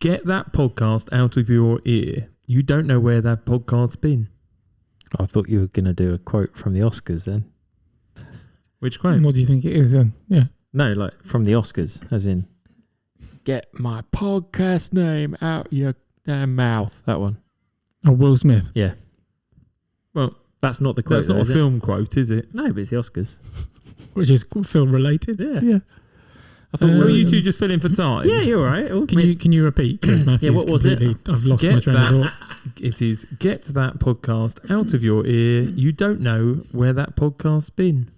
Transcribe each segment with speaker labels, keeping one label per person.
Speaker 1: Get that podcast out of your ear. You don't know where that podcast's been.
Speaker 2: I thought you were going to do a quote from the Oscars then.
Speaker 1: Which quote?
Speaker 3: What do you think it is then? Yeah.
Speaker 2: No, like from the Oscars, as in, get my podcast name out your damn mouth. That one.
Speaker 3: Oh, Will Smith.
Speaker 2: Yeah.
Speaker 1: Well,
Speaker 2: that's not the quote.
Speaker 1: That's not a film quote, is it?
Speaker 2: No, but it's the Oscars.
Speaker 3: Which is film related.
Speaker 2: Yeah.
Speaker 1: I thought, were you two just filling for time?
Speaker 2: Yeah, you're all right. Oh,
Speaker 3: Can you repeat? Because Matthew's
Speaker 2: what was it?
Speaker 3: I've lost my train of thought.
Speaker 1: It is get that podcast out of your ear. You don't know where that podcast's been.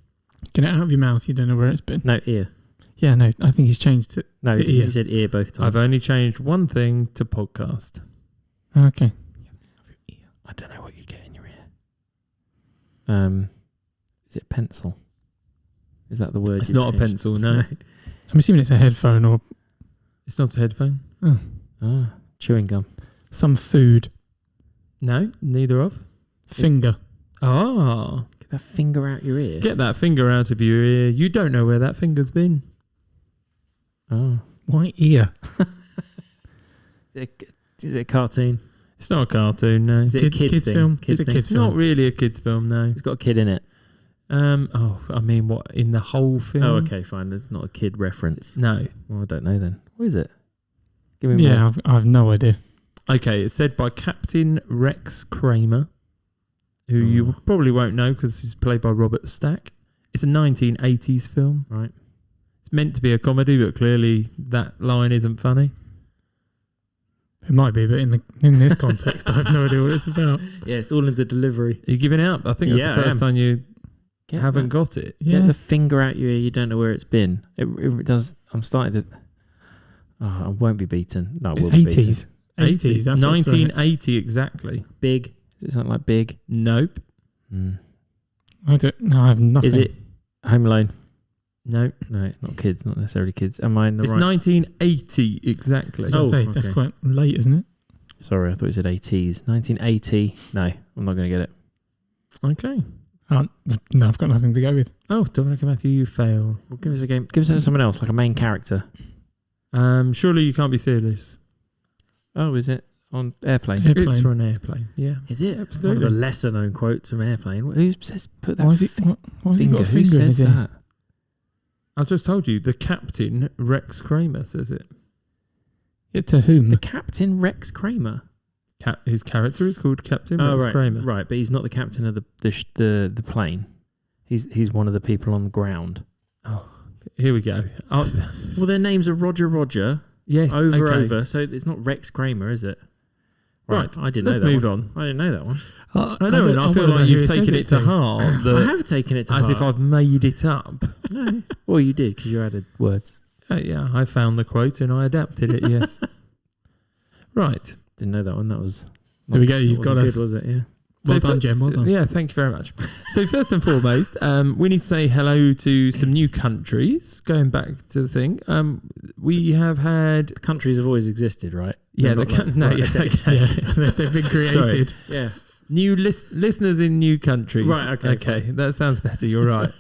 Speaker 3: Get it out of your mouth. You don't know where it's been.
Speaker 2: No, ear.
Speaker 3: Yeah, no. I think he's changed it to ear.
Speaker 2: You said ear both times.
Speaker 1: I've only changed one thing to podcast.
Speaker 3: Okay.
Speaker 2: I don't know what you'd get in your ear. Is it pencil? Is that the word?
Speaker 1: It's not a pencil, no.
Speaker 3: I'm assuming it's a headphone or...
Speaker 1: It's not a headphone.
Speaker 2: Oh. Chewing gum.
Speaker 3: Some food.
Speaker 1: No, neither of.
Speaker 3: Finger.
Speaker 1: Ah.
Speaker 2: Get that finger out your ear.
Speaker 1: Get that finger out of your ear. You don't know where that finger's been.
Speaker 2: Oh.
Speaker 3: Why ear?
Speaker 2: Is it a cartoon?
Speaker 1: It's not a cartoon, no.
Speaker 2: Is it a kids
Speaker 3: film?
Speaker 2: Kids
Speaker 3: It's a
Speaker 2: thing?
Speaker 3: kids
Speaker 1: It's not really a kids film, no.
Speaker 2: It's got a kid in it.
Speaker 1: I mean, what, in the whole film?
Speaker 2: Oh, okay, fine. It's not a kid reference.
Speaker 1: No.
Speaker 2: Well, I don't know then. What is it? Give me more.
Speaker 3: Yeah, I've no idea.
Speaker 1: Okay, it's said by Captain Rex Kramer, who you probably won't know because he's played by Robert Stack. It's a 1980s film.
Speaker 2: Right.
Speaker 1: It's meant to be a comedy, but clearly that line isn't funny.
Speaker 3: It might be, but in this context, I have no idea what it's about.
Speaker 2: Yeah, it's all in the delivery.
Speaker 1: Are you giving up? I think that's
Speaker 2: Yeah,
Speaker 1: the
Speaker 2: I
Speaker 1: first
Speaker 2: am.
Speaker 1: time you
Speaker 2: Get
Speaker 1: haven't
Speaker 2: that.
Speaker 1: got it.
Speaker 3: Yeah.
Speaker 2: Get the finger out your ear. You don't know where it's been. It does. I'm starting to. Oh, I won't be beaten. No, I will be beaten.
Speaker 3: 80s. 80s. That's
Speaker 1: 1980 exactly.
Speaker 2: Big. Is it something like Big?
Speaker 1: Nope.
Speaker 3: I don't. No, I have nothing.
Speaker 2: Is it Home Alone?
Speaker 1: Nope.
Speaker 2: No, it's not kids. Not necessarily kids. Am I in the
Speaker 1: It's
Speaker 2: right?
Speaker 1: 1980 exactly.
Speaker 3: I was gonna say, that's
Speaker 2: okay.
Speaker 3: quite late, isn't it?
Speaker 2: Sorry, I thought you said 80s. 1980. No, I'm not going to get it.
Speaker 1: Okay.
Speaker 3: No, I've got nothing to go with.
Speaker 1: Oh, Dominic and Matthew, you fail.
Speaker 2: Well, give us a game. Give us someone else, like a main character.
Speaker 1: Surely you can't be serious.
Speaker 2: Oh, is it on Airplane?
Speaker 3: Airplane.
Speaker 1: It's for an airplane. Yeah.
Speaker 2: Is it?
Speaker 1: Absolutely.
Speaker 2: One of the lesser known quotes from Airplane. Who says put that
Speaker 3: Why has he got a
Speaker 2: finger?
Speaker 3: finger
Speaker 2: Who
Speaker 3: in
Speaker 2: says
Speaker 3: his ear?
Speaker 2: that?
Speaker 1: I just told you, the Captain Rex Kramer says it.
Speaker 3: It to whom?
Speaker 2: The Captain Rex Kramer.
Speaker 1: His character is called Captain Rex
Speaker 2: right,
Speaker 1: Kramer.
Speaker 2: right, but he's not the captain of the plane. He's one of the people on the ground.
Speaker 1: Oh, here we go.
Speaker 2: Well, their names are Roger.
Speaker 1: Yes.
Speaker 2: Over. So it's not Rex Kramer, is it?
Speaker 1: Right.
Speaker 2: I didn't know
Speaker 1: Let's
Speaker 2: that
Speaker 1: move
Speaker 2: one.
Speaker 1: on.
Speaker 2: I didn't know that one.
Speaker 1: I know, and I feel like you've taken it to heart.
Speaker 2: I have taken it to
Speaker 1: as
Speaker 2: heart.
Speaker 1: if I've made it up.
Speaker 2: No. Well, you did because you added words.
Speaker 1: Yeah, I found the quote and I adapted it. Yes. Right.
Speaker 2: Didn't know that one. That was.
Speaker 3: There we go. You've got us.
Speaker 2: Good, was it? Yeah.
Speaker 3: Well done, Jem. Well done.
Speaker 1: Yeah, thank you very much. So first and foremost, we need to say hello to some new countries. Going back to the thing, we have had
Speaker 2: Countries have always existed, right?
Speaker 1: yeah,
Speaker 2: They're not like- right, okay.
Speaker 3: Yeah, they've been created.
Speaker 2: Yeah.
Speaker 1: new listeners in new countries.
Speaker 2: Right, okay.
Speaker 1: Okay, that sounds better. You're right.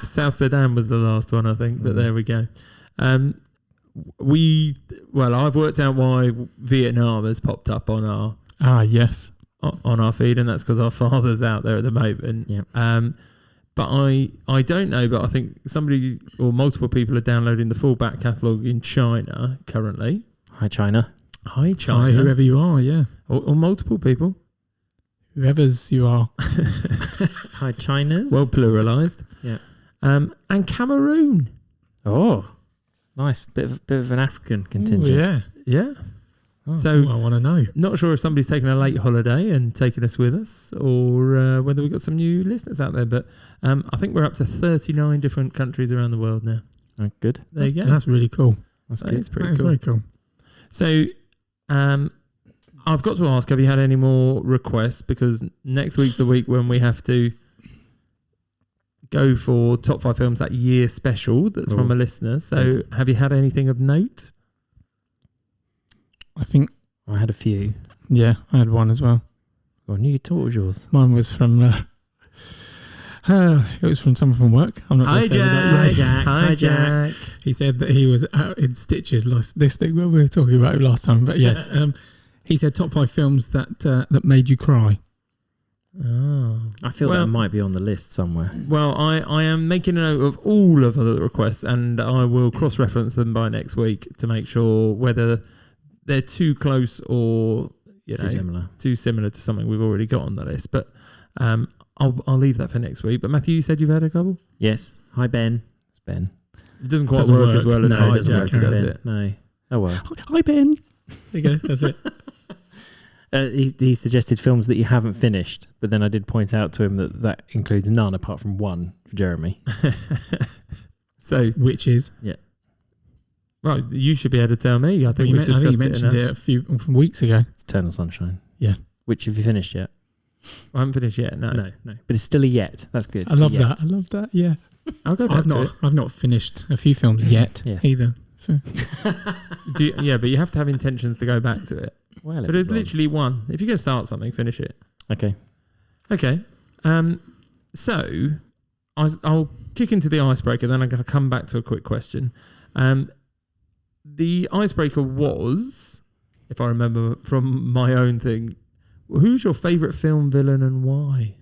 Speaker 1: South Sudan was the last one, I think, but there we go. I've worked out why Vietnam has popped up on our
Speaker 3: Yes.
Speaker 1: feed, and that's because our father's out there at the moment.
Speaker 2: Yeah.
Speaker 1: But I don't know, but I think somebody or multiple people are downloading the full back catalogue in China currently.
Speaker 2: Hi, China.
Speaker 1: Hi, China.
Speaker 3: Hi, whoever you are, yeah.
Speaker 1: Or multiple people.
Speaker 3: Whoever's you are.
Speaker 2: Hi, China's.
Speaker 1: Well pluralised.
Speaker 2: Yeah.
Speaker 1: And Cameroon.
Speaker 2: Oh, nice. Bit of an African contingent.
Speaker 3: Ooh, yeah.
Speaker 1: Yeah.
Speaker 2: Oh.
Speaker 1: So
Speaker 3: I want to know.
Speaker 1: not sure if somebody's taken a late holiday and taken us with us, or whether we've got some new listeners out there. But I think we're up to 39 different countries around the world now.
Speaker 2: Oh, good.
Speaker 1: There you go.
Speaker 3: That's really cool.
Speaker 2: That's
Speaker 1: That
Speaker 2: good.
Speaker 1: is pretty
Speaker 3: That is
Speaker 1: cool.
Speaker 3: very cool.
Speaker 1: So I've got to ask, have you had any more requests? Because next week's the week when we have to go for top 5 films that year special that's from a listener. So have you had anything of note?
Speaker 3: I think,
Speaker 2: I had a few.
Speaker 3: yeah, I had one as well.
Speaker 2: Oh, what was yours?
Speaker 3: Mine was from It was from someone from work. I'm not
Speaker 1: Hi,
Speaker 3: gonna say that.
Speaker 1: Jack. Hi, Jack.
Speaker 3: He said that he was out in stitches last this thing we were talking about it last time. But yes, he said top 5 films that made you cry.
Speaker 1: Oh.
Speaker 2: I feel that might be on the list somewhere.
Speaker 1: Well, I am making a note of all of the requests, and I will cross-reference them by next week to make sure whether they're too close or too similar to something we've already got on the list. But I'll leave that for next week. But Matthew, you said you've had a couple?
Speaker 2: Yes. Hi, Ben. It's Ben.
Speaker 1: It doesn't quite work as well as
Speaker 2: no,
Speaker 1: Hi,
Speaker 2: it doesn't
Speaker 1: Jack,
Speaker 2: work as
Speaker 1: does
Speaker 2: Ben.
Speaker 1: it?
Speaker 2: No. Oh, well.
Speaker 3: Hi, Ben. There you go. That's it.
Speaker 2: He suggested films that you haven't finished, but then I did point out to him that includes none apart from one for Jeremy.
Speaker 1: So,
Speaker 3: which is?
Speaker 2: Yeah.
Speaker 1: Well, you should be able to tell me. I think
Speaker 3: I think you mentioned it a few weeks ago.
Speaker 2: It's Eternal Sunshine.
Speaker 3: Yeah.
Speaker 2: Which have you finished yet?
Speaker 1: I haven't finished yet, no.
Speaker 2: No. But it's still a yet. That's good.
Speaker 3: I love that. Yeah.
Speaker 1: I'll go back to it.
Speaker 3: I've not finished a few films yet either. So.
Speaker 1: Yeah, but you have to have intentions to go back to it.
Speaker 2: Well,
Speaker 1: but there's literally one. If you're going to start something, finish it.
Speaker 2: Okay.
Speaker 1: So I'll kick into the icebreaker, then I'm going to come back to a quick question. The icebreaker was, if I remember from my own thing, who's your favourite film villain and why?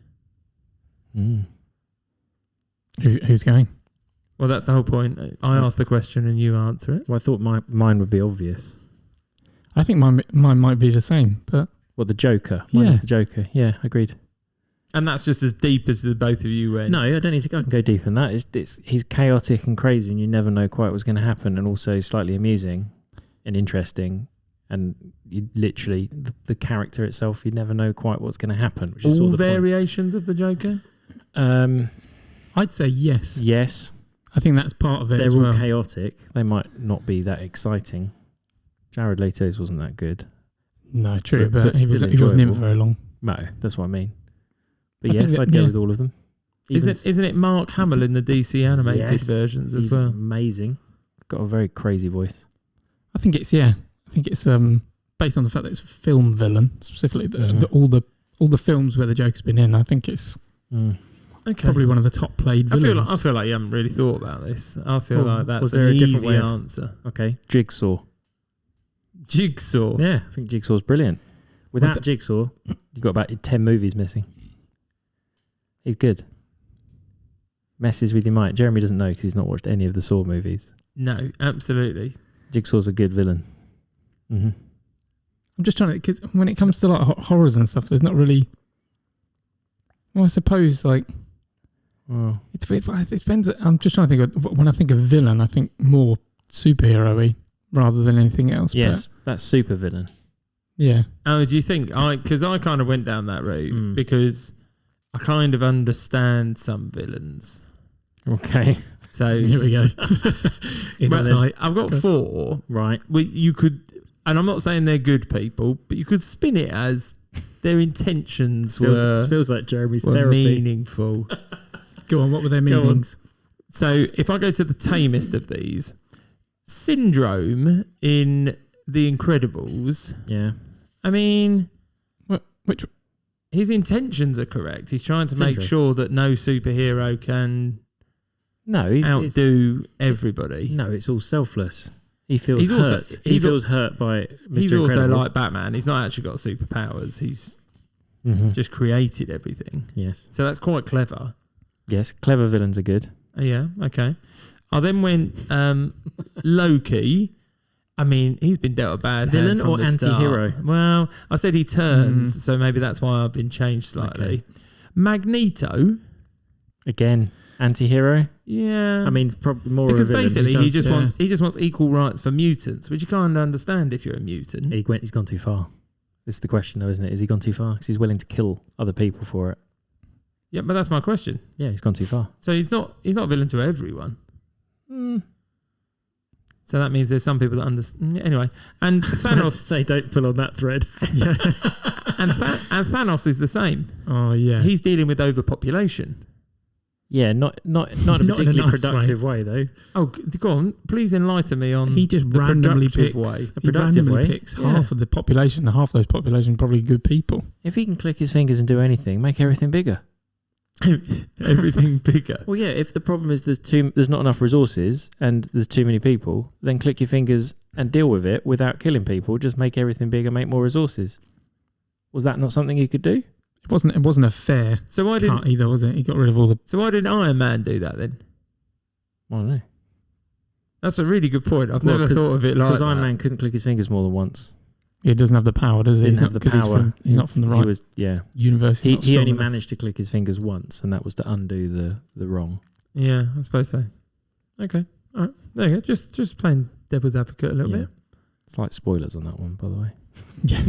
Speaker 3: Who's going?
Speaker 1: Well, that's the whole point. I ask the question and you answer it.
Speaker 2: Well, I thought mine would be obvious.
Speaker 3: I think mine might be the same, but...
Speaker 2: What, the Joker? Mine is the Joker. Yeah, agreed.
Speaker 1: And that's just as deep as the both of you went.
Speaker 2: No, I don't need to go. I can go deeper than that. He's chaotic and crazy and you never know quite what's going to happen, and also slightly amusing and interesting, and you literally, the character itself, you never know quite what's going to happen. Which is
Speaker 1: all
Speaker 2: sort of
Speaker 1: variations of the Joker?
Speaker 3: I'd say yes.
Speaker 2: Yes.
Speaker 3: I think that's part of it.
Speaker 2: They're
Speaker 3: as well.
Speaker 2: all chaotic. They might not be that exciting. Jared Leto's wasn't that good.
Speaker 3: No, true, but he wasn't in it for very long.
Speaker 2: No, that's what I mean. But yes, I'd go with all of them.
Speaker 1: Isn't it Mark Hamill in the DC animated versions as well?
Speaker 2: Amazing. Got a very crazy voice.
Speaker 3: I think it's based on the fact that it's a film villain, specifically all the films where the Joker's been in. I think it's probably one of the top played villains.
Speaker 1: I feel like you haven't really thought about this. I feel like that's an easy answer.
Speaker 2: Okay, Jigsaw. Yeah, I think Jigsaw's brilliant. Without Jigsaw, you've got about 10 movies missing. He's good. Messes with your mind. Jeremy doesn't know because he's not watched any of the Saw movies.
Speaker 1: No, absolutely.
Speaker 2: Jigsaw's a good villain. Mm-hmm.
Speaker 3: I'm just trying to, because when it comes to like horrors and stuff, there's not really. Well, I suppose like.
Speaker 2: Oh.
Speaker 3: It depends. I'm just trying to think of, when I think of villain, I think more superhero-y rather than anything else.
Speaker 2: Yes, that's super villain.
Speaker 3: Yeah.
Speaker 1: Oh, do you think? Because I kind of went down that route because I kind of understand some villains.
Speaker 2: Okay.
Speaker 1: So
Speaker 3: here we go.
Speaker 1: Insight. I've got 4.
Speaker 2: Right.
Speaker 1: You could, and I'm not saying they're good people, but you could spin it as their intentions
Speaker 2: feels like Jeremy's therapy.
Speaker 1: Meaningful.
Speaker 3: Go on, what were their meanings?
Speaker 1: So if I go to the tamest of these, Syndrome in The Incredibles.
Speaker 2: Yeah.
Speaker 1: I mean,
Speaker 3: which
Speaker 1: his intentions are correct. He's trying to make sure that no superhero can outdo everybody.
Speaker 2: No, it's all selfless. He feels hurt. He feels hurt by Mr.
Speaker 1: He's
Speaker 2: Incredible.
Speaker 1: also like Batman. He's not actually got superpowers. He's just created everything.
Speaker 2: Yes.
Speaker 1: So that's quite clever.
Speaker 2: Yes, clever villains are good.
Speaker 1: Yeah, okay. I then went Loki. I mean, he's been dealt a bad
Speaker 2: villain
Speaker 1: hand from
Speaker 2: or
Speaker 1: the
Speaker 2: anti-hero?
Speaker 1: Start. Well, I said he turns, so maybe that's why I've been changed slightly. Okay. Magneto.
Speaker 2: Again, anti-hero?
Speaker 1: Yeah.
Speaker 2: I mean, it's probably more
Speaker 1: because
Speaker 2: of a villain.
Speaker 1: Basically he just wants equal rights for mutants, which you can't understand if you're a mutant.
Speaker 2: He's gone too far. This is the question though, isn't it? Is he gone too far? Because he's willing to kill other people for it.
Speaker 1: Yeah, but that's my question.
Speaker 2: Yeah, he's gone too far.
Speaker 1: So he's not a villain to everyone. So that means there's some people that understand. Anyway, and Thanos
Speaker 2: say don't pull on that thread.
Speaker 1: Yeah. and Thanos is the same.
Speaker 3: Oh yeah,
Speaker 1: he's dealing with overpopulation.
Speaker 2: Yeah, not in a particularly nice productive way though.
Speaker 1: Oh, go on! Please enlighten me on.
Speaker 3: He just randomly picks half of the population, and half of those population probably good people.
Speaker 2: If he can click his fingers and do anything, make everything bigger.
Speaker 1: everything bigger.
Speaker 2: Well, yeah, if the problem is there's not enough resources and there's too many people, then click your fingers and deal with it without killing people. Just make everything bigger, make more resources. Was that not something you could do?
Speaker 3: It wasn't a fair cut either, was it? He got rid of all the...
Speaker 1: So why didn't Iron Man do that then?
Speaker 2: I don't know.
Speaker 1: That's a really good point. I've never thought of it like that.
Speaker 2: Because Iron Man couldn't click his fingers more than once.
Speaker 3: He doesn't have the power, does he?
Speaker 2: He's not from
Speaker 3: the right universe.
Speaker 2: He only managed to click his fingers once, and that was to undo the wrong.
Speaker 1: Yeah, I suppose so. Okay. All right. There you go. Just playing devil's advocate a little bit.
Speaker 2: Slight spoilers on that one, by the way.
Speaker 3: Yeah.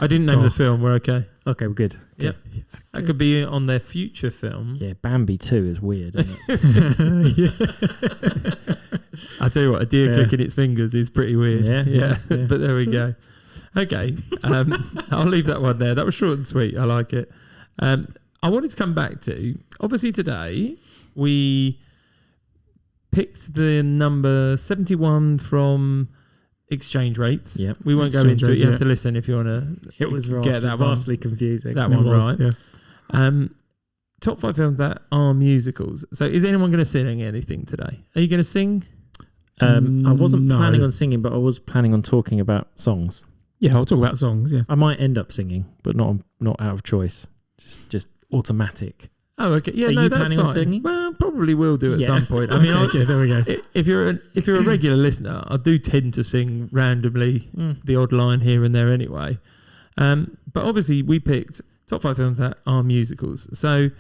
Speaker 1: I didn't name the film. We're okay.
Speaker 2: Okay, we're good.
Speaker 1: Yep. That could be on their future film.
Speaker 2: Yeah, Bambi 2 is weird, isn't it?
Speaker 1: I tell you what, a deer clicking its fingers is pretty weird.
Speaker 2: Yeah.
Speaker 1: But there we go. Okay. I'll leave that one there. That was short and sweet. I like it. I wanted to come back to, obviously today, we picked the number 71 from exchange rates.
Speaker 2: Yep.
Speaker 1: We won't go into it. You have to listen if you want to get that
Speaker 2: vastly confusing.
Speaker 1: That one right. Yeah. Top 5 films that are musicals. So is anyone going to sing anything today? Are you going to sing?
Speaker 2: I wasn't planning on singing, but I was planning on talking about songs.
Speaker 3: Yeah, I'll talk about songs, yeah.
Speaker 2: I might end up singing, but not out of choice. Just automatic.
Speaker 1: Oh, okay. Yeah,
Speaker 2: are you
Speaker 1: that's
Speaker 2: planning
Speaker 1: fine.
Speaker 2: On singing?
Speaker 1: Well, probably will do at some point. I mean,
Speaker 3: okay, there we go.
Speaker 1: If you're a regular listener, I do tend to sing randomly the odd line here and there anyway. But obviously, we picked top 5 films that are musicals. So,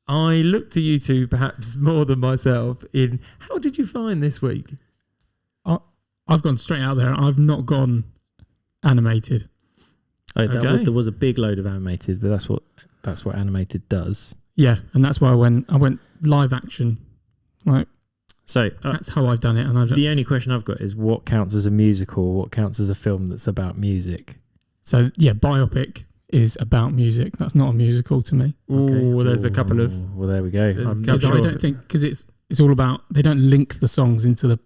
Speaker 1: I look to you two perhaps more than myself in how did you find this week?
Speaker 3: I've gone straight out there. I've not gone animated.
Speaker 2: There was a big load of animated, but that's what animated does.
Speaker 3: Yeah, and that's why I went live action. That's how I've done it. And
Speaker 2: the only question I've got is what counts as a musical, what counts as a film that's about music.
Speaker 3: So yeah, biopic is about music. That's not a musical to me.
Speaker 1: Well, there's a couple of.
Speaker 2: Well, there we go.
Speaker 3: I don't think because it's all about they don't link the songs into the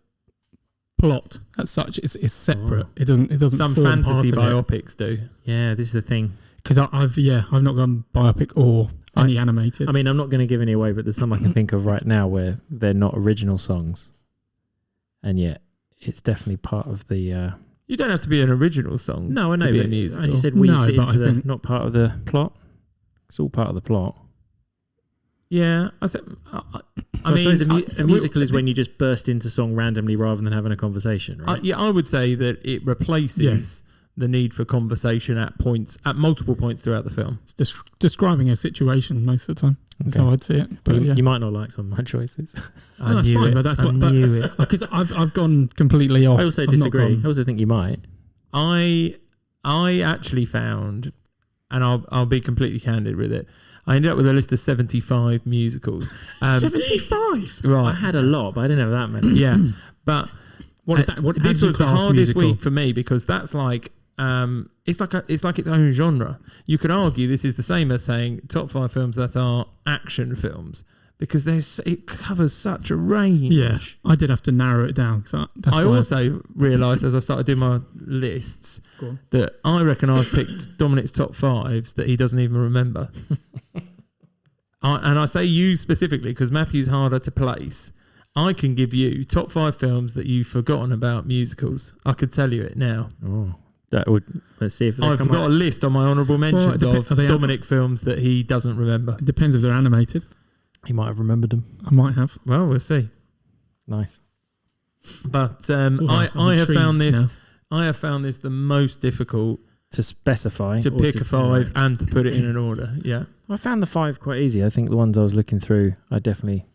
Speaker 3: plot as such. It's separate. It doesn't.
Speaker 1: Some fantasy biopics do.
Speaker 2: Yeah, this is the thing.
Speaker 3: Because I've not gone biopic or any animated.
Speaker 2: I mean, I'm not going to give any away, but there's some I can think of right now where they're not original songs, and yet it's definitely part of the.
Speaker 1: You don't have to be an original song.
Speaker 2: No, I know.
Speaker 1: To be a musical.
Speaker 2: And you said weaved it into not part of the plot. It's all part of the plot.
Speaker 1: Yeah, I said.
Speaker 2: I suppose a musical is when you just burst into song randomly rather than having a conversation, right?
Speaker 1: I would say that it replaces the need for conversation at multiple points throughout the film.
Speaker 3: It's describing a situation most of the time. That's how I'd see it. But
Speaker 2: you might not like some of my choices.
Speaker 3: That's fine, but that's what I knew it. Because I've gone completely off.
Speaker 2: I also disagree. I also think you might.
Speaker 1: I actually found, and I'll be completely candid with it. I ended up with a list of 75 musicals.
Speaker 3: 75?
Speaker 1: Right.
Speaker 2: I had a lot, but I didn't have that many.
Speaker 1: Yeah. But this was the hardest week for me because that's like it's like its own genre. You could argue this is the same as saying top 5 films that are action films because it covers such a range.
Speaker 3: Yeah, I did have to narrow it down.
Speaker 1: I also realised as I started doing my lists that I reckon I've picked Dominic's top 5s that he doesn't even remember. And I say you specifically because Matthew's harder to place. I can give you top 5 films that you've forgotten about musicals. I could tell you it now.
Speaker 2: Oh, that would. Let's see if
Speaker 1: I've got a list on my honourable mentions of Dominic films that he doesn't remember.
Speaker 3: It depends if they're animated.
Speaker 2: He might have remembered them.
Speaker 3: I might have.
Speaker 1: Well, we'll see.
Speaker 2: Nice.
Speaker 1: But I have found this. Now. I have found this the most difficult
Speaker 2: to specify,
Speaker 1: to pick a 5 and to put it in an order. Yeah,
Speaker 2: I found the 5 quite easy. I think the ones I was looking through, I definitely.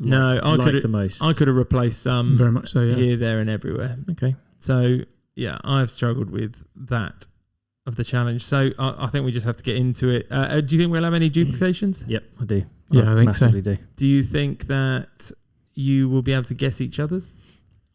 Speaker 1: I could
Speaker 2: the most.
Speaker 1: I could have replaced some
Speaker 3: very much so. Yeah.
Speaker 1: Here, there, and everywhere.
Speaker 2: Okay.
Speaker 1: So yeah, I've struggled with that of the challenge. So I think we just have to get into it. Do you think we'll have any duplications?
Speaker 2: Yep, I do.
Speaker 3: Yeah, I think
Speaker 2: massively
Speaker 3: so.
Speaker 2: do.
Speaker 1: Do you think that you will be able to guess each other's?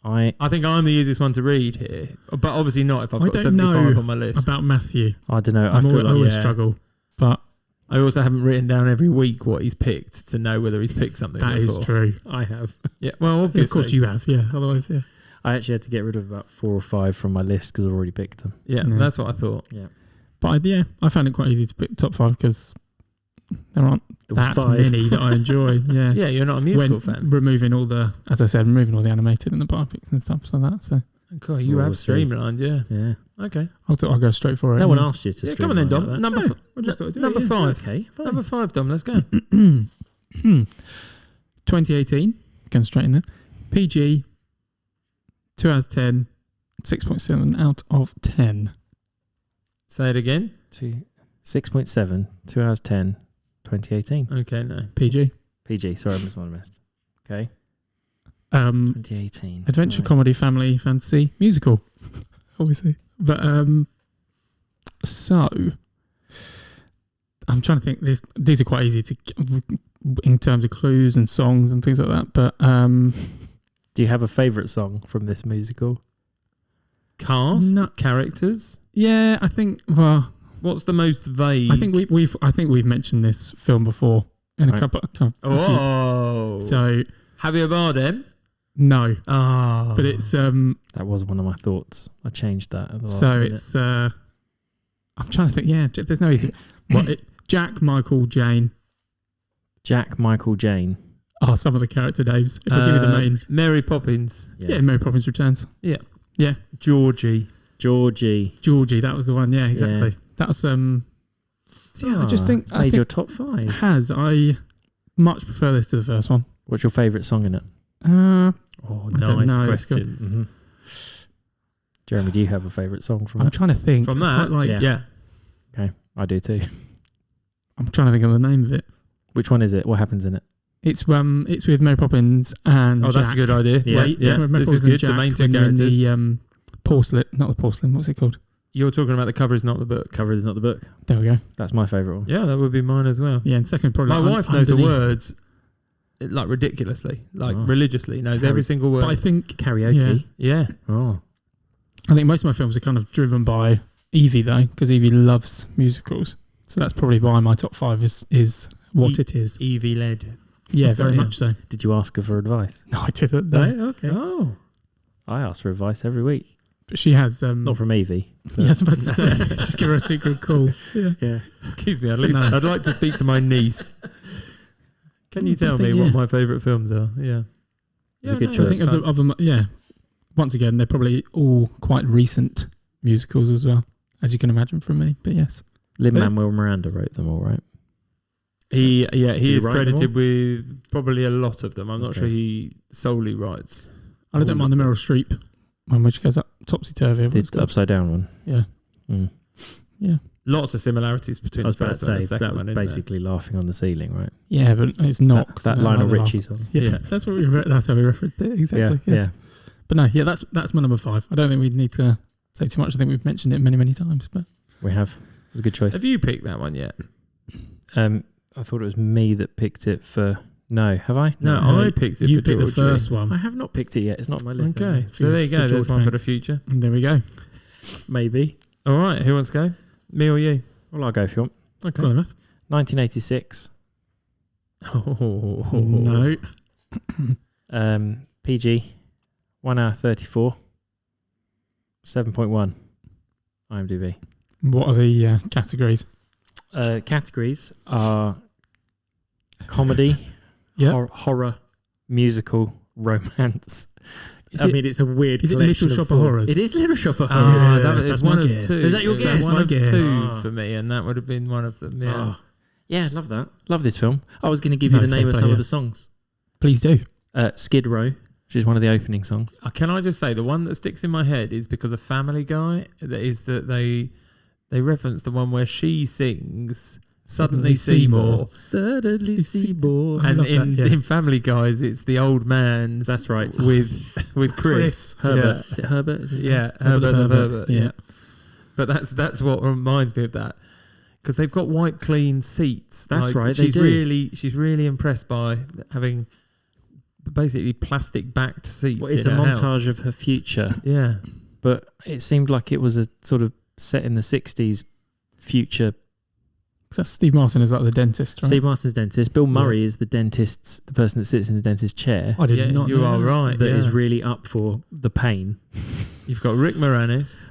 Speaker 2: I
Speaker 1: think I'm the easiest one to read here, but obviously not if I've got 75 on my list.
Speaker 3: About Matthew,
Speaker 2: I don't know.
Speaker 3: I always struggle, but
Speaker 1: I also haven't written down every week what he's picked to know whether he's picked something.
Speaker 3: That
Speaker 1: before.
Speaker 3: is true.
Speaker 2: I have.
Speaker 1: Yeah, well, obviously.
Speaker 3: Of course you have. Yeah, otherwise, yeah.
Speaker 2: I actually had to get rid of about 4 or 5 from my list because I've already picked them.
Speaker 1: Yeah, that's what I thought.
Speaker 2: Yeah,
Speaker 3: but I found it quite easy to pick top 5 because that many that I enjoy. Yeah,
Speaker 1: yeah, you're not a musical fan.
Speaker 3: Removing all the animated and the biopics and stuff like that. So
Speaker 1: cool, you have streamlined, yeah. Okay,
Speaker 3: I'll go straight for it.
Speaker 2: No one asked you to.
Speaker 1: Yeah, come on then, Dom.
Speaker 2: Like
Speaker 1: Number 5.
Speaker 2: Okay, fine.
Speaker 1: Number 5, Dom. Let's go.
Speaker 3: 2018. Going straight in there. PG. 2 out of 10. 6.7 out of 10.
Speaker 1: Say it again.
Speaker 2: 6.7. 2 out of 10. 2018.
Speaker 1: Okay, no.
Speaker 3: PG.
Speaker 2: Sorry, I missed one. Okay.
Speaker 3: 2018. Adventure, comedy, family, fantasy, musical. Obviously. But, so, I'm trying to think. These are quite easy to, in terms of clues and songs and things like that. But,
Speaker 2: do you have a favourite song from this musical?
Speaker 1: Cast? Characters?
Speaker 3: Yeah, I think, well...
Speaker 1: What's the most vague?
Speaker 3: I think we've mentioned this film before in a couple.
Speaker 1: Oh,
Speaker 3: so
Speaker 1: Javier Bardem?
Speaker 3: No.
Speaker 1: Oh,
Speaker 3: but it's
Speaker 2: that was one of my thoughts. I changed that at the last minute.
Speaker 3: It's I'm trying to think. Yeah, there's no easy. Jack, Michael, Jane.
Speaker 2: Jack, Michael, Jane.
Speaker 3: Are some of the character names? If I give you the main.
Speaker 1: Mary Poppins.
Speaker 3: Yeah, Mary Poppins Returns.
Speaker 1: Yeah.
Speaker 2: Georgie.
Speaker 3: That was the one. Yeah, exactly. Yeah. That was I just think
Speaker 2: I think your top 5.
Speaker 3: I much prefer this to the first one.
Speaker 2: What's your favourite song in it?
Speaker 1: Nice questions.
Speaker 2: Mm-hmm. Jeremy, do you have a favourite song from
Speaker 3: I'm trying to think.
Speaker 1: From that? Yeah.
Speaker 2: Okay, I do too.
Speaker 3: I'm trying to think of the name of it.
Speaker 2: Which one is it? What happens in it?
Speaker 3: It's with Mary Poppins and Jack.
Speaker 1: That's a good idea. Yeah. This is good. The main two characters.
Speaker 3: The not the porcelain. What's it called?
Speaker 1: You're talking about the cover is not the book.
Speaker 2: Cover is not the book.
Speaker 3: There we go.
Speaker 2: That's my favourite one.
Speaker 1: Yeah, that would be mine as well.
Speaker 3: Yeah, and second probably.
Speaker 1: My wife knows the words like ridiculously, religiously knows every single word.
Speaker 3: But I think
Speaker 2: karaoke.
Speaker 1: Yeah.
Speaker 2: Oh.
Speaker 3: I think most of my films are kind of driven by Evie though, because Evie loves musicals. So that's probably why my top 5 is what it is.
Speaker 1: Evie led.
Speaker 3: Yeah, very much so.
Speaker 2: Did you ask her for advice?
Speaker 3: No, I didn't. No.
Speaker 2: Okay.
Speaker 1: Oh.
Speaker 2: I ask for advice every week.
Speaker 3: But she has...
Speaker 2: not from Evie.
Speaker 3: Yeah, I was about to say. Just give her a secret call.
Speaker 2: Yeah.
Speaker 1: Excuse me, I'd like to speak to my niece. Can you tell me what my favourite films are? Yeah.
Speaker 2: It's a good choice.
Speaker 3: I think of them, once again, they're probably all quite recent musicals as well, as you can imagine from me. But yes.
Speaker 2: Lin-Manuel Miranda wrote them all, right?
Speaker 1: He is credited with probably a lot of them. I'm not sure he solely writes.
Speaker 3: I don't mind the Meryl Streep one, which goes up topsy-turvy.
Speaker 2: The upside down one.
Speaker 3: Yeah. Yeah.
Speaker 1: Lots of similarities between
Speaker 2: I was
Speaker 1: the
Speaker 2: about
Speaker 1: first
Speaker 2: to
Speaker 1: and the
Speaker 2: say,
Speaker 1: second
Speaker 2: that was
Speaker 1: one,
Speaker 2: basically Laughing on the Ceiling, right?
Speaker 3: Yeah, but it's not.
Speaker 2: That Lionel Richie song.
Speaker 3: Yeah, that's what that's how we referenced it, exactly.
Speaker 2: Yeah.
Speaker 3: But no, that's my number 5. I don't think we need to say too much. I think we've mentioned it many, many times. But
Speaker 2: we have. It was a good choice.
Speaker 1: Have you picked that one yet?
Speaker 2: I thought it was me that picked it for... No, have I?
Speaker 1: No, I picked it.
Speaker 3: You
Speaker 1: for
Speaker 3: picked
Speaker 1: Georgie.
Speaker 3: the first one.
Speaker 2: I have not picked it yet. It's not on my list.
Speaker 1: Okay, so there you go. There's one for the future.
Speaker 3: And there we go.
Speaker 2: Maybe.
Speaker 1: All right, who wants to go? Me or you?
Speaker 2: Well, I'll go if you want.
Speaker 1: Okay.
Speaker 3: Go on,
Speaker 2: 1986.
Speaker 3: No.
Speaker 2: PG. 1 hour 34. 7.1. IMDb.
Speaker 3: What are the categories?
Speaker 2: Categories are comedy, horror, musical, romance. It's a weird
Speaker 3: Is it
Speaker 2: collection
Speaker 3: Little
Speaker 2: of
Speaker 3: Shop of Horrors?
Speaker 2: It is Little Shop of Horrors.
Speaker 1: That was one of 2.
Speaker 2: Is that your guess?
Speaker 1: One of 2 for me, and that would have been one of them. Yeah.
Speaker 2: Yeah, love that. Love this film. I was going to give you the name of some of the songs.
Speaker 3: Please do.
Speaker 2: Skid Row, which is one of the opening songs.
Speaker 1: Can I just say, the one that sticks in my head is because of Family Guy. That is that they reference the one where she sings Suddenly Seymour.
Speaker 2: Suddenly Seymour.
Speaker 1: And in Family Guys, it's the old man's.
Speaker 2: That's right.
Speaker 1: With Chris.
Speaker 2: Herbert.
Speaker 1: Yeah.
Speaker 2: Is it Herbert?
Speaker 1: Herbert. Yeah. But that's what reminds me of that. Because they've got white clean seats.
Speaker 2: That's right.
Speaker 1: She's really impressed by having basically plastic backed seats.
Speaker 2: Well, it's a montage of her future.
Speaker 1: Yeah.
Speaker 2: But it seemed like it was a sort of set in the 60s future.
Speaker 3: That's Steve Martin is like the dentist, right?
Speaker 2: Steve Martin's dentist. Bill Murray is the dentist, the person that sits in the dentist's chair.
Speaker 3: I did not know.
Speaker 1: You are right.
Speaker 2: That is really up for the pain.
Speaker 1: You've got Rick Moranis.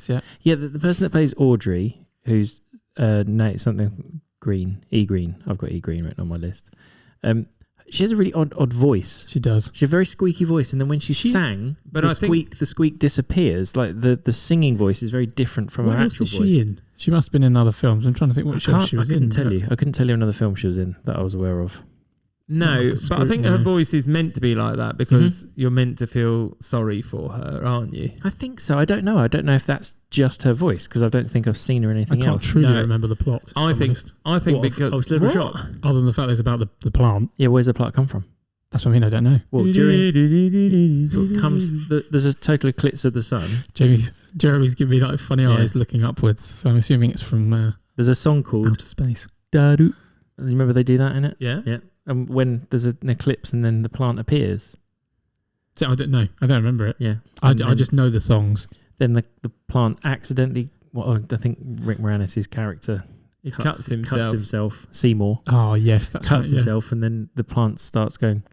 Speaker 3: Yeah.
Speaker 2: Yeah, the person that plays Audrey, who's something Green. E Green. I've got E Green written on my list. She has a really odd voice.
Speaker 3: She does.
Speaker 2: She has a very squeaky voice, and then when she sang, but the squeak disappears. Like the singing voice is very different from her actual voice. What else is she in?
Speaker 3: She must have been in other films. I'm trying to think what show she was in.
Speaker 2: I couldn't tell you another film she was in that I was aware of.
Speaker 1: No, but I think her voice is meant to be like that because you're meant to feel sorry for her, aren't you?
Speaker 2: I think so. I don't know. I don't know if that's just her voice because I don't think I've seen her in anything else.
Speaker 3: I can't truly remember the plot.
Speaker 1: I think because
Speaker 3: Little Shop, other than the fact it's about the plant.
Speaker 2: Yeah, where's the plot come from?
Speaker 3: That's what I mean. I don't know.
Speaker 2: Well, there's a total eclipse of the sun.
Speaker 3: Jeremy's giving me like funny eyes looking upwards, so I'm assuming it's from.
Speaker 2: There's a song called
Speaker 3: Outer Space.
Speaker 2: Dadu. You remember they do that in it?
Speaker 1: Yeah.
Speaker 2: And when there's an eclipse and then the plant appears.
Speaker 3: So I don't know. I don't remember it.
Speaker 2: Yeah.
Speaker 3: I just know the songs.
Speaker 2: Then the plant accidentally. I think Rick Moranis' character.
Speaker 1: He cuts himself.
Speaker 2: Seymour.
Speaker 3: Oh yes, that's
Speaker 2: cuts himself, and then the plant starts going.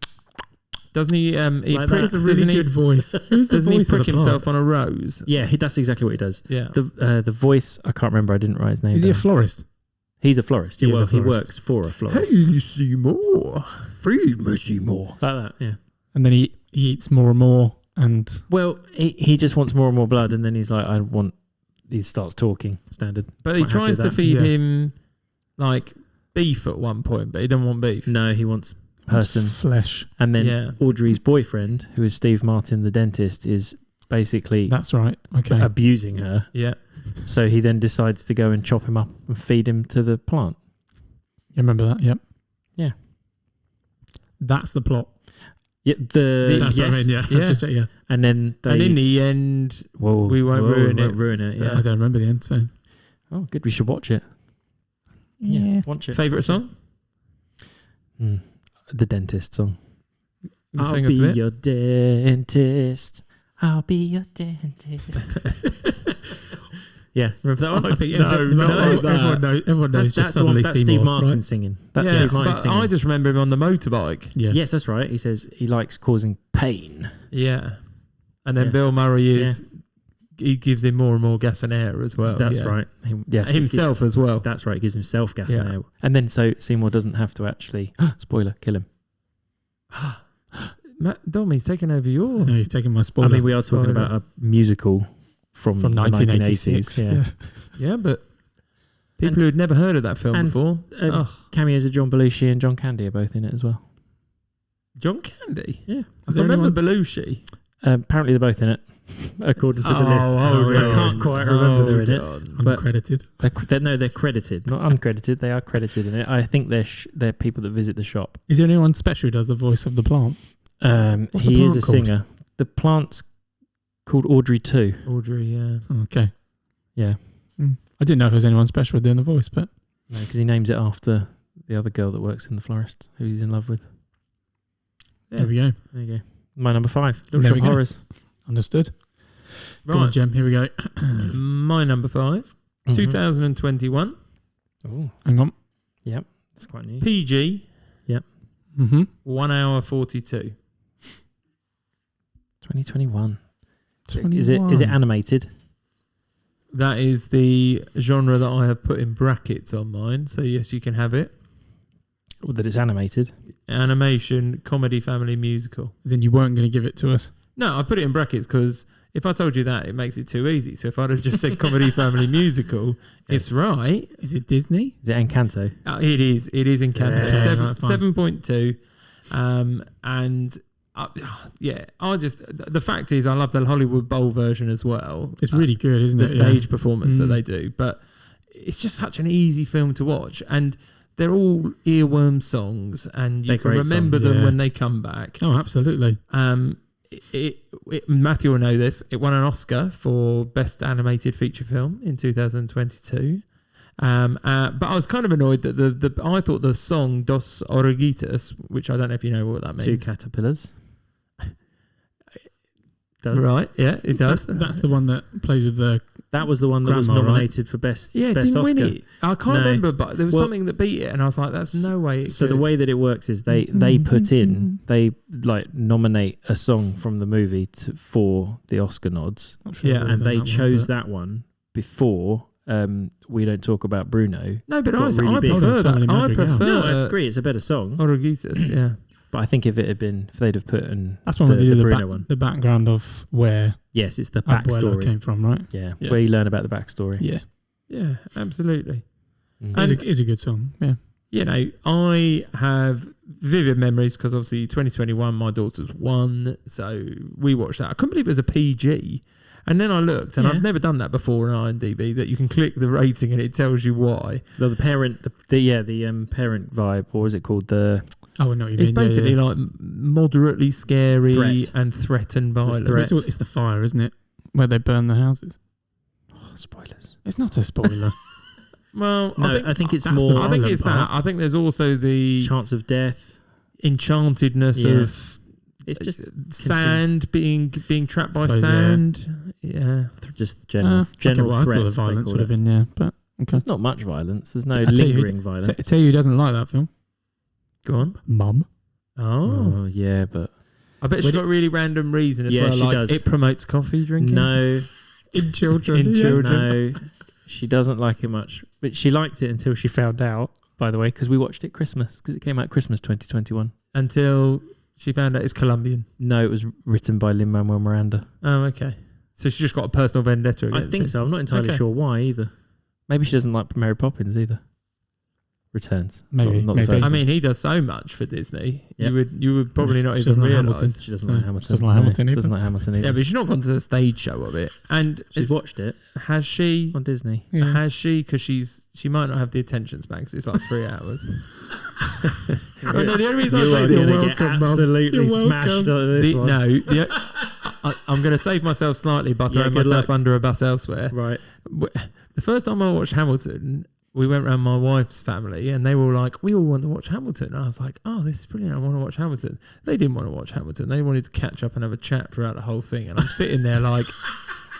Speaker 1: Doesn't he? He
Speaker 3: has a really good voice.
Speaker 1: Doesn't he prick himself on a rose?
Speaker 2: Yeah, that's exactly what he does.
Speaker 1: Yeah.
Speaker 2: The voice, I can't remember. I didn't write his name.
Speaker 3: Is he a florist?
Speaker 2: He's a florist. He works for a florist.
Speaker 1: Hey, Seymour, feed me Seymour.
Speaker 2: Like that. Yeah.
Speaker 3: And then he eats more and more, and
Speaker 2: he just wants more and more blood, and then he's like, he starts talking. Standard.
Speaker 1: But he tries to feed him like beef at one point, but he doesn't want beef.
Speaker 2: No, he wants
Speaker 3: flesh.
Speaker 2: And then Audrey's boyfriend, who is Steve Martin, the dentist, is basically
Speaker 3: that's right. Okay,
Speaker 2: abusing her.
Speaker 1: Yeah.
Speaker 2: So he then decides to go and chop him up and feed him to the plant.
Speaker 3: You remember that? Yep.
Speaker 2: Yeah.
Speaker 3: That's the plot.
Speaker 2: Yeah.
Speaker 3: That's what I mean. Yeah.
Speaker 2: Yeah. And then
Speaker 1: in the end, we won't ruin it.
Speaker 3: Yeah. I don't remember the end. So.
Speaker 2: Oh, good. We should watch it.
Speaker 3: Yeah.
Speaker 2: Watch it.
Speaker 1: Favorite song?
Speaker 2: The Dentist song.
Speaker 1: I'll
Speaker 2: be your dentist. I'll be your dentist. Yeah, remember that one?
Speaker 3: I think everyone knows. Just suddenly
Speaker 2: that's Steve Martin singing. That's Steve Martin singing.
Speaker 1: I just remember him on the motorbike.
Speaker 3: Yeah.
Speaker 2: Yes, that's right. He says he likes causing pain.
Speaker 1: Yeah, and then Bill Murray he gives him more and more gas and air as well.
Speaker 2: That's right.
Speaker 1: Himself as well.
Speaker 2: That's right. He gives himself gas and air, and then so Seymour doesn't have to actually spoiler kill him.
Speaker 1: Dom, he's taking over your.
Speaker 3: No, he's taking my spoiler.
Speaker 2: I mean, we are talking about a musical from 1980s.
Speaker 1: Yeah, but people who had never heard of that film before.
Speaker 2: Cameos of John Belushi and John Candy are both in it as well.
Speaker 1: John Candy?
Speaker 2: Yeah.
Speaker 1: I remember Belushi.
Speaker 2: Apparently they're both in it, according to the list. I can't quite remember they're in it.
Speaker 3: Uncredited.
Speaker 2: They're credited. Not uncredited, they are credited in it. I think they're people that visit the shop.
Speaker 3: Is there anyone special who does the voice of the plant?
Speaker 2: He is a singer. The plant's called Audrey 2.
Speaker 1: Audrey, yeah.
Speaker 3: Okay.
Speaker 2: Yeah.
Speaker 3: I didn't know if there was anyone special doing the voice, but...
Speaker 2: No, because he names it after the other girl that works in the florist, who he's in love with.
Speaker 3: Yeah. There we go.
Speaker 2: There you go. My number 5. Little Shop Horrors.
Speaker 3: Understood.
Speaker 1: Right.
Speaker 3: Go on, Jem. Here we go.
Speaker 1: My number 5. 2021.
Speaker 2: Oh.
Speaker 3: Hang on.
Speaker 2: Yep. That's quite new.
Speaker 1: PG.
Speaker 2: Yep.
Speaker 1: 1 hour 42.
Speaker 2: 2021. Is it animated?
Speaker 1: That is the genre that I have put in brackets on mine. So yes, you can have it.
Speaker 2: Or that it's animated.
Speaker 1: Animation, comedy, family, musical.
Speaker 3: As in you weren't going to give it to us?
Speaker 1: No, I put it in brackets because if I told you that, it makes it too easy. So if I'd have just said comedy, family, musical, it's right.
Speaker 3: Is it Disney?
Speaker 2: Is it Encanto?
Speaker 1: It is. It is Encanto. 7.2. And... the fact is I love the Hollywood Bowl version as well.
Speaker 3: It's really good, isn't it?
Speaker 1: The stage performance that they do. But it's just such an easy film to watch. And they're all earworm songs and you can remember them when they come back.
Speaker 3: Oh, absolutely.
Speaker 1: Matthew will know this. It won an Oscar for Best Animated Feature Film in 2022. But I was kind of annoyed that I thought the song Dos Oruguitas, which I don't know if you know what that means.
Speaker 2: 2 caterpillars.
Speaker 1: Right, yeah, it does.
Speaker 3: That's the one that plays with the.
Speaker 2: That was the one that was nominated for best.
Speaker 1: Yeah,
Speaker 2: best
Speaker 1: didn't
Speaker 2: Oscar.
Speaker 1: win it. I can't remember, but there was something that beat it, and I was like, "That's no way."
Speaker 2: So the way that it works is they put in nominate a song from the movie for the Oscar nods.
Speaker 3: Sure
Speaker 2: and they chose that one before We Don't Talk About Bruno.
Speaker 1: No, but I
Speaker 2: really
Speaker 1: prefer that. I prefer.
Speaker 2: No, I agree. It's a better song.
Speaker 1: Orogitis, yeah.
Speaker 2: But I think if they'd have put in
Speaker 3: that's one
Speaker 2: the Bruno one.
Speaker 3: The background of where
Speaker 2: yes, it's the
Speaker 3: Abuela
Speaker 2: backstory
Speaker 3: came from, right?
Speaker 2: Yeah, where you learn about the backstory.
Speaker 1: Yeah, absolutely.
Speaker 3: And it's a good song. Yeah.
Speaker 1: You know, I have vivid memories because obviously 2021, my daughter's 1, so we watched that. I couldn't believe it was a PG. And then I looked, and I've never done that before on IMDb, that you can click the rating and it tells you why.
Speaker 2: The parent, the parent vibe, or is it called the...
Speaker 3: Oh, I know what you mean.
Speaker 1: It's basically like moderately scary and threat and violence.
Speaker 3: It's the fire, isn't it? Where they burn the houses.
Speaker 2: Oh, spoilers.
Speaker 3: It's not a spoiler.
Speaker 1: Well,
Speaker 2: no, I think it's more...
Speaker 1: I think it's that. I think there's also the...
Speaker 2: chance of death.
Speaker 1: Enchantedness of...
Speaker 2: It's just
Speaker 1: sand, being trapped by sand. Yeah.
Speaker 2: Just general threats.
Speaker 3: I thought the violence would have been, but... Okay.
Speaker 2: There's not much violence. There's no lingering violence.
Speaker 3: Tell you who doesn't like that film.
Speaker 1: Go on.
Speaker 3: Mum.
Speaker 2: Oh, yeah, but...
Speaker 1: I bet she's got a really random reason as well.
Speaker 2: She does.
Speaker 1: It promotes coffee drinking.
Speaker 2: No.
Speaker 3: In children.
Speaker 2: No. She doesn't like it much. But she liked it until she found out, by the way, because we watched it Christmas, because it came out Christmas 2021.
Speaker 1: Until she found out it's Colombian.
Speaker 2: No, it was written by Lin-Manuel Miranda.
Speaker 1: Oh, okay. So she's just got a personal vendetta against
Speaker 2: I think so. I'm not entirely sure why either. Maybe she doesn't like Mary Poppins either. Returns.
Speaker 3: Maybe.
Speaker 1: I mean, he does so much for Disney. Yep. You would probably not even realise.
Speaker 2: She doesn't like Hamilton.
Speaker 3: Doesn't like Hamilton either.
Speaker 2: Doesn't like Hamilton either.
Speaker 1: Yeah, but she's not gone to the stage show of it. And
Speaker 2: she's watched it.
Speaker 1: Has she?
Speaker 2: On Disney.
Speaker 1: Yeah. Has she? Because she might not have the attention span because it's like 3 hours. Oh, no, the only reason I say this,
Speaker 2: you're welcome, absolutely smashed on this one.
Speaker 1: No, I'm going to save myself slightly by throwing myself under a bus elsewhere.
Speaker 2: Right.
Speaker 1: The first time I watched Hamilton, we went around my wife's family and they were like, we all want to watch Hamilton. And I was like, oh, this is brilliant. I want to watch Hamilton. They didn't want to watch Hamilton. They wanted to catch up and have a chat throughout the whole thing. And I'm sitting there like...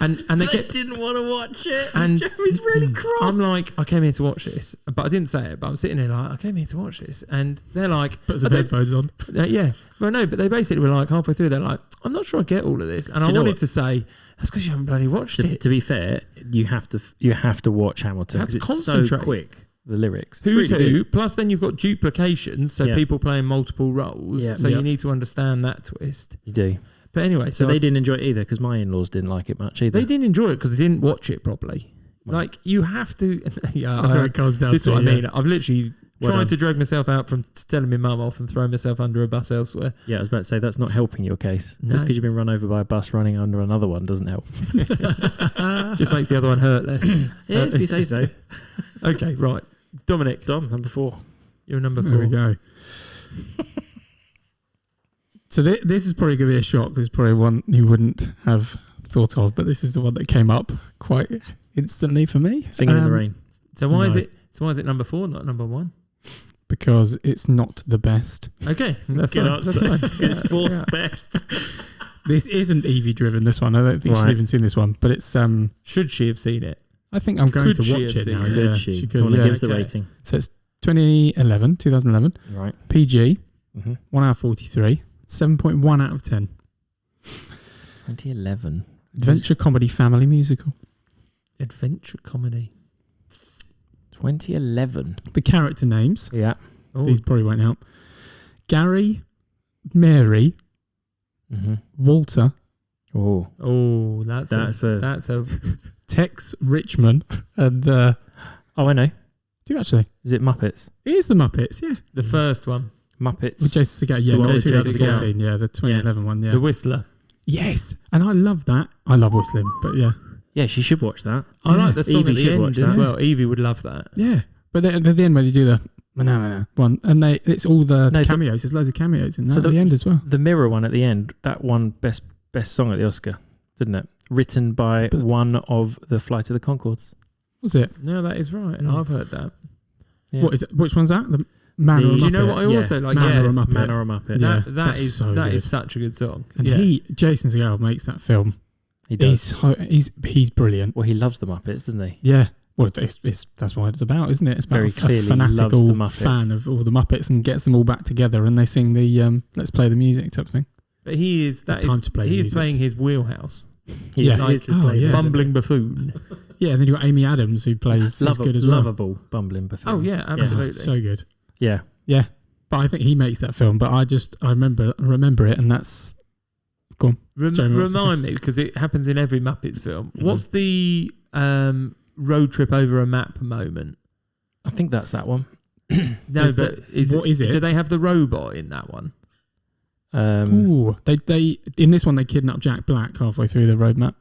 Speaker 1: And they
Speaker 2: didn't want to watch it.
Speaker 1: And
Speaker 2: Jeremy's really cross.
Speaker 1: I'm like, I came here to watch this, but I didn't say it. But I'm sitting there like, I came here to watch this, and they're like,
Speaker 3: put some headphones on.
Speaker 1: Yeah, well, no, but they basically were like halfway through. They're like, I'm not sure I get all of this, and I wanted to say that's because you haven't bloody watched it.
Speaker 2: To be fair, you have to watch Hamilton because it's so quick. The lyrics.
Speaker 1: Who's really who? Plus, then you've got duplications, so people playing multiple roles. Yeah. So you need to understand that twist.
Speaker 2: You do.
Speaker 1: But anyway,
Speaker 2: so they didn't enjoy it either because my in-laws didn't like it much either.
Speaker 1: They didn't enjoy it because they didn't watch it properly. Well, like you have to. Yeah,
Speaker 3: that's where it goes down.
Speaker 1: This is what I mean. I've literally tried to drag myself out from telling my mum off and throwing myself under a bus elsewhere.
Speaker 2: Yeah, I was about to say that's not helping your case. No. Just because you've been run over by a bus running under another one doesn't help.
Speaker 1: Just makes the other one hurt less.
Speaker 2: Yeah, if you say so.
Speaker 1: Okay, right. Dominic.
Speaker 2: Dom, number 4.
Speaker 1: You're number 4.
Speaker 3: There we go. So this is probably going to be a shock. This is probably one you wouldn't have thought of, but this is the one that came up quite instantly for me.
Speaker 2: Singing in the Rain.
Speaker 1: So why is it number 4, not number 1?
Speaker 3: Because it's not the best.
Speaker 1: Okay, that's fine.
Speaker 2: It's 4th best.
Speaker 3: This isn't Evie driven. This one, I don't think she's even seen this one. But it's
Speaker 1: should she have seen it?
Speaker 3: I think I'm going to watch it now.
Speaker 2: Could she? She could. Give us the rating.
Speaker 3: So it's 2011.
Speaker 2: Right.
Speaker 3: PG. 1 hour 43. 7.1 out of 10.
Speaker 2: 2011.
Speaker 3: Adventure comedy family musical.
Speaker 1: Adventure comedy.
Speaker 2: 2011.
Speaker 3: The character names.
Speaker 2: Yeah.
Speaker 3: These probably won't help. Gary, Mary, Walter.
Speaker 1: Oh, that's a
Speaker 3: Tex Richmond and
Speaker 2: I know.
Speaker 3: Do you actually?
Speaker 2: Is it Muppets?
Speaker 3: It is the Muppets, yeah.
Speaker 1: The first one.
Speaker 2: Muppets.
Speaker 3: With Jason Segel, yeah, 2014, yeah, the 2011 one, yeah.
Speaker 1: The Whistler.
Speaker 3: Yes, and I love that. I love whistling, but yeah.
Speaker 2: Yeah, she should watch that.
Speaker 1: I like the song at the end as well. Evie would love that.
Speaker 3: Yeah, but at the end when they do the one, and it's all the cameos. There's loads of cameos in that at the end as well.
Speaker 2: The Mirror one at the end, that won best song at the Oscar, didn't it? Written by one of the Flight of the Conchords.
Speaker 3: Was it?
Speaker 1: No, that is right. I've heard that.
Speaker 3: Yeah. What is it? Which one's that? The Man or a Muppet?
Speaker 1: Do you know what I also like?
Speaker 3: Man or a Muppet.
Speaker 2: Man or a Muppet.
Speaker 1: That is such a good song.
Speaker 3: And Jason Segel makes that film.
Speaker 2: He does.
Speaker 3: He's brilliant.
Speaker 2: Well, he loves the Muppets, doesn't he?
Speaker 3: Yeah. Well, that's what it's about, isn't it? It's about
Speaker 2: very clearly
Speaker 3: a fanatical
Speaker 2: loves the
Speaker 3: fan of all the Muppets and gets them all back together and they sing the "Let's Play the Music" type of thing.
Speaker 1: But he's playing his wheelhouse.
Speaker 3: He's
Speaker 1: like bumbling buffoon.
Speaker 3: Yeah, and then you got Amy Adams who plays as good as well.
Speaker 2: Lovable bumbling buffoon.
Speaker 1: Oh yeah, absolutely.
Speaker 3: Yeah, so good.
Speaker 2: Yeah.
Speaker 3: Yeah. But I think he makes that film. But I remember it, and that's... Go on.
Speaker 1: Remind me, because it happens in every Muppets film. Mm-hmm. What's the road trip over a map moment?
Speaker 2: I think that's that one.
Speaker 1: No, but
Speaker 3: what is it?
Speaker 1: Do they have the robot in that one?
Speaker 3: They in this one they kidnap Jack Black halfway through the road map.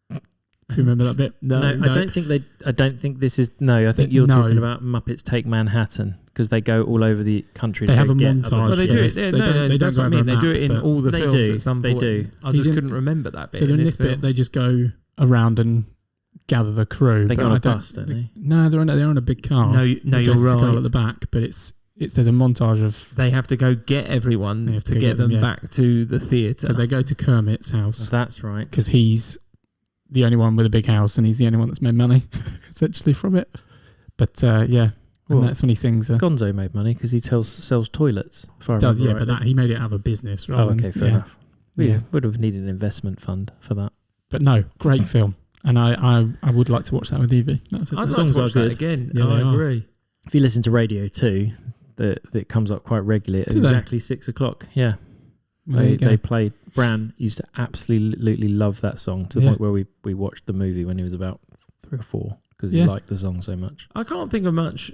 Speaker 3: If you remember that bit?
Speaker 2: No, I don't think this is. No, I think you're talking about Muppets Take Manhattan, because they go all over the country.
Speaker 3: They have a montage.
Speaker 1: Well, they do it. They don't. What I mean. They do it in all the films
Speaker 2: do.
Speaker 1: At some point.
Speaker 2: They do.
Speaker 1: I just couldn't remember that bit.
Speaker 3: So in this bit, they just go around and gather the crew.
Speaker 2: They go on a bus, don't they?
Speaker 3: No, they're on a big car.
Speaker 1: No, you're right.
Speaker 3: At the back, but there's a montage of...
Speaker 1: They have to go get everyone to get them back to the theatre.
Speaker 3: So they go to Kermit's house.
Speaker 2: That's right.
Speaker 3: Because he's the only one with a big house and he's the only one that's made money, essentially, from it. But, yeah. And that's when he sings...
Speaker 2: Gonzo made money because he sells toilets.
Speaker 3: Does, yeah, but he made it out of a business.
Speaker 2: Fair enough. We would have needed an investment fund for that.
Speaker 3: But no, great film. And I would like to watch that with Evie.
Speaker 1: The songs are good. Again, yeah, I agree.
Speaker 2: If you listen to Radio 2... that comes up quite regularly at exactly 6 o'clock. Yeah. They played... Bran used to absolutely love that song to the point where we watched the movie when he was about 3 or 4 because he liked the song so much.
Speaker 1: I can't think of much.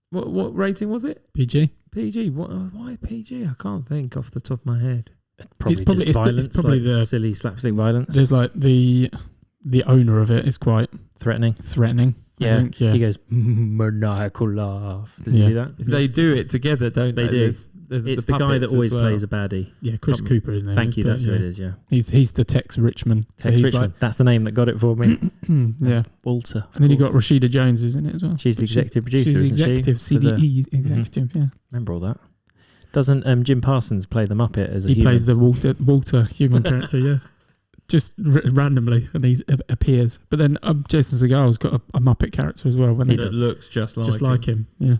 Speaker 1: What rating was it?
Speaker 3: PG.
Speaker 1: PG. Why PG? I can't think off the top of my head.
Speaker 2: It's probably the silly slapstick violence.
Speaker 3: There's like the owner of it is quite
Speaker 2: threatening.
Speaker 3: Yeah.
Speaker 2: He goes maniacal laugh. Does he do that?
Speaker 1: They do it together, don't they?
Speaker 2: They do. It's the guy that always plays a baddie.
Speaker 3: Yeah, Chris Cooper, isn't it?
Speaker 2: Thank you. That's who it is. Yeah,
Speaker 3: he's the Tex Richmond.
Speaker 2: That's the name that got it for me.
Speaker 3: Yeah,
Speaker 2: Walter.
Speaker 3: And then you got Rashida Jones, isn't it as well?
Speaker 2: She's the executive producer.
Speaker 3: She's the executive CDE executive. Yeah,
Speaker 2: remember all that? Doesn't Jim Parsons play the Muppet as a?
Speaker 3: He plays the Walter human character. Yeah. Just randomly, and he appears. But then Jason Segal's got a Muppet character as well. When
Speaker 1: he looks just like him.
Speaker 3: Yeah.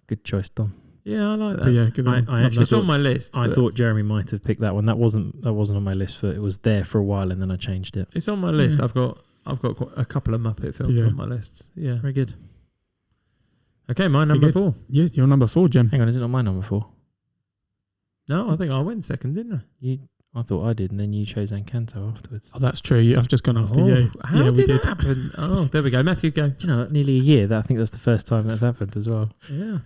Speaker 2: Good choice, Dom.
Speaker 1: Yeah, I like that.
Speaker 3: But yeah, good one.
Speaker 1: I actually, it's on my list.
Speaker 2: I thought Jeremy might have picked that one. That wasn't on my list. It was there for a while, and then I changed it.
Speaker 1: It's on my list. Yeah. I've got quite a couple of Muppet films on my list. Yeah,
Speaker 2: very good.
Speaker 1: Okay, my number 4.
Speaker 3: Yeah, you're number 4, Jem.
Speaker 2: Hang on, is it not my number 4?
Speaker 1: No, I think I went second, didn't I?
Speaker 2: I thought I did, and then you chose Encanto afterwards.
Speaker 3: Oh, that's true. I've just gone after you.
Speaker 1: How did that happen? Oh, there we go. Matthew, go.
Speaker 2: Do you know, nearly a year. I think that's the first time that's happened as well.
Speaker 1: Yeah.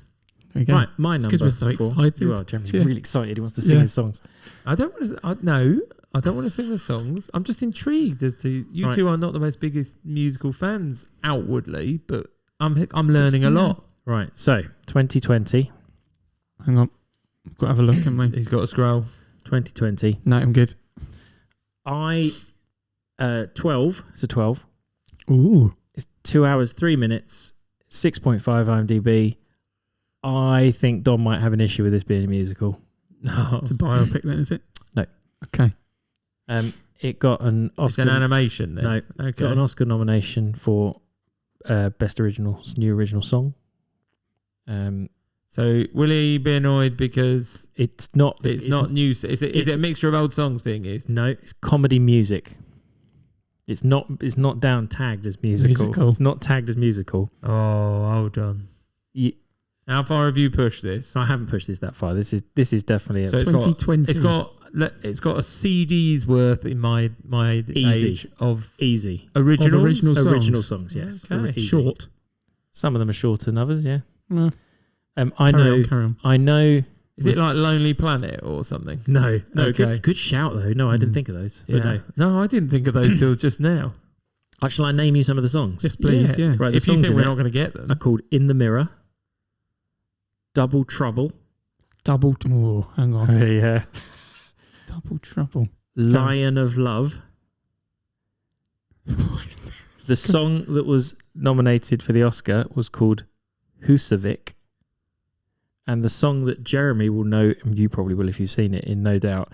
Speaker 2: Right, my number.
Speaker 3: Because we're so excited.
Speaker 2: You are, Jeremy's really excited. He wants to sing his songs.
Speaker 1: I don't want to sing the songs. I'm just intrigued as to you two are not the most biggest musical fans outwardly, but I'm learning a lot.
Speaker 2: Right, so 2020.
Speaker 3: Hang on, I've got to have a look, haven't we?
Speaker 1: He's got to scroll.
Speaker 2: 2020.
Speaker 3: No, I'm good.
Speaker 2: 12. It's a 12.
Speaker 3: Ooh.
Speaker 2: It's 2 hours, 3 minutes, 6.5 IMDb. I think Dom might have an issue with this being a musical.
Speaker 1: No.
Speaker 3: It's a biopic then, is it?
Speaker 2: No.
Speaker 3: Okay.
Speaker 2: It got an Oscar.
Speaker 1: It's an animation then?
Speaker 2: No. Okay. Got an Oscar nomination for Best New Original Song.
Speaker 1: So will he be annoyed because
Speaker 2: it's not
Speaker 1: new? Is it a mixture of old songs being used?
Speaker 2: No, it's comedy music. It's not down tagged as musical. It's not tagged as musical.
Speaker 1: Oh, hold on. How far have you pushed this?
Speaker 2: I haven't pushed this that far. This is definitely
Speaker 3: so 2020.
Speaker 1: It's got a CD's worth in my age of
Speaker 2: original songs. Yes,
Speaker 3: okay. Short.
Speaker 2: Some of them are shorter than others. Yeah.
Speaker 3: No.
Speaker 2: Carry on. I know.
Speaker 1: Is it like Lonely Planet or something?
Speaker 2: No.
Speaker 1: Okay.
Speaker 2: Good shout though. No, I didn't think of those.
Speaker 1: Yeah. No, I didn't think of those till just now.
Speaker 2: Shall I name you some of the songs?
Speaker 3: Yes, please. Yeah.
Speaker 2: Right.
Speaker 1: If you think we're not going to get them,
Speaker 2: are called "In the Mirror," "Double Trouble."
Speaker 3: Oh, hang on.
Speaker 2: Yeah.
Speaker 3: Double Trouble.
Speaker 2: "Lion of Love." The song that was nominated for the Oscar was called "Husavik." And the song that Jeremy will know, and you probably will if you've seen it, in No Doubt,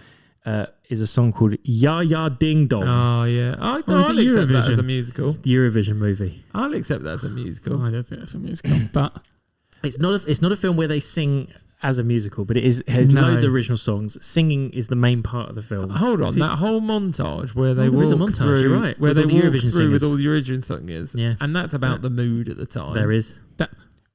Speaker 2: is a song called Ya Ya Ding Dong.
Speaker 1: Oh, yeah. I'll accept that as a musical.
Speaker 2: It's the Eurovision movie.
Speaker 1: I'll accept that as a musical.
Speaker 3: I don't think that's a musical. But
Speaker 2: it's not a film where they sing as a musical, but it has loads of original songs. Singing is the main part of the film.
Speaker 1: Hold on, that whole montage where they walk
Speaker 2: montage,
Speaker 1: through,
Speaker 2: you're right,
Speaker 1: where they
Speaker 2: the
Speaker 1: walk
Speaker 2: Eurovision
Speaker 1: through with
Speaker 2: singers.
Speaker 1: all the Eurovision singers, and that's about the mood at the time.
Speaker 2: There is.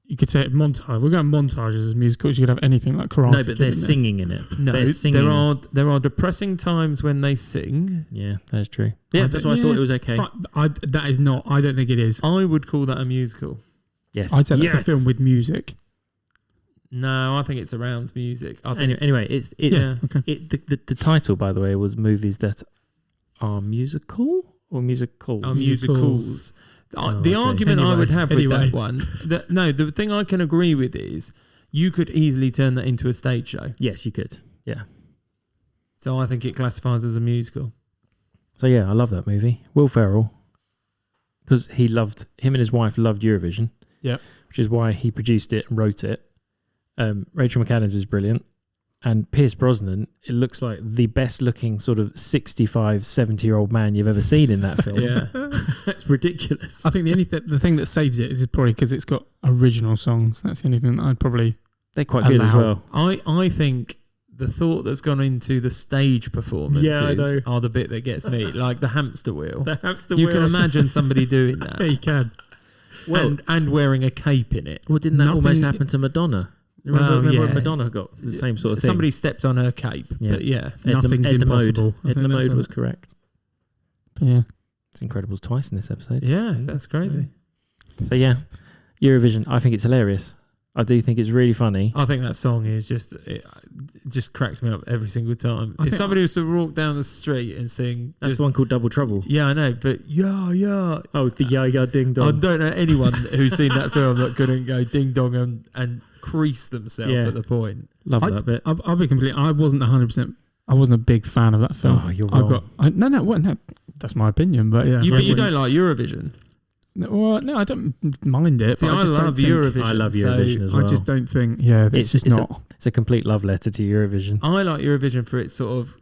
Speaker 3: You could say montage. We're going montages as musicals. You could have anything like Karate.
Speaker 2: No, but they're singing in it.
Speaker 1: No, there are depressing times when they sing.
Speaker 2: Yeah, that's true. Yeah, that's why I thought it was okay.
Speaker 3: That is not. I don't think it is.
Speaker 1: I would call that a musical.
Speaker 2: Yes,
Speaker 3: I'd say that's a film with music.
Speaker 1: No, I think it surrounds music.
Speaker 2: Anyway, the title, by the way, was movies that are musical or musicals.
Speaker 1: Are musicals. The argument I would have with that one, the thing I can agree with is you could easily turn that into a stage show.
Speaker 2: Yes, you could. Yeah.
Speaker 1: So I think it classifies as a musical.
Speaker 2: So yeah, I love that movie. Will Ferrell, because him and his wife loved Eurovision.
Speaker 3: Yeah.
Speaker 2: Which is why he produced it and wrote it. Rachel McAdams is brilliant. And Pierce Brosnan, it looks like the best looking sort of 65, 70-year-old man you've ever seen in that film.
Speaker 1: Yeah.
Speaker 2: It's ridiculous.
Speaker 3: I think the thing that saves it is probably because it's got original songs. That's the only thing that I'd probably
Speaker 2: They're quite good as well.
Speaker 1: I think the thought that's gone into the stage performances are the bit that gets me. Like the hamster wheel. You can imagine somebody doing that.
Speaker 3: Yeah, you can.
Speaker 1: Well, and wearing a cape in it.
Speaker 2: Well, didn't that almost happen to Madonna? Remember when Madonna got the same sort of thing?
Speaker 1: Somebody stepped on her cape. Yeah. But yeah.
Speaker 3: Nothing's impossible.
Speaker 2: Edna Mode was correct.
Speaker 3: But yeah.
Speaker 2: It's Incredibles twice in this episode.
Speaker 1: Yeah, that's crazy.
Speaker 2: So yeah, Eurovision, I think it's hilarious. I do think it's really funny.
Speaker 1: I think that song is just cracks me up every single time. If somebody was to walk down the street and sing...
Speaker 2: That's the one called Double Trouble.
Speaker 1: Yeah, I know, but yeah.
Speaker 2: Oh, the yeah, ding dong.
Speaker 1: I don't know anyone who's seen that film that couldn't go ding dong and crease themselves at the point.
Speaker 2: Love that bit.
Speaker 3: I'll be completely... I wasn't 100%... I wasn't a big fan of that film.
Speaker 2: Oh, you're wrong.
Speaker 3: No, that's my opinion, but yeah.
Speaker 1: You don't like Eurovision?
Speaker 3: Well, no, I don't mind it.
Speaker 1: See,
Speaker 3: but I
Speaker 1: love Eurovision.
Speaker 2: I love Eurovision as well.
Speaker 3: I just don't think... Yeah, it's just not...
Speaker 2: It's a complete love letter to Eurovision.
Speaker 1: I like Eurovision for its sort of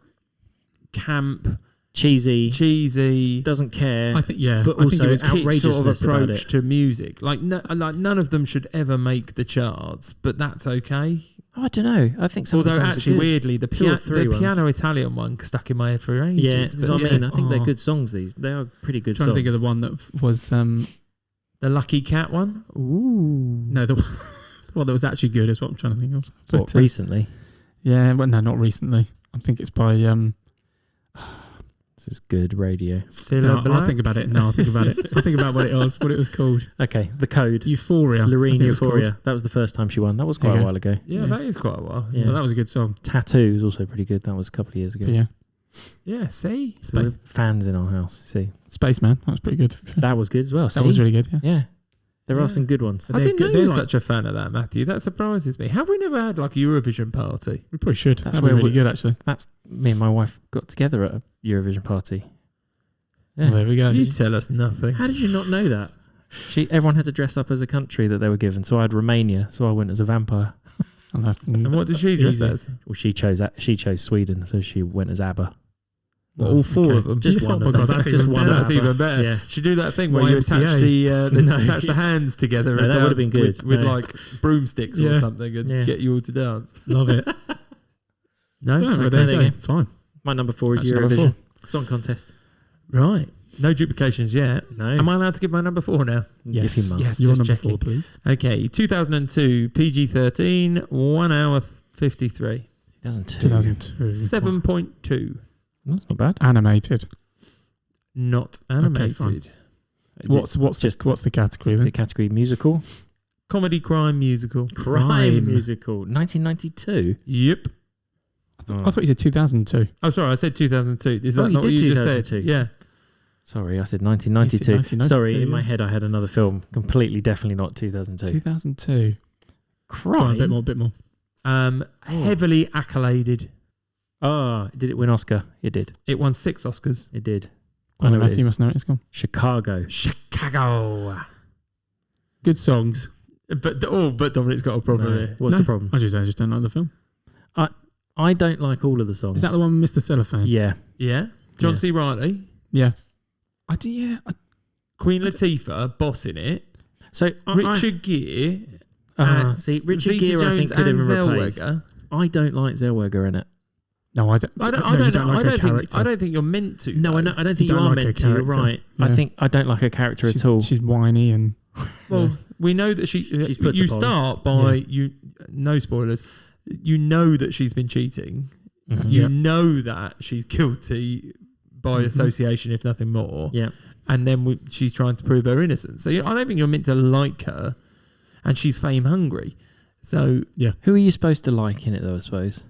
Speaker 1: camp...
Speaker 2: Cheesy, doesn't care.
Speaker 3: I think, yeah,
Speaker 2: but also its outrageous
Speaker 1: sort of approach to music. Like none of them should ever make the charts, but that's okay.
Speaker 2: Oh, I don't know. I think some.
Speaker 1: Although
Speaker 2: of the
Speaker 1: actually,
Speaker 2: are
Speaker 1: weirdly, the piano Italian one stuck in my head for ages.
Speaker 2: Yeah, that's what I mean. I think they're good songs. They are pretty good.
Speaker 3: I'm trying to think of the one that was
Speaker 1: the Lucky Cat one.
Speaker 3: Ooh, no, the one that was actually good is what I'm trying to think of.
Speaker 2: But, recently?
Speaker 3: Yeah, well, no, not recently. I think it's by.
Speaker 2: This is good radio.
Speaker 3: I'll think about it. I'll think about it. I'll think about what it was called.
Speaker 2: Okay, The Code.
Speaker 3: Euphoria.
Speaker 2: Loreen Euphoria. That was the first time she won. That was quite a while ago.
Speaker 1: Yeah, that is quite a while.
Speaker 3: Yeah, well, that was a good song.
Speaker 2: Tattoo is also pretty good. That was a couple of years ago.
Speaker 3: Yeah.
Speaker 1: Yeah, see?
Speaker 2: We're fans in our house, see.
Speaker 3: Spaceman. That was pretty good.
Speaker 2: That was good as well.
Speaker 3: That was really good, yeah.
Speaker 2: There are some good ones.
Speaker 1: I didn't know you were such a fan of that, Matthew. That surprises me. Have we never had like a Eurovision party?
Speaker 3: We probably should. That'd be really good, actually.
Speaker 2: That's me and my wife got together at a Eurovision party. Yeah.
Speaker 3: Well, there we go.
Speaker 1: You tell us nothing.
Speaker 2: How did you not know that? Everyone had to dress up as a country that they were given. So I had Romania, so I went as a vampire.
Speaker 1: And what did she dress as?
Speaker 2: Well, she chose Sweden, so she went as ABBA.
Speaker 1: Well, all four of them.
Speaker 2: Just one of them.
Speaker 1: That's even better. Yeah. Should do that thing where you attach the hands together.
Speaker 2: No, that would have been good.
Speaker 1: With like broomsticks or something and get you all to dance.
Speaker 3: Love it.
Speaker 1: There you go.
Speaker 3: Fine.
Speaker 2: My number 4 is Eurovision Song Contest.
Speaker 1: Right. No duplications yet.
Speaker 2: No.
Speaker 1: Am I allowed to give my number 4 now?
Speaker 2: Yes. If you must.
Speaker 1: Yes,
Speaker 3: you're number 4, please.
Speaker 1: Okay. 2002, PG-13, 1 hour 53.
Speaker 2: 2002.
Speaker 1: 7.2.
Speaker 2: That's not bad.
Speaker 3: Animated.
Speaker 1: Not animated.
Speaker 3: Okay, what's the category then?
Speaker 2: It's a category musical.
Speaker 1: Comedy, crime, musical.
Speaker 2: Crime musical. 1992.
Speaker 1: Yep.
Speaker 3: I thought you said 2002.
Speaker 1: Oh, sorry, I said 2002. Is that not what you just said? Yeah.
Speaker 2: Sorry, I said 1992. Sorry, in my head I had another film. Completely, definitely not 2002.
Speaker 3: 2002.
Speaker 2: Crime.
Speaker 3: A bit more.
Speaker 1: Heavily accoladed.
Speaker 2: Oh, did it win Oscar? It did.
Speaker 1: It won 6 Oscars.
Speaker 2: It did.
Speaker 3: I know Matthew must know it. It's gone.
Speaker 2: Chicago.
Speaker 3: Good songs.
Speaker 1: But Dominic's got a problem here.
Speaker 2: What's the problem?
Speaker 3: I just don't like the film.
Speaker 2: I don't like all of the songs.
Speaker 3: Is that the one with Mr. Cellophane?
Speaker 2: Yeah.
Speaker 1: Yeah? John C. Reilly?
Speaker 3: Yeah.
Speaker 1: Queen Latifah bossing it.
Speaker 2: So
Speaker 1: Richard Gere.
Speaker 2: See, Richard Gere, I think, could have been replaced. I don't like Zellweger in it.
Speaker 3: No, I don't. I
Speaker 1: don't think you're meant to.
Speaker 2: No, I don't think you are meant to. You're right. Yeah. I don't like her character at all.
Speaker 3: She's whiny and.
Speaker 1: Well, we know that she's. You start by no spoilers. You know that she's been cheating. Mm-hmm. You know that she's guilty by association, if nothing more.
Speaker 2: Yeah.
Speaker 1: And then she's trying to prove her innocence. So I don't think you're meant to like her, and she's fame hungry. So
Speaker 2: who are you supposed to like in it, though? I suppose.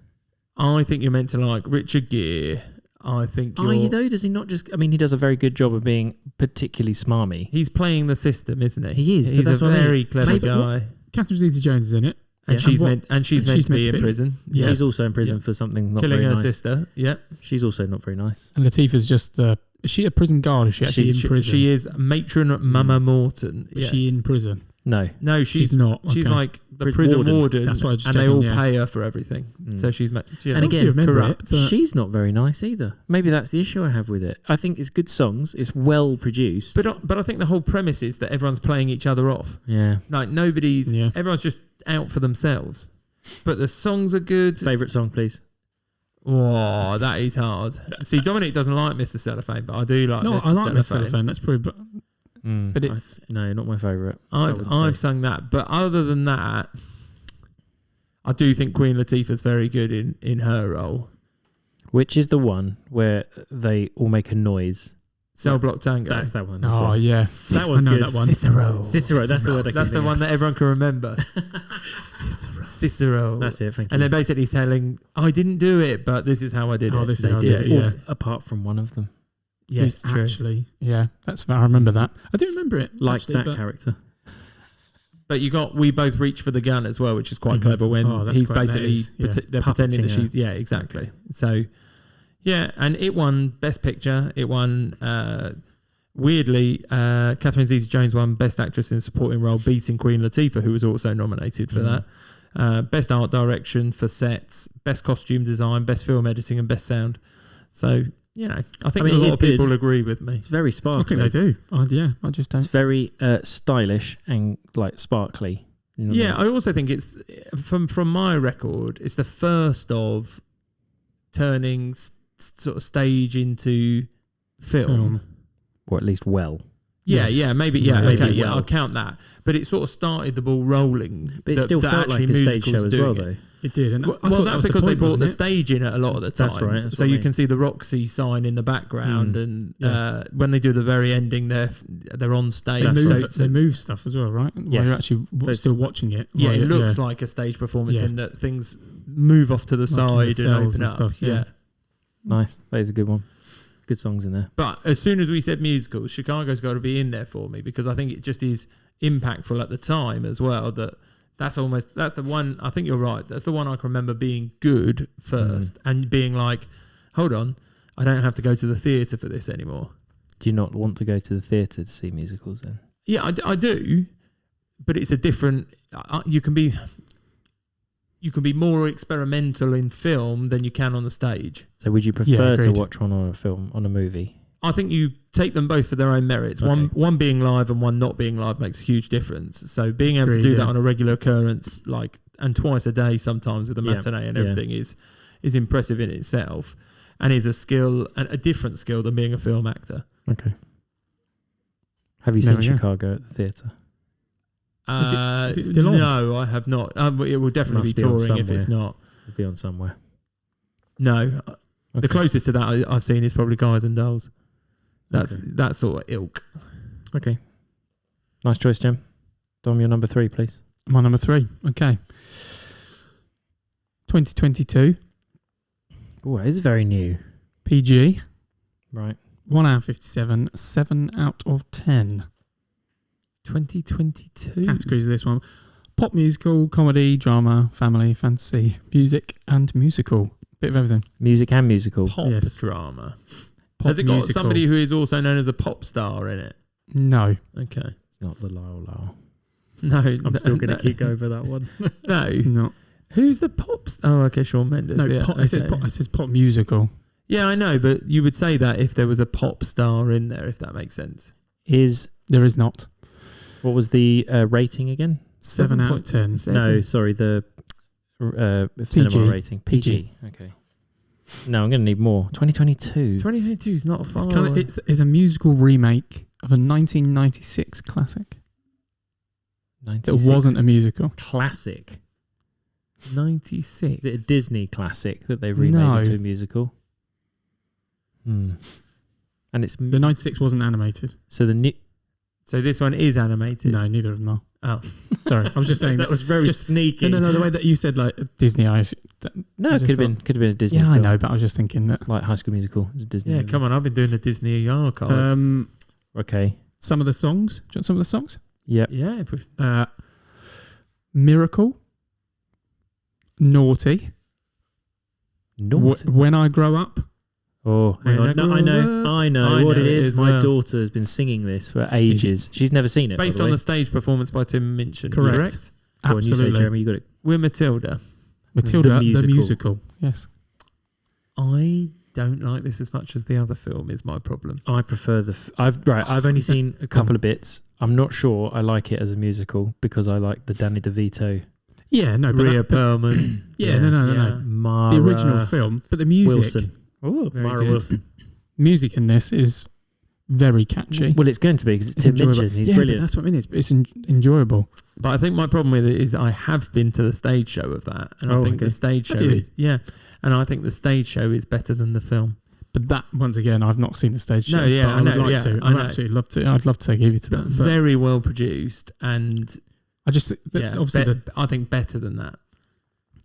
Speaker 1: I think you're meant to like Richard Gere. I think.
Speaker 2: Are you though? Does he not just? I mean, he does a very good job of being particularly smarmy.
Speaker 1: He's playing the system, isn't he?
Speaker 2: He is.
Speaker 1: He's a very clever guy.
Speaker 3: Catherine Zeta-Jones is in it.
Speaker 1: And she's meant to be in prison.
Speaker 2: Yeah. She's also in prison for something not
Speaker 1: killing
Speaker 2: very
Speaker 1: her
Speaker 2: nice.
Speaker 1: sister. Yeah,
Speaker 2: she's also not very nice.
Speaker 3: And Latifah's just. Is she a prison guard? Or is she actually in prison?
Speaker 1: She is matron Mama Morton.
Speaker 3: Is she in prison?
Speaker 1: No, she's
Speaker 3: not. Okay.
Speaker 1: She's like the prison warden.
Speaker 3: That's why I just
Speaker 1: and
Speaker 3: checking,
Speaker 1: they all pay her for everything. So she's
Speaker 2: and again
Speaker 1: corrupt.
Speaker 2: She's not very nice either. Maybe that's the issue I have with it. I think it's good songs. It's well produced.
Speaker 1: But I think the whole premise is that everyone's playing each other off.
Speaker 2: Yeah.
Speaker 1: Like everyone's just out for themselves. But the songs are good.
Speaker 2: Favourite song, please.
Speaker 1: Oh, that is hard. See, Dominic doesn't like Mr. Cellophane, but I do like Mr. Cellophane.
Speaker 3: No, I like Mr. Cellophane. That's probably... But it's...
Speaker 2: No, not my favourite.
Speaker 1: I've sung that. But other than that, I do think Queen Latifah's very good in her role.
Speaker 2: Which is the one where they all make a noise?
Speaker 1: Cell Block Tango.
Speaker 2: That's that one.
Speaker 3: Yeah.
Speaker 2: That one's good.
Speaker 3: That one.
Speaker 2: Cicero. That's the word.
Speaker 1: That's the one that everyone can remember. Cicero.
Speaker 2: That's it. Thank you.
Speaker 1: And they're basically telling, I didn't do it, but this is how I did it.
Speaker 3: This is how I did it. Yeah.
Speaker 2: Apart from one of them.
Speaker 1: Yes, true.
Speaker 3: Actually, that's fair. I remember that. I do remember it.
Speaker 2: Like that character.
Speaker 1: But we both reach for the gun as well, which is quite clever when he's basically they're pretending that she's exactly. So and it won Best Picture. It won weirdly Catherine Zeta-Jones won Best Actress in Supporting Role, beating Queen Latifah, who was also nominated for that. Best Art Direction for sets, Best Costume Design, Best Film Editing, and Best Sound. So. I think a lot of people agree with me.
Speaker 2: It's very sparkly.
Speaker 3: I think they do. I just don't.
Speaker 2: It's very stylish and like sparkly. You know
Speaker 1: I also think it's from my record. It's the first of turning sort of stage into film.
Speaker 2: Or at least well.
Speaker 1: Maybe I'll count that. But it sort of started the ball rolling.
Speaker 2: But it still felt like a stage show as well, though.
Speaker 3: It did. And
Speaker 1: that's because they brought the stage in it a lot of the time.
Speaker 2: That's right.
Speaker 1: So you can see the Roxy sign in the background, and when they do the very ending, they're on stage.
Speaker 3: They move stuff as well, right?
Speaker 2: Yes.
Speaker 3: While you're actually still watching it.
Speaker 1: Yeah, it looks like a stage performance in that things move off to the side and open up. Stuff,
Speaker 2: Nice. That is a good one. Good songs in there.
Speaker 1: But as soon as we said musicals, Chicago's got to be in there for me because I think it just is impactful at the time as well. That's the one. I think you're right. That's the one I can remember being good first and being like, hold on, I don't have to go to the theatre for this anymore.
Speaker 2: Do you not want to go to the theatre to see musicals then?
Speaker 1: Yeah, I do, but it's a different. You can be more experimental in film than you can on the stage.
Speaker 2: So would you prefer to watch one on a movie?
Speaker 1: I think you take them both for their own merits. Okay. One being live and one not being live makes a huge difference. So being able to do that on a regular occurrence, and twice a day sometimes with a matinee and everything is impressive in itself, and is a skill and a different skill than being a film actor.
Speaker 2: Okay. Have you seen Chicago at the theatre?
Speaker 3: Is it still on?
Speaker 1: No, I have not. It will definitely be touring if it's not.
Speaker 2: It'll be on somewhere.
Speaker 1: No. Okay. The closest to that I've seen is probably Guys and Dolls. That's that sort of ilk.
Speaker 2: Okay. Nice choice, Jim. Dom, your number 3, please.
Speaker 3: My number 3. Okay. 2022.
Speaker 2: Oh, it is very new.
Speaker 3: PG.
Speaker 2: Right.
Speaker 3: 1 hour 57. 7 out of 10.
Speaker 1: 2022.
Speaker 3: Categories of this one: pop musical, comedy, drama, family, fantasy, music, and musical. Bit of everything.
Speaker 2: Music and musical.
Speaker 1: Pop drama. Has it got somebody who is also known as a pop star in it?
Speaker 3: No.
Speaker 1: Okay.
Speaker 2: It's not the Lyle.
Speaker 1: No.
Speaker 2: I'm still going to keep going for that one.
Speaker 3: No. It's not.
Speaker 1: Who's the pop star? Oh, okay, Shawn Mendes.
Speaker 3: No,
Speaker 1: it
Speaker 3: says pop musical.
Speaker 1: Yeah, I know, but you would say that if there was a pop star in there, if that makes sense.
Speaker 3: There is not.
Speaker 2: What was the rating again?
Speaker 3: 7 out of 10.
Speaker 2: No, sorry, the cinema rating. PG. Okay. No, I'm going to need more. 2022.
Speaker 1: 2022 is not far.
Speaker 3: It's a musical remake of a 1996 classic.
Speaker 2: 96
Speaker 3: It wasn't a musical.
Speaker 2: Classic.
Speaker 1: 96.
Speaker 2: Is it a Disney classic that they remade into a musical? And it's
Speaker 3: the 96 wasn't animated.
Speaker 2: So
Speaker 1: so this one is animated.
Speaker 3: No, neither of them are.
Speaker 1: Oh,
Speaker 3: sorry. I was just saying
Speaker 2: that was very sneaky.
Speaker 3: No. The way that you said like Disney, it could have been a Disney. Yeah, film. I know, but I was just thinking that
Speaker 2: like High School Musical is Disney.
Speaker 1: Yeah, come on, I've been doing the Disney archives.
Speaker 2: Okay.
Speaker 3: Some of the songs. Do you want some of the songs?
Speaker 2: Yep.
Speaker 1: Yeah.
Speaker 3: Miracle. Naughty. When I Grow Up.
Speaker 2: Oh, hang on. I know what it is. My daughter has been singing this for ages. She's never seen it.
Speaker 1: Based on the stage performance by Tim Minchin.
Speaker 3: Correct. Absolutely.
Speaker 2: You say, Jeremy, you got it.
Speaker 1: We're Matilda.
Speaker 3: Matilda, the musical. Yes.
Speaker 1: I don't like this as much as the other film. Is my problem.
Speaker 2: I prefer I've only seen a couple of bits. I'm not sure I like it as a musical because I like the Danny DeVito.
Speaker 3: Yeah, no, but
Speaker 1: Rhea Perlman.
Speaker 3: No.
Speaker 2: Mara,
Speaker 3: the original film, but the music.
Speaker 2: Wilson. Oh, Mara Wilson.
Speaker 3: Music in this is very catchy.
Speaker 2: Well, it's going to be because it's Tim Minchin. He's brilliant.
Speaker 3: That's what I mean. It's enjoyable.
Speaker 1: But I think my problem with it is I have been to the stage show of that, and I think the stage show and I think the stage show is better than the film.
Speaker 3: But that, once again, I've not seen the stage show.
Speaker 1: No, yeah,
Speaker 3: I would like to. I'd absolutely love to. I'd love to give you to that.
Speaker 1: Very well produced, and
Speaker 3: I just obviously
Speaker 1: I think better than that.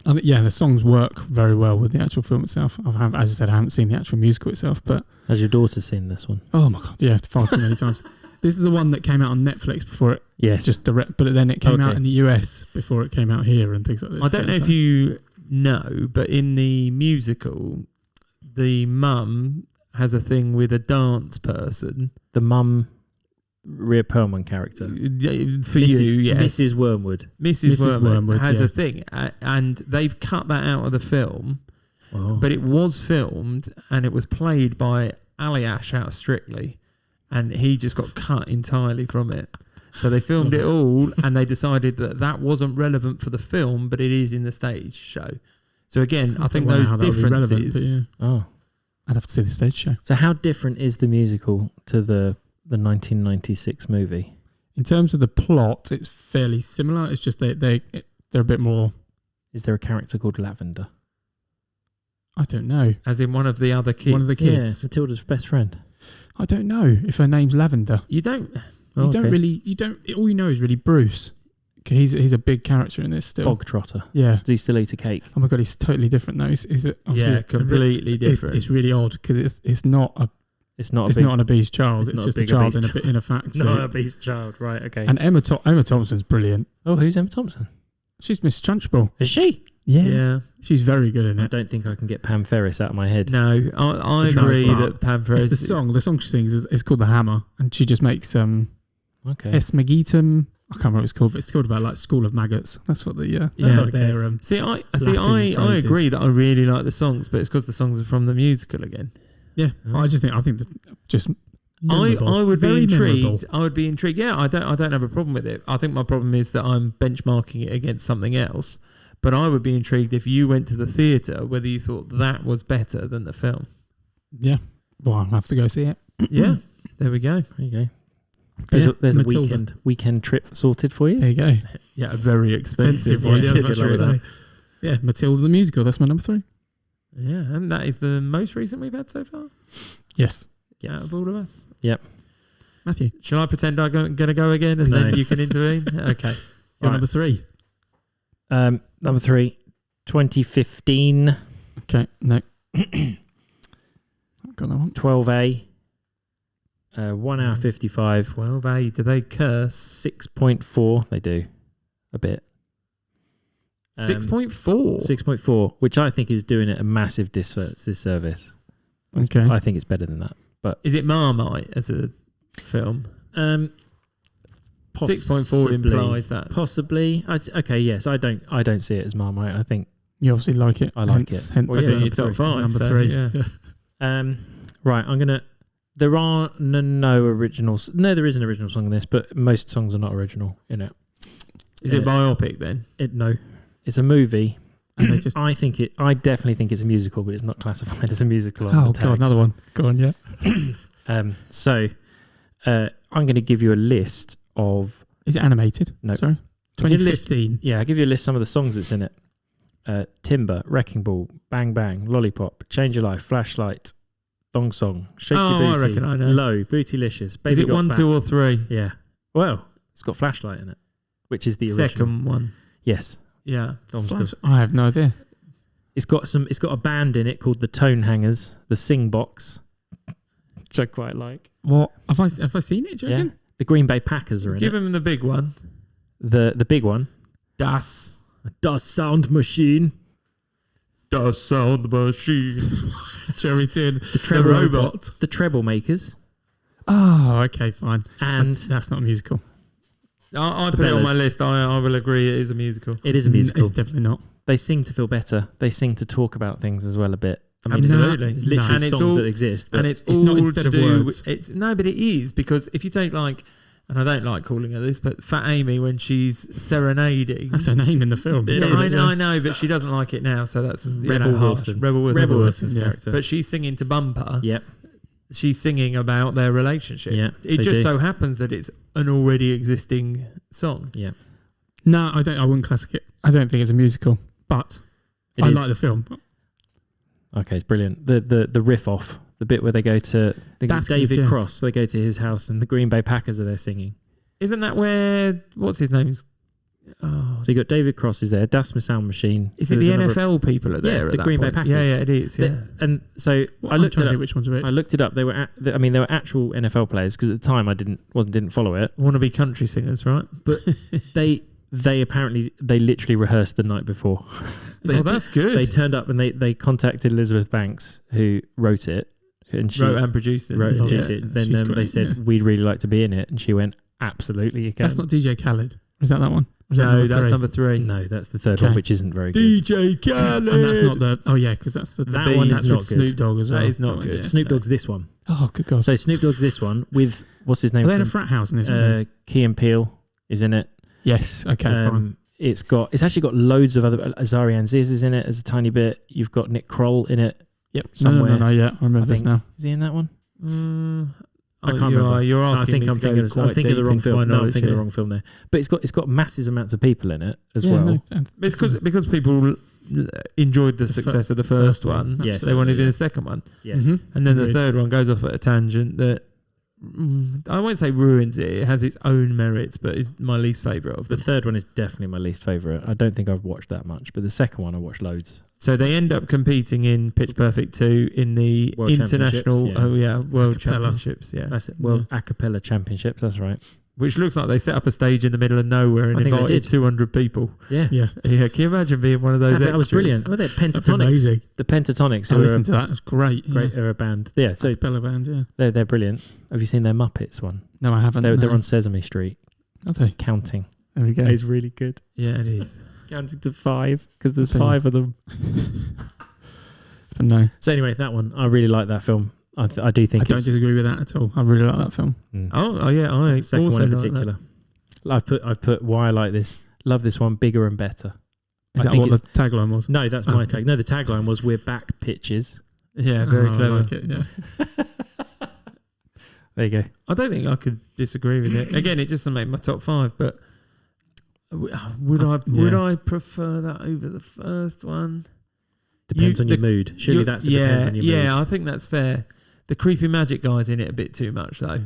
Speaker 3: The songs work very well with the actual film itself. As I said, I haven't seen the actual musical itself, but
Speaker 2: has your daughter seen this one?
Speaker 3: Oh my god, yeah, far too many times. This is the one that came out on Netflix before it.
Speaker 2: Yes,
Speaker 3: just direct, but then it came out in the US before it came out here and things like this.
Speaker 1: I don't know if you know, but in the musical, the mum has a thing with a dance person.
Speaker 2: The mum. Rhea Perlman character
Speaker 1: for you, yes.
Speaker 2: Mrs. Wormwood.
Speaker 1: Mrs. Wormwood has a thing, and they've cut that out of the film.
Speaker 2: Wow.
Speaker 1: But it was filmed, and it was played by Ali Ash out of Strictly, and he just got cut entirely from it. So they filmed it all, and they decided that wasn't relevant for the film, but it is in the stage show. So again, I think those differences.
Speaker 3: I'd have to see the stage show.
Speaker 2: So how different is the musical to the 1996 movie?
Speaker 3: In terms of the plot, it's fairly similar. It's just they're a bit more.
Speaker 2: Is there a character called Lavender?
Speaker 3: I don't know.
Speaker 1: As in one of the other kids?
Speaker 3: One of the kids.
Speaker 2: Yeah, Matilda's best friend.
Speaker 3: I don't know if her name's Lavender.
Speaker 1: You don't
Speaker 3: really. All you know is really Bruce. He's a big character in this still.
Speaker 2: Bog trotter.
Speaker 3: Yeah.
Speaker 2: Does he still eat a cake?
Speaker 3: Oh my god, he's totally different though.
Speaker 1: Completely different.
Speaker 3: It's really odd because it's not an obese child. It's just a child in a factory.
Speaker 2: It's not an obese child, right? Okay.
Speaker 3: And Emma Thompson's brilliant.
Speaker 2: Oh, who's Emma Thompson?
Speaker 3: She's Miss Trunchbull.
Speaker 2: Is she?
Speaker 3: Yeah. She's very good in it.
Speaker 2: I don't think I can get Pam Ferris out of my head.
Speaker 1: No, I agree that Pam Ferris.
Speaker 3: It's the song she sings is called The Hammer, and she just makes Esmagitum. I can't remember what it's called, but it's called about like School of Maggots. That's what the
Speaker 1: I agree that I really like the songs, but it's because the songs are from the musical again.
Speaker 3: Yeah, I think just memorable.
Speaker 1: I would be intrigued.
Speaker 3: Memorable.
Speaker 1: I would be intrigued. Yeah, I don't have a problem with it. I think my problem is that I'm benchmarking it against something else. But I would be intrigued if you went to the theatre, whether you thought that was better than the film.
Speaker 3: Yeah, well, I'll have to go see it.
Speaker 1: Yeah, there we go.
Speaker 2: There you go. There's a weekend trip sorted for you.
Speaker 3: There you go.
Speaker 1: Yeah, a very expensive one.
Speaker 3: Yeah, Matilda the musical. That's my number 3.
Speaker 1: Yeah, and that is the most recent we've had so far?
Speaker 3: Yes.
Speaker 1: Out of all of us?
Speaker 2: Yep.
Speaker 3: Matthew.
Speaker 1: Shall I pretend I'm going to go again and then you can intervene? Okay.
Speaker 3: Right. Number 3.
Speaker 2: Number 3, 2015.
Speaker 3: Okay, no. Got that one.
Speaker 2: 12A. 1 hour 55.
Speaker 1: 12A. Do they curse?
Speaker 2: 6.4. They do. A bit.
Speaker 1: 6.4?
Speaker 2: 6.4, which I think is doing it a massive disservice.
Speaker 3: Okay.
Speaker 2: I think it's better than that. But
Speaker 1: is it Marmite as a film? 6.4 implies that.
Speaker 2: Possibly. Okay, yes. I don't see it as Marmite. I think
Speaker 3: you obviously like it.
Speaker 2: I like it.
Speaker 3: Hence
Speaker 1: it's in your top 5.
Speaker 3: Number 3.
Speaker 1: Yeah.
Speaker 2: Right, I'm going to... There are no originals. No, there is an original song in this, but most songs are not original in it.
Speaker 1: Is it biopic then?
Speaker 2: No, it's a movie.
Speaker 3: And they just,
Speaker 2: I definitely think it's a musical, but it's not classified as a musical. On
Speaker 3: oh
Speaker 2: the tags.
Speaker 3: God, another one. Go on, yeah.
Speaker 2: So I'm going to give you a list of.
Speaker 3: Is it animated?
Speaker 2: No.
Speaker 3: Sorry. 2015.
Speaker 2: Yeah, I'll give you a list of some of the songs that's in it. Timber, Wrecking Ball, Bang Bang, Lollipop, Change Your Life, Flashlight, Thong Song, Shake Your Booty,
Speaker 1: I reckon I know.
Speaker 2: Low, Bootylicious. Baby
Speaker 1: Is it
Speaker 2: Got
Speaker 1: 1,
Speaker 2: Back.
Speaker 1: 2, or 3?
Speaker 2: Yeah. Well, it's got Flashlight in it, which is the original.
Speaker 1: Second one.
Speaker 2: Yes.
Speaker 1: Yeah.
Speaker 3: I have no idea.
Speaker 2: It's got a band in it called the Tone Hangers, the Sing Box, which I quite like.
Speaker 3: What have I seen it? Do you reckon?
Speaker 2: The Green Bay Packers are in
Speaker 1: Give
Speaker 2: it.
Speaker 1: him the big one.
Speaker 2: The big one.
Speaker 1: Das
Speaker 2: Sound Machine.
Speaker 1: Das Sound Machine.
Speaker 3: Jerry did
Speaker 2: The Treble
Speaker 1: robot.
Speaker 2: The Treble Makers.
Speaker 3: Oh, okay, fine.
Speaker 2: And
Speaker 3: that's not a musical.
Speaker 1: I put it on my list. I will agree it is a musical.
Speaker 2: it is a musical.
Speaker 3: It's definitely not.
Speaker 2: They sing to feel better. They sing to talk about things as well a bit. I mean,
Speaker 1: Absolutely.
Speaker 2: It's literally
Speaker 1: And it's
Speaker 2: songs
Speaker 1: all-
Speaker 2: that exist. But
Speaker 1: And it's
Speaker 3: it's
Speaker 1: all
Speaker 3: not instead
Speaker 1: to
Speaker 3: of
Speaker 1: do.
Speaker 3: words.
Speaker 1: But it is, because if you take like, and I don't like calling her this, but Fat Amy when she's serenading.
Speaker 3: That's her name in the film.
Speaker 2: It
Speaker 1: Yeah,
Speaker 2: is,
Speaker 1: I know, but she doesn't like it now, so that's
Speaker 2: Rebel
Speaker 1: harsh.
Speaker 2: Wilson.
Speaker 1: Rebel Wilson.
Speaker 2: Rebel
Speaker 1: was it?
Speaker 2: Wilson's
Speaker 3: Yeah.
Speaker 2: character.
Speaker 1: But she's singing to Bumper.
Speaker 2: Yep.
Speaker 1: She's singing about their relationship.
Speaker 2: Yeah,
Speaker 1: It
Speaker 2: they
Speaker 1: just
Speaker 2: do.
Speaker 1: so happens that it's an already existing song.
Speaker 2: Yeah.
Speaker 3: No, I don't. I wouldn't classic it. I don't think it's a musical, but
Speaker 2: It
Speaker 3: I
Speaker 2: is.
Speaker 3: like the film.
Speaker 2: Okay, it's brilliant. The riff off, the bit where they go to, I think it's
Speaker 3: That's good,
Speaker 2: David
Speaker 3: yeah.
Speaker 2: Cross. They go to his house and the Green Bay Packers are there singing.
Speaker 1: Isn't that where, what's his name? Oh,
Speaker 2: So you got David Cross is there, Das Sound Machine.
Speaker 1: is it
Speaker 2: There's
Speaker 1: the
Speaker 2: another-
Speaker 1: NFL people are there?
Speaker 2: Yeah,
Speaker 1: at
Speaker 2: the
Speaker 1: that
Speaker 2: Green Bay
Speaker 1: point?
Speaker 2: Packers.
Speaker 1: Yeah, it is. Yeah.
Speaker 2: And so
Speaker 3: Well,
Speaker 2: I
Speaker 3: I'm
Speaker 2: looked
Speaker 3: trying
Speaker 2: it
Speaker 3: to
Speaker 2: up.
Speaker 3: think which ones are it.
Speaker 2: I looked it up. They were actual NFL players because at the time I didn't follow it.
Speaker 1: Want to be country singers, right?
Speaker 2: But they apparently literally rehearsed the night before.
Speaker 1: Oh, that's good.
Speaker 2: They turned up and they contacted Elizabeth Banks, who wrote it, and she
Speaker 1: wrote and produced it.
Speaker 2: wrote and
Speaker 3: Oh,
Speaker 2: produced
Speaker 3: yeah.
Speaker 2: it. Then
Speaker 3: She's
Speaker 2: they
Speaker 3: great,
Speaker 2: said
Speaker 3: yeah.
Speaker 2: we'd really like to be in it, and she went, absolutely, you can.
Speaker 3: That's not DJ Khaled. Is that one? Or is that
Speaker 1: No,
Speaker 3: number
Speaker 1: that's
Speaker 3: three?
Speaker 1: number 3.
Speaker 2: No, that's the third
Speaker 3: Okay.
Speaker 2: one, which isn't very good.
Speaker 1: DJ Khaled.
Speaker 3: And that's not the. Oh yeah, because that's the
Speaker 2: That
Speaker 3: B.
Speaker 2: one is
Speaker 3: That's
Speaker 2: not
Speaker 3: with
Speaker 2: good.
Speaker 3: Snoop Dogg as well.
Speaker 1: That is not
Speaker 3: one,
Speaker 1: good.
Speaker 3: yeah.
Speaker 2: Snoop Dogg's this one.
Speaker 3: Oh, good God.
Speaker 2: So Snoop Dogg's this one with what's his name?
Speaker 3: Are they in a
Speaker 2: from-
Speaker 3: frat house in this one?
Speaker 2: Key and Peele is in it.
Speaker 3: Yes. Okay. Fine.
Speaker 2: It's actually got loads of other. Azari Aziz is in it as a tiny bit. You've got Nick Kroll in it.
Speaker 3: Yep.
Speaker 2: somewhere.
Speaker 3: No. Yeah, I remember
Speaker 2: I
Speaker 3: this
Speaker 2: think-
Speaker 3: now.
Speaker 2: Is he in that one?
Speaker 3: I can't remember.
Speaker 1: You're
Speaker 2: I
Speaker 1: asking
Speaker 2: think
Speaker 1: me
Speaker 2: I'm
Speaker 1: to
Speaker 2: thinking.
Speaker 1: go
Speaker 2: I'm
Speaker 1: quite
Speaker 2: thinking of the
Speaker 1: deep
Speaker 2: wrong
Speaker 1: into my
Speaker 2: film. No, I'm
Speaker 1: knowledge
Speaker 2: thinking of the
Speaker 1: here.
Speaker 2: wrong film there. But it's got massive amounts of people in it as
Speaker 3: Yeah,
Speaker 2: well.
Speaker 3: no,
Speaker 1: It's because people enjoyed the success of the first one.
Speaker 2: Yes.
Speaker 1: So they wanted to do the second one.
Speaker 2: Yes.
Speaker 3: Mhm.
Speaker 1: And then the
Speaker 3: Agreed.
Speaker 1: third one goes off at a tangent that I won't say ruins it. It has its own merits, but is my least favourite of
Speaker 2: The
Speaker 1: them.
Speaker 2: third one is definitely my least favourite. I don't think I've watched that much, but the second one I watched loads.
Speaker 1: So they end up competing in Pitch Perfect 2 in the
Speaker 2: World
Speaker 1: international,
Speaker 2: Championships,
Speaker 1: World
Speaker 3: A cappella.
Speaker 1: Championships, yeah.
Speaker 2: That's it. World a cappella championships. That's right.
Speaker 1: Which looks like they set up a stage in the middle of nowhere and
Speaker 2: I think they
Speaker 1: invited
Speaker 2: did.
Speaker 1: 200 people.
Speaker 2: Yeah.
Speaker 3: Yeah.
Speaker 1: Yeah, can you imagine being one of those
Speaker 2: That was
Speaker 1: extras?
Speaker 2: brilliant. Oh, they're
Speaker 3: That's
Speaker 2: Pentatonics.
Speaker 3: amazing.
Speaker 2: The Pentatonics,
Speaker 3: I
Speaker 2: who are
Speaker 3: listened to that. It's great.
Speaker 2: great, are a band. Yeah, so
Speaker 3: Bella band. Yeah.
Speaker 2: they're brilliant. Have you seen their Muppets one?
Speaker 3: No, I haven't.
Speaker 2: They're
Speaker 3: no.
Speaker 2: on Sesame Street,
Speaker 3: Are they?
Speaker 2: counting.
Speaker 3: There we go.
Speaker 2: It's really good.
Speaker 1: Yeah, it is.
Speaker 2: Counting to 5 because there's
Speaker 3: Okay.
Speaker 2: 5 of them.
Speaker 3: But no,
Speaker 2: So anyway, that one I really like that film. I do
Speaker 3: I
Speaker 2: think
Speaker 3: don't
Speaker 2: it's
Speaker 3: disagree with that at all. I really like that film.
Speaker 1: Oh yeah, I
Speaker 2: the second
Speaker 1: also
Speaker 2: one in
Speaker 1: like that.
Speaker 2: particular. I've put why I like this. Love this one bigger and better.
Speaker 3: Is
Speaker 2: I
Speaker 3: that
Speaker 2: think
Speaker 3: what the
Speaker 2: it's-
Speaker 3: tagline was?
Speaker 2: No, that's
Speaker 3: Oh,
Speaker 2: my
Speaker 3: okay.
Speaker 2: tag. No, the tagline was "We're back, pitches."
Speaker 1: Yeah, very
Speaker 3: Oh,
Speaker 1: clever.
Speaker 3: I like it. Yeah.
Speaker 2: There you go.
Speaker 1: I don't think I could disagree with it. Again, it just doesn't make my top 5, but would I prefer that over the first one?
Speaker 2: Depends on your mood. Surely that's depends on your mood.
Speaker 1: Yeah, I think that's fair. The creepy magic guy's in it a bit too much though.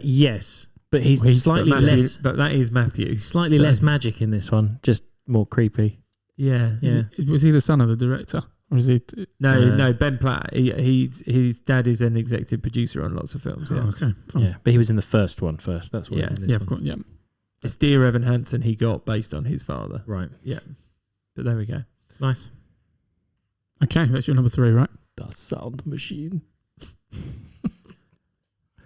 Speaker 2: Yes, but he's
Speaker 3: Well,
Speaker 2: slightly
Speaker 1: but Matthew,
Speaker 2: less,
Speaker 1: but that is Matthew.
Speaker 2: slightly
Speaker 1: so-
Speaker 2: less magic in this one. Just more creepy.
Speaker 1: Yeah.
Speaker 2: Yeah.
Speaker 3: Was he the son of the director, or is he?
Speaker 1: No, Ben Platt. His dad is an executive producer on lots of films. Yeah,
Speaker 3: Oh, okay. Fine.
Speaker 2: Yeah, but he was in the first one first. That's what he's in this
Speaker 3: Yeah.
Speaker 2: one.
Speaker 3: Of course. Yeah.
Speaker 1: it's Dear Evan Hansen he got based on his father.
Speaker 2: Right.
Speaker 1: But there we go.
Speaker 2: Nice.
Speaker 3: Okay, that's your number 3, right?
Speaker 2: The sound machine.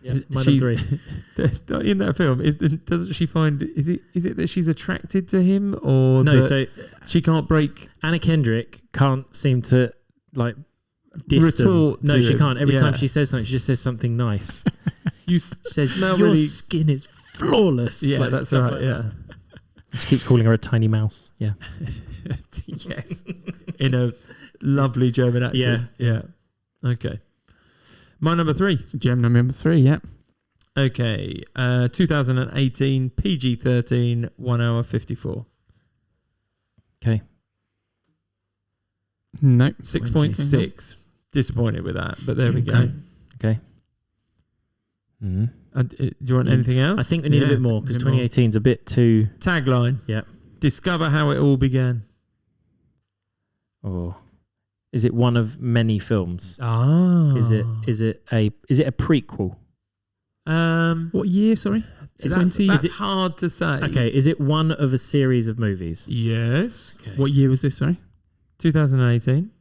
Speaker 2: Yeah,
Speaker 1: She's-
Speaker 2: my number 3.
Speaker 1: In that film, doesn't she find is it that she's attracted to him or
Speaker 2: No,
Speaker 1: that
Speaker 2: so
Speaker 1: she can't break?
Speaker 2: Anna Kendrick can't seem to like diss them.
Speaker 1: Retort
Speaker 2: No,
Speaker 1: to
Speaker 2: she
Speaker 1: him.
Speaker 2: can't. Every
Speaker 1: Yeah.
Speaker 2: time she says something, she just says something nice.
Speaker 1: You
Speaker 2: She says
Speaker 1: smell
Speaker 2: your
Speaker 1: really.
Speaker 2: skin is flawless.
Speaker 1: Yeah,
Speaker 2: Like,
Speaker 1: that's
Speaker 2: stuff
Speaker 1: right.
Speaker 2: like
Speaker 1: Yeah.
Speaker 2: She keeps calling her a tiny mouse. Yeah.
Speaker 1: Yes. In a lovely German accent. Yeah. Okay. My number 3.
Speaker 3: It's gem number 3, yeah.
Speaker 1: Okay. 2018, PG-13, 1 hour 54.
Speaker 2: Okay.
Speaker 3: No.
Speaker 1: 6.6. Disappointed with that, but there we go.
Speaker 2: Okay. Mm.
Speaker 1: Do you want anything else?
Speaker 2: I think we need a bit more because 2018 is a bit too...
Speaker 1: Tagline.
Speaker 2: Yeah.
Speaker 1: Discover how it all began.
Speaker 2: Oh. Is it one of many films?
Speaker 1: Ah.
Speaker 2: Is it a prequel?
Speaker 3: What year, sorry?
Speaker 1: That's hard to say.
Speaker 2: Okay, is it one of a series of movies?
Speaker 1: Yes.
Speaker 3: Okay. What year was this, sorry?
Speaker 1: 2018.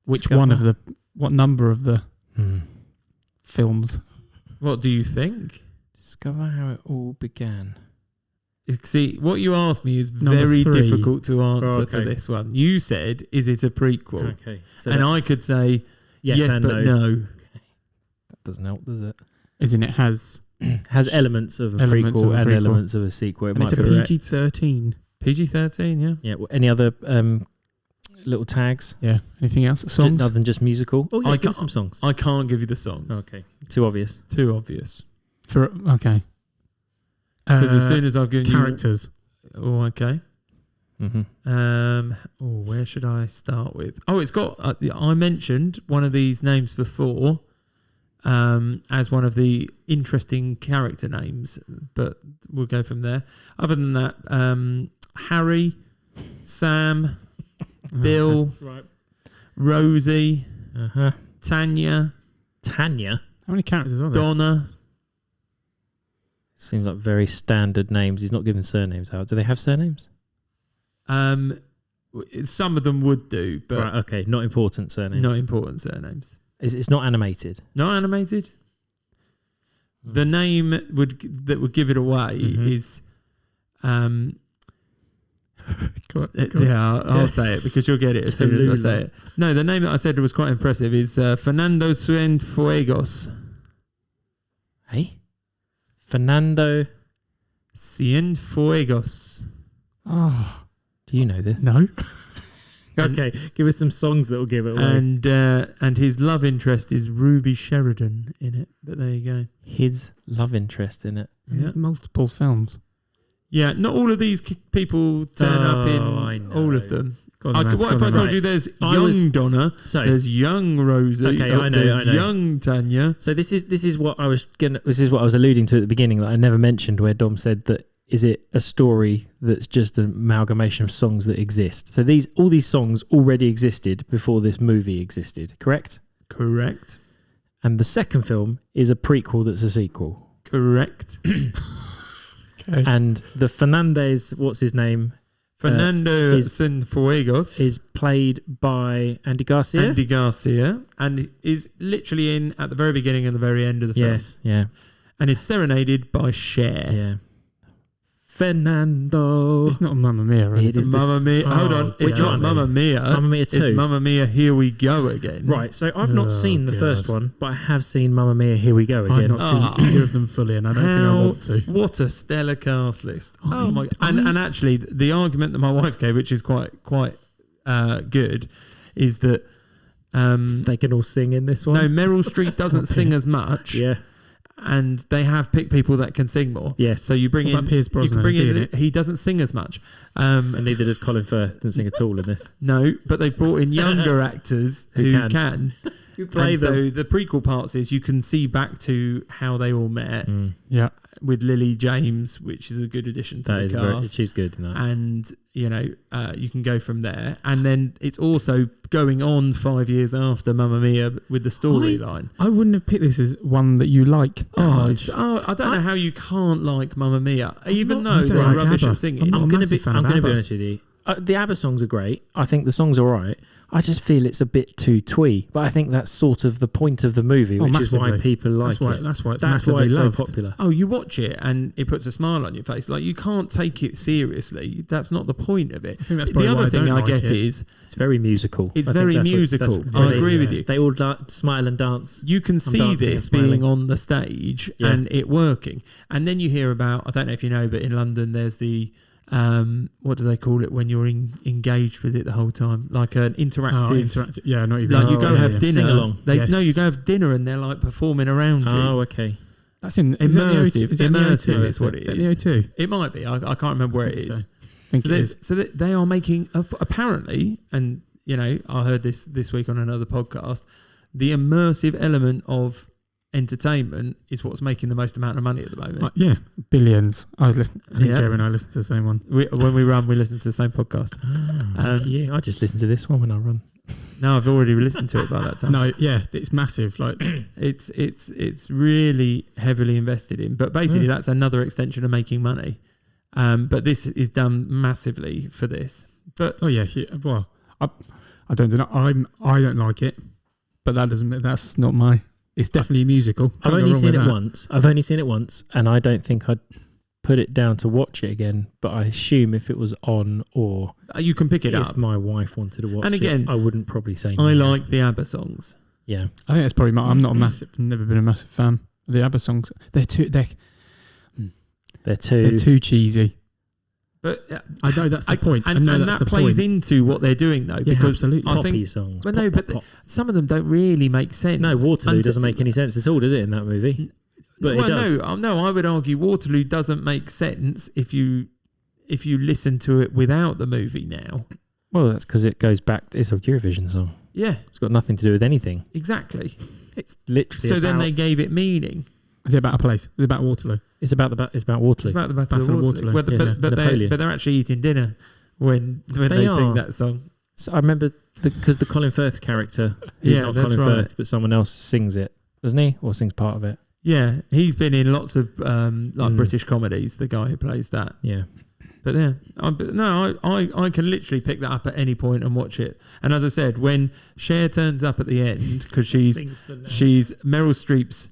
Speaker 3: What number of the films?
Speaker 1: What do you think?
Speaker 2: Discover how it all began.
Speaker 1: See, what you asked me is
Speaker 3: Number
Speaker 1: very
Speaker 3: 3.
Speaker 1: difficult to answer for this one. You said, is it a prequel?
Speaker 2: Okay. So
Speaker 1: and I could say, yes but no.
Speaker 2: Okay. That doesn't help, does it?
Speaker 3: As in it has
Speaker 2: elements of a prequel and elements of a sequel.
Speaker 3: And it's a PG-13.
Speaker 1: PG-13, yeah.
Speaker 2: Yeah. Well, any other little tags?
Speaker 3: Yeah. Anything else? Songs?
Speaker 2: Other than just musical? Oh, yeah, give some songs.
Speaker 1: I can't give you the songs.
Speaker 2: Okay. Too obvious.
Speaker 3: Okay.
Speaker 1: Because as soon as I've given
Speaker 3: characters.
Speaker 1: Oh, okay.
Speaker 2: Mm-hmm.
Speaker 1: Where should I start with? Oh, it's got... I mentioned one of these names before as one of the interesting character names, but we'll go from there. Other than that, Harry, Sam, Bill,
Speaker 2: right.
Speaker 1: Rosie, Tanya.
Speaker 2: Tanya?
Speaker 3: How many characters are there?
Speaker 1: Donna.
Speaker 2: Seems like very standard names. He's not giving surnames out. Do they have surnames?
Speaker 1: Some of them would do, but...
Speaker 2: Right, okay. Not important surnames.
Speaker 1: Not important surnames.
Speaker 2: It's not animated?
Speaker 1: Not animated. The name that would give it away is...
Speaker 3: Go on.
Speaker 1: Yeah, I'll say it because you'll get it as soon as I say it. No, the name that I said was quite impressive is Fernando Cienfuegos.
Speaker 2: Hey? Fernando
Speaker 1: Cienfuegos.
Speaker 3: Oh.
Speaker 2: Do you know this?
Speaker 3: No.
Speaker 2: Okay, give us some songs that will give it away.
Speaker 1: And his love interest is Ruby Sheridan in it. But there you go.
Speaker 2: His love interest in it.
Speaker 3: There's multiple films.
Speaker 1: Yeah, not all of these people turn up in all of them. What if I told you there's young Donna, there's young Rosie,
Speaker 2: okay, I know.
Speaker 1: young Tanya.
Speaker 2: So this is what I was alluding to at the beginning that I never mentioned, where Dom said that is it a story that's just an amalgamation of songs that exist. So all these songs already existed before this movie existed, correct?
Speaker 1: Correct.
Speaker 2: And the second film is a prequel that's a sequel.
Speaker 1: Correct.
Speaker 3: Okay.
Speaker 2: And the Fernandez, what's his name?
Speaker 1: Fernando Cienfuegos
Speaker 2: is played by Andy Garcia.
Speaker 1: Andy Garcia, and is literally in at the very beginning and the very end of the film.
Speaker 2: Yes, yeah.
Speaker 1: And is serenaded by Cher.
Speaker 2: Yeah. Fernando.
Speaker 3: It's not Mamma Mia, right?
Speaker 1: It is Mamma Mia. Hold on. It's not Mamma Mia.
Speaker 2: Mamma Mia 2.
Speaker 1: It's Mamma Mia, Here We Go Again.
Speaker 2: Right, so I've not seen the first one, but I have seen Mamma Mia, Here We Go Again.
Speaker 3: I've not seen either of them fully, and I don't think I want to.
Speaker 1: What a stellar cast list. Oh my God. And actually, the argument that my wife gave, which is quite good, is that...
Speaker 2: they can all sing in this one?
Speaker 1: No, Meryl Streep doesn't sing as much.
Speaker 2: Yeah.
Speaker 1: And they have picked people that can sing more.
Speaker 2: Yes.
Speaker 1: So you bring in
Speaker 3: Pierce Brosnan.
Speaker 1: He doesn't sing as much.
Speaker 2: And neither does Colin Firth. Doesn't sing at all in this.
Speaker 1: No, but they brought in younger actors who can.
Speaker 2: Who play them.
Speaker 1: So the prequel parts is you can see back to how they all met.
Speaker 3: Yeah.
Speaker 1: With Lily James, which is a good addition to the cast.
Speaker 2: She's good. No.
Speaker 1: And, you can go from there. And then it's also going on 5 years after Mamma Mia with the storyline.
Speaker 3: I wouldn't have picked this as one that you like.
Speaker 1: I don't know how you can't like Mamma Mia, even though they're rubbish at singing.
Speaker 2: I'm going to be honest with you. The ABBA songs are great. I think the song's all right. I just feel it's a bit too twee. But I think that's sort of the point of the movie, which is why people like it.
Speaker 3: That's why it's
Speaker 2: so popular.
Speaker 1: Oh, you watch it and it puts a smile on your face. Like, you can't take it seriously. That's not the point of it.
Speaker 3: I think that's
Speaker 1: the other thing I get
Speaker 3: it.
Speaker 1: is
Speaker 2: it's very musical.
Speaker 1: It's very musical. I agree with you.
Speaker 2: They all smile and dance.
Speaker 1: You can see this being on the stage and it working. And then you hear about, I don't know if you know, but in London there's the what do they call it when you're engaged with it the whole time? Like an interactive.
Speaker 3: Yeah, not even.
Speaker 1: Like you go have dinner.
Speaker 2: Sing along.
Speaker 1: No, you go have dinner and they're like performing around you.
Speaker 2: Oh, okay.
Speaker 3: That's in
Speaker 1: immersive. Immersive
Speaker 3: is what it is. Is that the O2?
Speaker 1: It might be. I can't remember where it is.
Speaker 3: So
Speaker 1: they are making apparently, and I heard this week on another podcast. The immersive element of entertainment is what's making the most amount of money at the moment.
Speaker 3: Billions. I listen. Jerry and I listen to the same one.
Speaker 1: When we run, we listen to the same podcast.
Speaker 2: I just listen to this one when I run.
Speaker 1: No, I've already listened to it by that time.
Speaker 3: No, it's massive. Like
Speaker 1: it's really heavily invested in. But basically, that's another extension of making money. But this is done massively for this. But
Speaker 3: well, I don't know. I don't like it, but that's not my. It's definitely a musical.
Speaker 2: I've only seen it once, and I don't think I'd put it down to watch it again. But I assume if it was on, or
Speaker 1: you can pick it up.
Speaker 2: If my wife wanted to watch
Speaker 1: it,
Speaker 2: I wouldn't probably say.
Speaker 1: I like the ABBA songs.
Speaker 2: Yeah,
Speaker 3: I think that's probably. I'm not a massive. Never been a massive fan of the ABBA songs. They're too cheesy.
Speaker 1: But
Speaker 3: I know that's the point.
Speaker 1: And that plays into what they're doing, though, because
Speaker 3: absolutely.
Speaker 1: I
Speaker 2: Poppy
Speaker 1: think
Speaker 2: songs.
Speaker 1: But some of them don't really make sense.
Speaker 2: No, Waterloo doesn't make any sense at all, does it, in that movie? But it does.
Speaker 1: No, I would argue Waterloo doesn't make sense if you listen to it without the movie now.
Speaker 2: Well, that's because it goes back. It's a Eurovision song.
Speaker 1: Yeah,
Speaker 2: it's got nothing to do with anything.
Speaker 1: Exactly.
Speaker 2: It's literally.
Speaker 1: So then they gave it meaning.
Speaker 3: Is it about a place? Is it about Waterloo?
Speaker 2: It's about Waterloo.
Speaker 1: It's about the Battle of Waterloo. But they're actually eating dinner when they sing that song.
Speaker 2: So I remember because the Colin Firth character, he's not Colin Firth, but someone else sings it, doesn't he? Or sings part of it.
Speaker 1: Yeah, he's been in lots of British comedies. The guy who plays that.
Speaker 2: Yeah.
Speaker 1: But I can literally pick that up at any point and watch it. And as I said, when Cher turns up at the end, because she's Meryl Streep's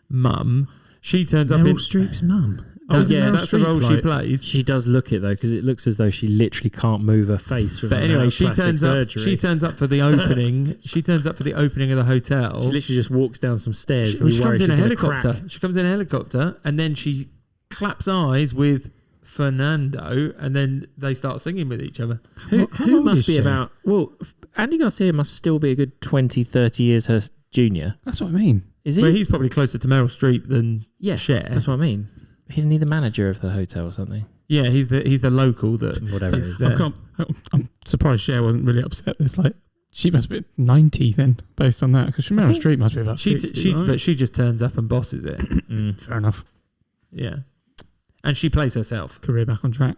Speaker 1: mum, she turns up in
Speaker 3: Meryl Streep's mum.
Speaker 1: That's the role she plays.
Speaker 2: She does look it though, because it looks as though she literally can't move her face.
Speaker 1: But anyway, she turns up for the opening. She turns up for the opening of the hotel.
Speaker 2: She literally just walks down some stairs.
Speaker 1: She comes in a helicopter. She comes in a helicopter, and then she claps eyes with Fernando, and then they start singing with each other.
Speaker 2: Who must be about? Well, Andy Garcia must still be a good 20, 30 years her junior.
Speaker 3: That's what I mean.
Speaker 2: Is he?
Speaker 1: Well, he's probably closer to Meryl Streep than Cher.
Speaker 2: That's what I mean. Isn't he the manager of the hotel or something?
Speaker 1: Yeah, he's the local that
Speaker 2: whatever it is.
Speaker 3: I'm surprised Cher wasn't really upset. It's like she must be 90 then, based on that, because Meryl Streep must be about 60.
Speaker 1: But she just turns up and bosses it.
Speaker 3: Fair enough.
Speaker 1: Yeah, and she plays herself.
Speaker 3: Career back on track.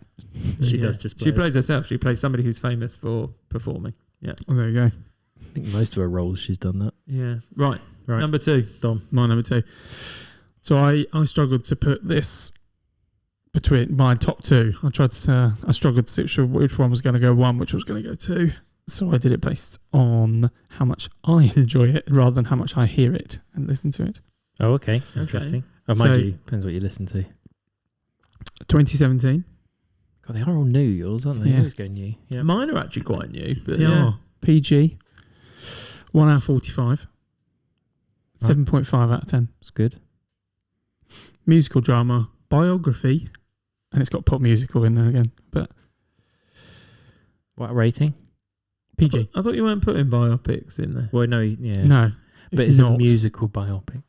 Speaker 2: She does just.
Speaker 1: She plays herself. She plays somebody who's famous for performing. Yeah.
Speaker 3: Oh, there you go.
Speaker 2: I think most of her roles she's done that.
Speaker 1: Yeah. Right. Number 2.
Speaker 2: Dom.
Speaker 3: My number 2. So I struggled to put this between my top 2. I struggled to see which one was going to go 1, which was going to go 2. So I did it based on how much I enjoy it rather than how much I hear it and listen to it.
Speaker 2: Oh, okay. Interesting. Oh, mind you, depends what you listen to.
Speaker 3: 2017.
Speaker 2: God, they are all new, yours, aren't they? They always go new.
Speaker 1: Yeah. Mine are actually quite new. But
Speaker 3: they are. PG. 1 hour 45. 7.5 out of 10.
Speaker 2: It's good.
Speaker 3: Musical drama, biography, and it's got pop musical in there again. But
Speaker 2: what rating?
Speaker 3: PG.
Speaker 1: I thought you weren't putting biopics in there.
Speaker 2: Well, no, yeah,
Speaker 3: no,
Speaker 2: but it's not a musical biopic.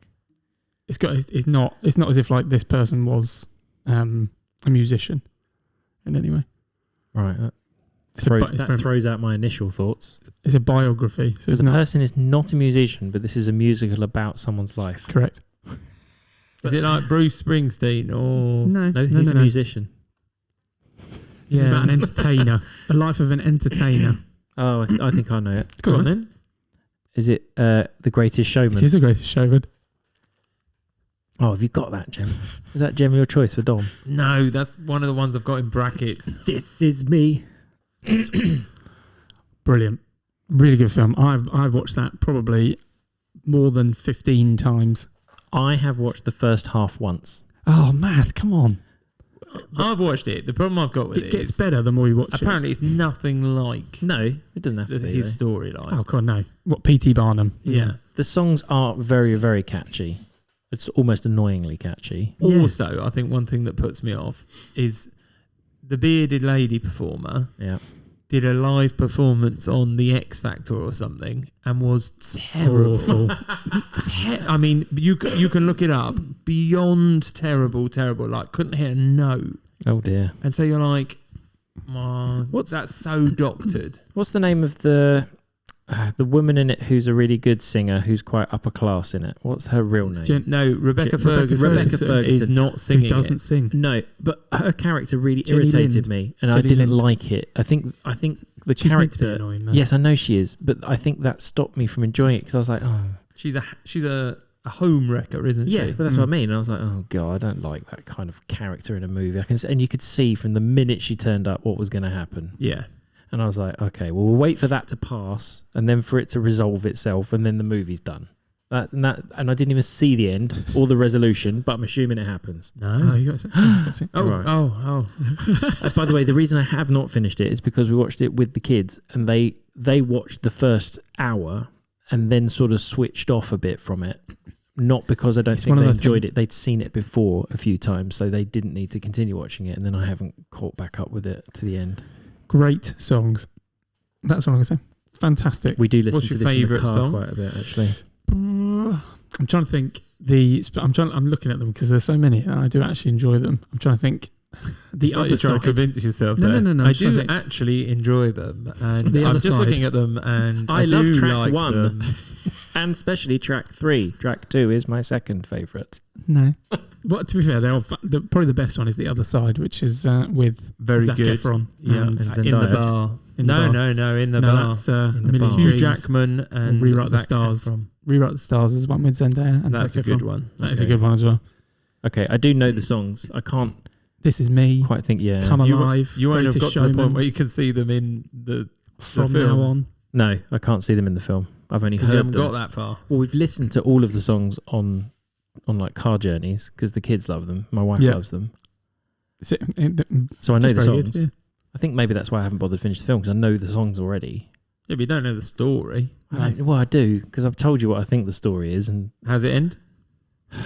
Speaker 3: It's not as if like this person was a musician in any way.
Speaker 2: Right. That throws out my initial thoughts.
Speaker 3: It's a biography.
Speaker 2: So the person is not a musician, but this is a musical about someone's life.
Speaker 3: Correct.
Speaker 1: Is it like Bruce Springsteen or...
Speaker 2: No, he's a musician.
Speaker 3: Yeah. It's about an entertainer. The life of an entertainer.
Speaker 2: Oh, I think I know it.
Speaker 3: Go on then.
Speaker 2: Is it The Greatest Showman?
Speaker 3: It is The Greatest Showman.
Speaker 2: Oh, have you got that, Gem? Is that Gem your choice for Dom?
Speaker 1: No, that's one of the ones I've got in brackets.
Speaker 2: This is me.
Speaker 3: Brilliant. Really good film. I've watched that probably more than 15 times.
Speaker 2: I have watched the first half once.
Speaker 3: Oh, Matt, come on.
Speaker 1: I've watched it. The problem I've got with it
Speaker 3: gets
Speaker 1: is
Speaker 3: better the more you watch
Speaker 1: apparently it's nothing like
Speaker 2: No, it doesn't have to be.
Speaker 1: his storyline.
Speaker 3: Oh, God, no. What, P.T. Barnum?
Speaker 1: Yeah.
Speaker 2: The songs are very, very catchy. It's almost annoyingly catchy.
Speaker 1: Also, I think one thing that puts me off is the bearded lady performer
Speaker 2: Yeah.
Speaker 1: did a live performance on the X Factor or something and was terrible. I mean, you can look it up. Beyond terrible. Like, couldn't hit a note.
Speaker 2: Oh dear.
Speaker 1: And so you're like, oh, that's so doctored.
Speaker 2: What's the name of the woman in it who's a really good singer who's quite upper class in it? What's her real name?
Speaker 1: Rebecca Ferguson is not singing.
Speaker 3: Who doesn't sing.
Speaker 2: No, but her character really
Speaker 3: Jenny
Speaker 2: irritated
Speaker 3: Lind.
Speaker 2: me, and
Speaker 3: Jenny
Speaker 2: I didn't
Speaker 3: Lind.
Speaker 2: like it. I think the
Speaker 3: She's meant to be
Speaker 2: character.
Speaker 3: annoying, though.
Speaker 2: Yes, I know she is, but I think that stopped me from enjoying it because I was like, oh,
Speaker 1: She's a home wrecker, isn't she?
Speaker 2: yeah, but that's what I mean. And I was like, oh god, I don't like that kind of character in a movie. And you could see from the minute she turned up what was going to happen.
Speaker 1: Yeah.
Speaker 2: And I was like, okay, well, we'll wait for that to pass and then for it to resolve itself and then the movie's done. And I didn't even see the end or the resolution, but I'm assuming it happens.
Speaker 1: No.
Speaker 3: Oh, you got to see.
Speaker 2: Oh. By the way, the reason I have not finished it is because we watched it with the kids and they watched the first hour and then sort of switched off a bit from it. Not because I don't think they enjoyed it. They'd seen it before a few times, so they didn't need to continue watching it. And then I haven't caught back up with it to the end.
Speaker 3: Great songs. That's what I'm going to say. Fantastic.
Speaker 2: We do listen
Speaker 1: What's
Speaker 2: to
Speaker 1: your
Speaker 2: this in the
Speaker 1: favourite
Speaker 2: car
Speaker 1: song?
Speaker 2: quite a bit, actually.
Speaker 3: I'm trying to think. I'm looking at them because there's so many, and I do actually enjoy them. I'm trying to think. The
Speaker 1: You're
Speaker 3: other
Speaker 1: trying
Speaker 3: side.
Speaker 1: to convince yourself.
Speaker 3: No.
Speaker 1: I do actually enjoy them, and
Speaker 3: The
Speaker 1: I'm
Speaker 3: other
Speaker 1: just
Speaker 3: side.
Speaker 1: looking at them, and
Speaker 2: I
Speaker 1: do
Speaker 2: love track
Speaker 1: like
Speaker 2: 1.
Speaker 1: them.
Speaker 2: And especially track 3. Track 2 is my second favourite.
Speaker 3: No. Well, to be fair, probably the best one is The Other Side, which is with
Speaker 1: Very
Speaker 3: Zac
Speaker 1: good.
Speaker 3: Efron.
Speaker 1: Yeah,
Speaker 3: and
Speaker 2: and
Speaker 1: in the
Speaker 2: Zendaya.
Speaker 1: bar.
Speaker 3: In the bar.
Speaker 1: No, in the
Speaker 3: No,
Speaker 1: bar.
Speaker 3: that's
Speaker 2: In the
Speaker 3: Million
Speaker 2: bar.
Speaker 1: Hugh
Speaker 3: Dreams.
Speaker 1: Jackman and
Speaker 3: Rewrite the
Speaker 1: Zac
Speaker 3: Stars.
Speaker 1: Efron.
Speaker 3: Rewrite the Stars is one with Zendaya. And
Speaker 1: That's a
Speaker 3: Zac
Speaker 1: good
Speaker 3: Efron.
Speaker 1: one.
Speaker 3: That is a good one as well.
Speaker 2: Okay, I do know the songs. I can't
Speaker 3: This Is Me.
Speaker 2: quite think, yeah.
Speaker 3: Come Alive.
Speaker 1: You won't have
Speaker 3: Greatest
Speaker 1: got to the
Speaker 3: Showman.
Speaker 1: point where you can see them in the
Speaker 3: From
Speaker 1: film.
Speaker 3: now on.
Speaker 2: No, I can't see them in the film. I've only
Speaker 1: Because you
Speaker 2: heard
Speaker 1: haven't
Speaker 2: them.
Speaker 1: got that far.
Speaker 2: Well, we've listened to all of the songs on like car journeys because the kids love them. My wife
Speaker 3: Yeah.
Speaker 2: loves them.
Speaker 3: Is it,
Speaker 2: So I know the
Speaker 3: very
Speaker 2: songs.
Speaker 3: good, yeah.
Speaker 2: I think maybe that's why I haven't bothered to finish the film because I know the songs already.
Speaker 1: Yeah, but you don't know the story.
Speaker 2: Well, I do because I've told you what I think the story is, and
Speaker 1: How's it end?
Speaker 2: I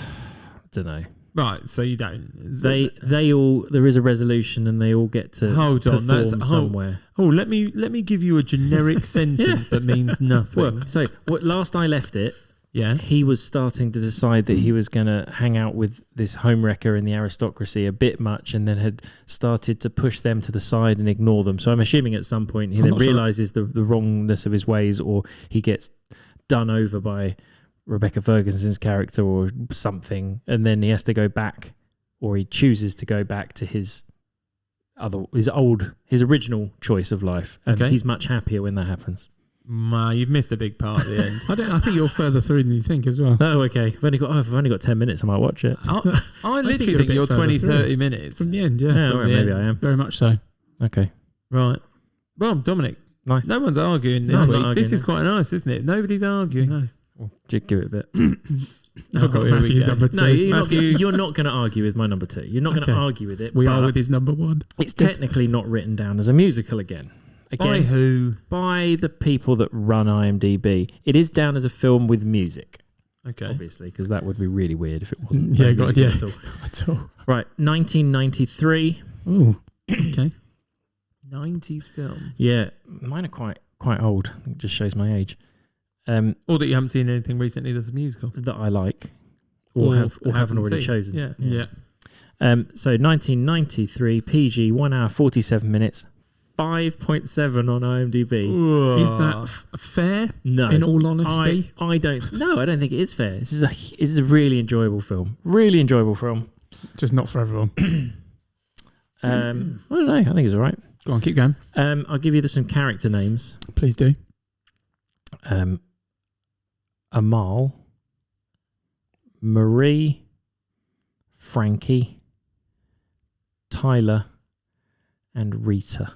Speaker 2: don't know.
Speaker 1: Right, so you don't.
Speaker 2: They all there is a resolution, and they all get to
Speaker 1: Hold on,
Speaker 2: perform somewhere.
Speaker 1: let me give you a generic sentence that means nothing.
Speaker 2: Well, so last I left it,
Speaker 1: Yeah.
Speaker 2: he was starting to decide that he was going to hang out with this homewrecker in the aristocracy a bit much, and then had started to push them to the side and ignore them. So I'm assuming at some point he
Speaker 3: I'm
Speaker 2: then
Speaker 3: not sure.
Speaker 2: realizes the wrongness of his ways, or he gets done over by Rebecca Ferguson's character or something, and then he has to go back, or he chooses to go back to his original choice of life, and
Speaker 1: Okay.
Speaker 2: he's much happier when that happens.
Speaker 1: You've missed a big part at the end.
Speaker 3: I think you're further through than you think as well.
Speaker 2: Oh, okay. I've only got 10 minutes. I might watch it.
Speaker 1: I literally
Speaker 3: you're a
Speaker 1: think
Speaker 3: bit
Speaker 1: you're
Speaker 3: further
Speaker 1: 20,
Speaker 3: through.
Speaker 1: 30 minutes.
Speaker 3: From the end, yeah.
Speaker 2: Yeah,
Speaker 1: from
Speaker 2: well,
Speaker 1: the
Speaker 2: maybe
Speaker 1: end.
Speaker 2: I am.
Speaker 3: Very much so.
Speaker 2: Okay,
Speaker 1: Right. Well, Dominic,
Speaker 2: nice.
Speaker 1: no one's arguing this
Speaker 2: No, I'm not
Speaker 1: week.
Speaker 2: arguing,
Speaker 1: This is
Speaker 2: no.
Speaker 1: quite nice, isn't it? Nobody's arguing.
Speaker 3: No.
Speaker 2: Give it a bit.
Speaker 1: Oh, here we
Speaker 3: Matthew's
Speaker 1: go.
Speaker 3: number 2.
Speaker 2: No,
Speaker 1: Matthew.
Speaker 2: you're not going to argue with my number 2. You're not going to
Speaker 3: Okay.
Speaker 2: argue with it.
Speaker 3: We are
Speaker 2: but
Speaker 3: with his number 1.
Speaker 2: It's technically not written down as a musical again.
Speaker 1: By who?
Speaker 2: By the people that run IMDb. It is down as a film with music,
Speaker 1: Okay.
Speaker 2: obviously, because that would be really weird if it wasn't.
Speaker 3: Yeah,
Speaker 2: no
Speaker 3: God,
Speaker 2: music
Speaker 3: yeah.
Speaker 2: at all.
Speaker 3: At all.
Speaker 2: Right, 1993.
Speaker 3: Ooh. Okay.
Speaker 1: 90s film.
Speaker 2: Yeah, mine are quite old. It just shows my age.
Speaker 1: Or that you haven't seen anything recently that's a musical.
Speaker 2: That I like, or haven't already
Speaker 1: seen.
Speaker 2: chosen.
Speaker 1: Yeah.
Speaker 3: Yeah.
Speaker 2: So 1993, PG, 1 hour 47 minutes, 5.7 on IMDb.
Speaker 3: Is that fair?
Speaker 2: No,
Speaker 3: In all honesty?
Speaker 2: I don't. No, I don't think it is fair. This is a really enjoyable film. Really enjoyable film.
Speaker 3: Just not for everyone.
Speaker 2: I don't know. I think it's all right.
Speaker 3: Go on, keep going.
Speaker 2: I'll give you some character names.
Speaker 3: Please do.
Speaker 2: Amal, Marie, Frankie, Tyler, and Rita.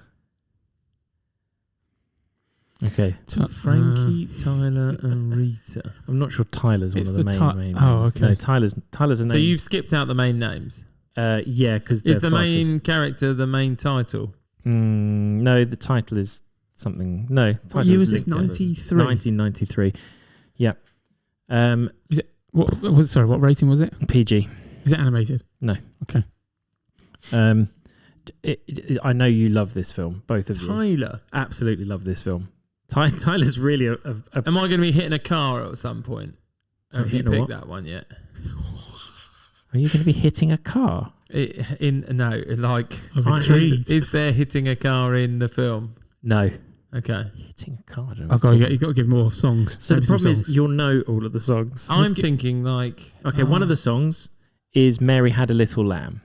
Speaker 2: Okay.
Speaker 1: Frankie, Tyler, and Rita.
Speaker 2: I'm not sure Tyler's one of the main
Speaker 3: Oh,
Speaker 2: names.
Speaker 3: okay.
Speaker 2: No, Tyler's a name.
Speaker 1: So you've skipped out the main names.
Speaker 2: Yeah, because
Speaker 1: is the main character the main title?
Speaker 2: No, the title is something. No,
Speaker 3: what year was this? 93.
Speaker 2: 1993. Yep.
Speaker 3: Is it what rating was it?
Speaker 2: PG.
Speaker 3: Is it animated?
Speaker 2: No.
Speaker 3: Okay.
Speaker 2: I know you love this film, both of you.
Speaker 1: Tyler
Speaker 2: Absolutely love this film. Tyler's really a
Speaker 1: Am I going to be hitting a car at some point? Have you picked that one yet?
Speaker 2: Are you going to be hitting a car?
Speaker 1: Is there hitting a car in the film?
Speaker 2: No.
Speaker 1: Okay.
Speaker 2: Hitting a car.
Speaker 3: You've got to give more songs.
Speaker 2: So the problem is you'll know all of the songs.
Speaker 1: I'm thinking like...
Speaker 2: Okay, one of the songs is Mary Had a Little Lamb.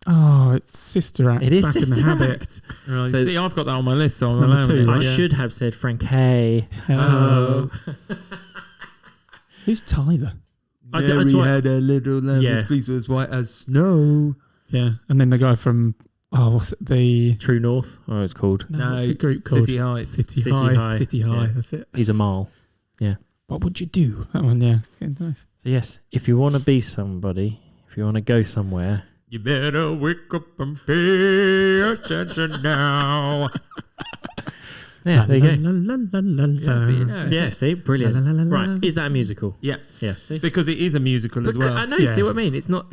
Speaker 3: Oh, it's Sister Act.
Speaker 2: It is
Speaker 3: Back
Speaker 2: Sister
Speaker 3: in the
Speaker 2: Act.
Speaker 3: Habit.
Speaker 1: Right, so, see, I've got that on my list, so I'm
Speaker 3: number
Speaker 1: allowing
Speaker 3: 2,
Speaker 1: it.
Speaker 3: right?
Speaker 2: I should have said Frankie.
Speaker 3: Oh. Who's Tyler?
Speaker 1: Mary had a little lamb. His fleece was white as snow.
Speaker 3: Yeah, and then the guy from what's it? The
Speaker 2: True North. Oh, it's called.
Speaker 3: No, what's the group called?
Speaker 1: City Heights.
Speaker 3: City High. City High. That's it.
Speaker 2: He's a mole. Yeah.
Speaker 3: What would you do? That one. Yeah. Getting nice.
Speaker 2: So yes, if you want to be somebody, if you want to go somewhere,
Speaker 1: you better wake up and pay attention now.
Speaker 2: Yeah, there you
Speaker 3: go.
Speaker 2: Yeah, see, brilliant. Right, is that a musical?
Speaker 1: Yeah,
Speaker 2: yeah. See?
Speaker 1: Because it is a musical as well.
Speaker 2: I know. See what I mean? It's not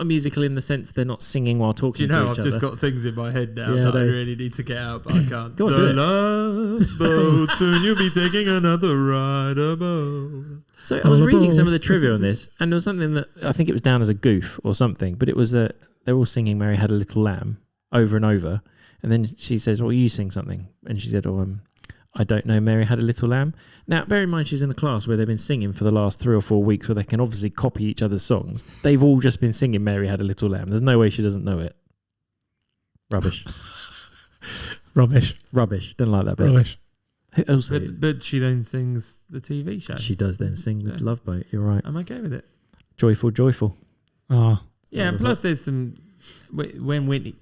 Speaker 2: a musical in the sense they're not singing while talking to each other.
Speaker 1: I've just got things in my head now that I really need to get out, but I can't.
Speaker 2: Go on, do it.
Speaker 1: Love boat, soon you'll be taking another ride aboard.
Speaker 2: So I was reading some of the trivia on this, and there was something that I think it was down as a goof or something, but it was they're all singing "Mary Had a Little Lamb" over and over, and then she says, "Well, you sing something," and she said, "Oh, I don't know, Mary Had a Little Lamb." Now, bear in mind, she's in a class where they've been singing for the last 3 or 4 weeks, where they can obviously copy each other's songs. They've all just been singing "Mary Had a Little Lamb." There's no way she doesn't know it. Rubbish. Rubbish. Don't like that bit.
Speaker 3: Rubbish.
Speaker 1: But she then sings the TV show.
Speaker 2: She does then sing the Love Boat. You're right.
Speaker 1: I'm okay with it.
Speaker 2: Joyful.
Speaker 3: Oh.
Speaker 1: Yeah, and plus there's some when Whoopi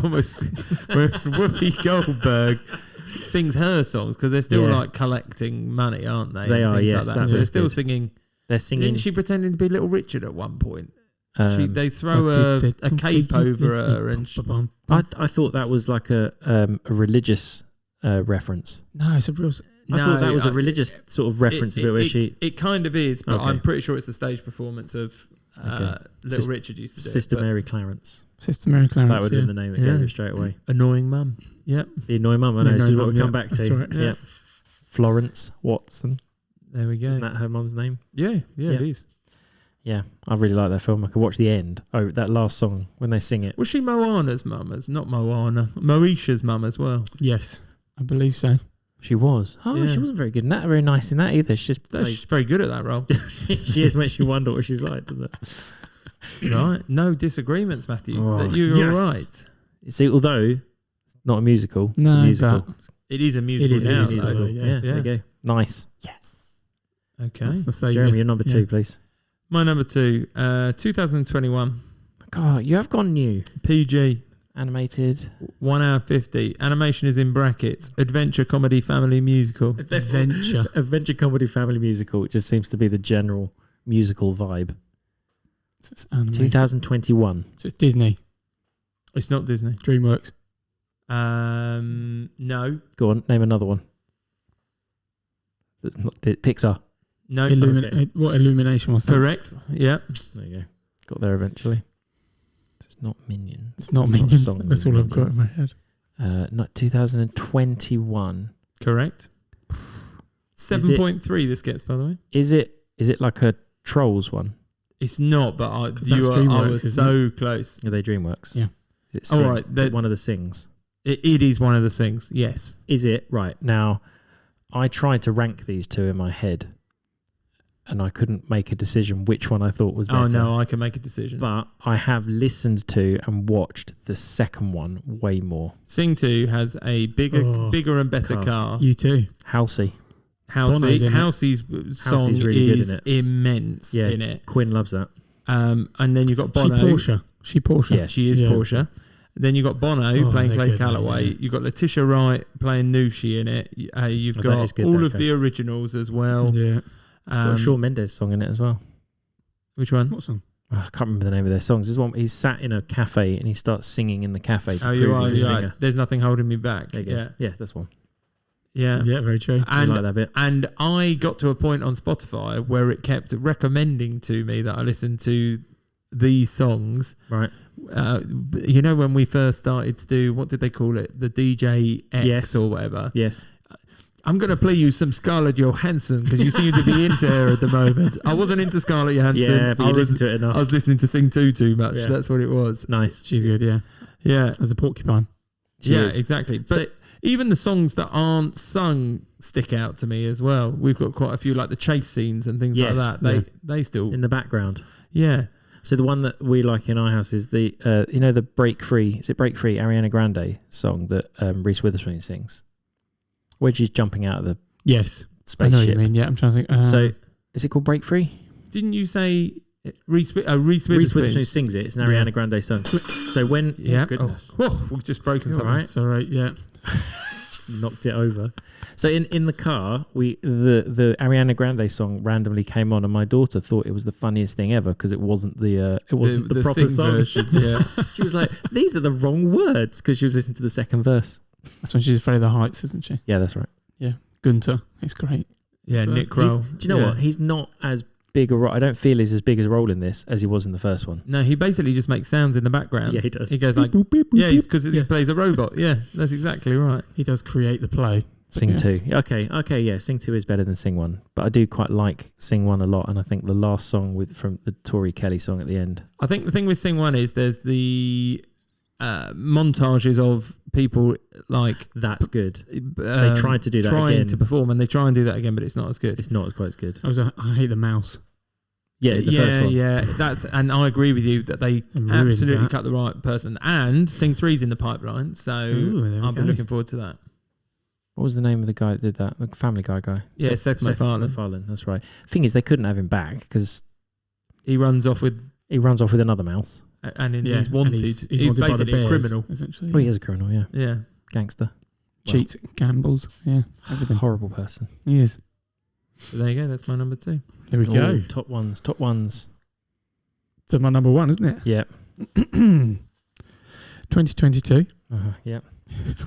Speaker 1: almost when Whoopi Goldberg sings her songs, because they're still like collecting money, aren't they?
Speaker 2: They are, yes.
Speaker 1: Like that. So they're still singing.
Speaker 2: They're singing.
Speaker 1: Isn't she pretending to be Little Richard at one point? They throw a cape over her, and
Speaker 2: I thought that was like a religious reference.
Speaker 3: No, it's a real.
Speaker 2: I thought that was a religious sort of reference of it, where she.
Speaker 1: It kind of is, but
Speaker 2: Okay.
Speaker 1: I'm pretty sure it's a stage performance of Little Richard used to do.
Speaker 2: Sister Mary Clarence.
Speaker 3: Sister Mary Clarence.
Speaker 2: That would have been the name that gave it straight away.
Speaker 1: Annoying mum. Yep.
Speaker 2: The annoying mum. I know. This is what we come back to.
Speaker 3: That's right.
Speaker 2: Yeah. Florence Watson.
Speaker 1: There we go.
Speaker 2: Isn't that her mum's name?
Speaker 1: Yeah, it is.
Speaker 2: Yeah, I really like that film. I could watch the end. Oh, that last song when they sing it.
Speaker 1: Was she Moana's mum? Not Moana. Moesha's mum as well.
Speaker 3: Yes, I believe so.
Speaker 2: She was. Oh,
Speaker 1: Yeah.
Speaker 2: she wasn't very good in that. Very nice in that either. She's
Speaker 1: She's very good at that role.
Speaker 2: she is. Makes you wonder what she's like, doesn't it?
Speaker 1: Right. No disagreements, Matthew.
Speaker 2: Oh,
Speaker 1: that you're
Speaker 2: yes.
Speaker 1: all right.
Speaker 2: See, although not a musical, it's
Speaker 3: No,
Speaker 2: a musical.
Speaker 3: but
Speaker 1: It is a musical.
Speaker 3: It is a
Speaker 1: now,
Speaker 3: musical,
Speaker 1: though.
Speaker 3: yeah.
Speaker 2: There you go. Nice.
Speaker 3: yes,
Speaker 1: Okay.
Speaker 3: that's the same.
Speaker 2: Jeremy, you're number 2, please.
Speaker 1: My number 2, 2021.
Speaker 2: God, you have gone new.
Speaker 1: PG.
Speaker 2: Animated.
Speaker 1: 1 hour 50. Animation is in brackets. Adventure comedy family musical.
Speaker 2: Adventure comedy family musical. It just seems to be the general musical vibe.
Speaker 3: It's animated.
Speaker 2: 2021.
Speaker 3: So it's Disney,
Speaker 1: It's not Disney.
Speaker 3: DreamWorks.
Speaker 1: No.
Speaker 2: Go on, name another one. It's not Pixar.
Speaker 1: No.
Speaker 3: What Illumination was that?
Speaker 1: Correct. Yeah.
Speaker 2: There you go. Got there eventually. It's not Minions.
Speaker 3: It's not
Speaker 2: It's
Speaker 3: Minions.
Speaker 2: songs
Speaker 3: That's
Speaker 2: in
Speaker 3: all I've got in
Speaker 2: Minions.
Speaker 3: my head.
Speaker 2: Not 2021.
Speaker 1: Correct. 7.3 this gets, by the way.
Speaker 2: Is it like a Trolls one?
Speaker 1: It's not, but I
Speaker 3: that's
Speaker 1: was
Speaker 3: DreamWorks, isn't
Speaker 1: so close.
Speaker 2: Are they DreamWorks?
Speaker 3: Yeah.
Speaker 2: Is it
Speaker 1: All right,
Speaker 2: Is it one of the Sings?
Speaker 1: It is one of the things, yes.
Speaker 2: Is it? Right. Now, I tried to rank these two in my head, and I couldn't make a decision which one I thought was better.
Speaker 1: Oh, no, I can make a decision.
Speaker 2: But I have listened to and watched the second one way more.
Speaker 1: Sing 2 has a bigger and better cast.
Speaker 3: You too.
Speaker 2: Halsey.
Speaker 1: Halsey's song
Speaker 2: Halsey's really good
Speaker 1: is
Speaker 2: in it.
Speaker 1: immense in it.
Speaker 2: Quinn loves that.
Speaker 1: And then you've got Bono.
Speaker 3: She Portia.
Speaker 2: Yeah.
Speaker 1: She is Portia. Then you've got Bono playing Clay
Speaker 3: good,
Speaker 1: Calloway.
Speaker 3: yeah.
Speaker 1: You've got Letitia Wright playing Nushi in it. You've got
Speaker 2: good,
Speaker 1: all of the originals as well.
Speaker 3: Yeah.
Speaker 2: It's got a Shawn Mendes song in it as well.
Speaker 1: Which one?
Speaker 3: What song?
Speaker 2: Oh, I can't remember the name of their songs. There's one. He's sat in a cafe and he starts singing in the cafe to prove he's a singer.
Speaker 1: There's nothing holding me back.
Speaker 2: Yeah, that's one.
Speaker 1: Yeah,
Speaker 3: very true.
Speaker 2: I like that bit.
Speaker 1: And I got to a point on Spotify where it kept recommending to me that I listen to these songs.
Speaker 2: Right.
Speaker 1: You know, when we first started to do, what did they call it? The DJ X or whatever.
Speaker 2: Yes.
Speaker 1: I'm going to play you some Scarlett Johansson because you seem to be into her at the moment. I wasn't into Scarlett Johansson.
Speaker 2: Yeah, but you listened to it enough.
Speaker 1: I was listening to Sing 2 too much.
Speaker 2: Yeah.
Speaker 1: That's what it was.
Speaker 2: Nice.
Speaker 3: She's good, yeah.
Speaker 1: Yeah.
Speaker 3: As a porcupine.
Speaker 1: Yeah, exactly. But even the songs that aren't sung stick out to me as well. We've got quite a few, like the chase scenes and things like that. They still...
Speaker 2: In the background.
Speaker 1: Yeah.
Speaker 2: So the one that we like in our house is the, the Break Free, is it Break Free, Ariana Grande song that Reese Witherspoon sings? Where she's jumping out of the spaceship.
Speaker 3: I know what you mean, yeah. I'm trying to think.
Speaker 2: So, is it called Break Free?
Speaker 1: Didn't you say Reese Witherspoon?
Speaker 2: Reese Witherspoon sings it. It's an Ariana Grande song. So when...
Speaker 1: Yeah.
Speaker 2: Goodness.
Speaker 1: We've just broken something.
Speaker 3: Right. It's all right, yeah.
Speaker 2: Knocked it over. So in the car, the Ariana Grande song randomly came on, and my daughter thought it was the funniest thing ever because it wasn't the proper song.
Speaker 1: Version, yeah.
Speaker 2: She was like, "These are the wrong words," because she was listening to the second verse.
Speaker 3: That's when she's afraid of the heights, isn't she?
Speaker 2: Yeah, that's right.
Speaker 3: Yeah, Gunter, it's great.
Speaker 1: Yeah, Nick Kroll.
Speaker 2: Do you know what? He's not as big a role. I don't feel he's as big a role in this as he was in the first one.
Speaker 1: No, he basically just makes sounds in the background.
Speaker 2: Yeah, he does.
Speaker 1: He goes like,
Speaker 3: beep, boop, boop,
Speaker 1: yeah,
Speaker 3: beep.
Speaker 1: because he plays a robot. Yeah, that's exactly right.
Speaker 3: He does create the play.
Speaker 2: Sing 2. Okay, yeah, Sing 2 is better than Sing 1. But I do quite like Sing 1 a lot, and I think the last song from the Tori Kelly song at the end.
Speaker 1: I think the thing with Sing 1 is there's the montages of people like...
Speaker 2: That's good. They tried to do that
Speaker 1: trying
Speaker 2: again.
Speaker 1: to perform, and they try and do that again, but it's not as good.
Speaker 2: It's not quite as good.
Speaker 3: I hate the mouse.
Speaker 2: Yeah, the first one.
Speaker 1: Yeah, and I agree with you that they absolutely cut the right person. And Sing 3's in the pipeline, so I'll be looking forward to that.
Speaker 2: What was the name of the guy that did that? The Family Guy guy.
Speaker 1: Yeah, Seth MacFarlane.
Speaker 2: That's right. Thing is, they couldn't have him back because
Speaker 1: he runs off with
Speaker 2: another mouse,
Speaker 1: and he's wanted. He's
Speaker 3: wanted
Speaker 1: basically
Speaker 3: by the
Speaker 1: a criminal,
Speaker 3: essentially.
Speaker 2: Oh, he is a criminal. Yeah.
Speaker 1: Yeah,
Speaker 2: Gangster.
Speaker 3: Cheats, gambles. Yeah, everything.
Speaker 2: Horrible person.
Speaker 3: He is.
Speaker 1: So there you go. That's my number 2.
Speaker 3: There we go.
Speaker 2: Top ones.
Speaker 3: So my number 1, isn't it?
Speaker 2: Yeah.
Speaker 3: 2022.
Speaker 2: Yeah.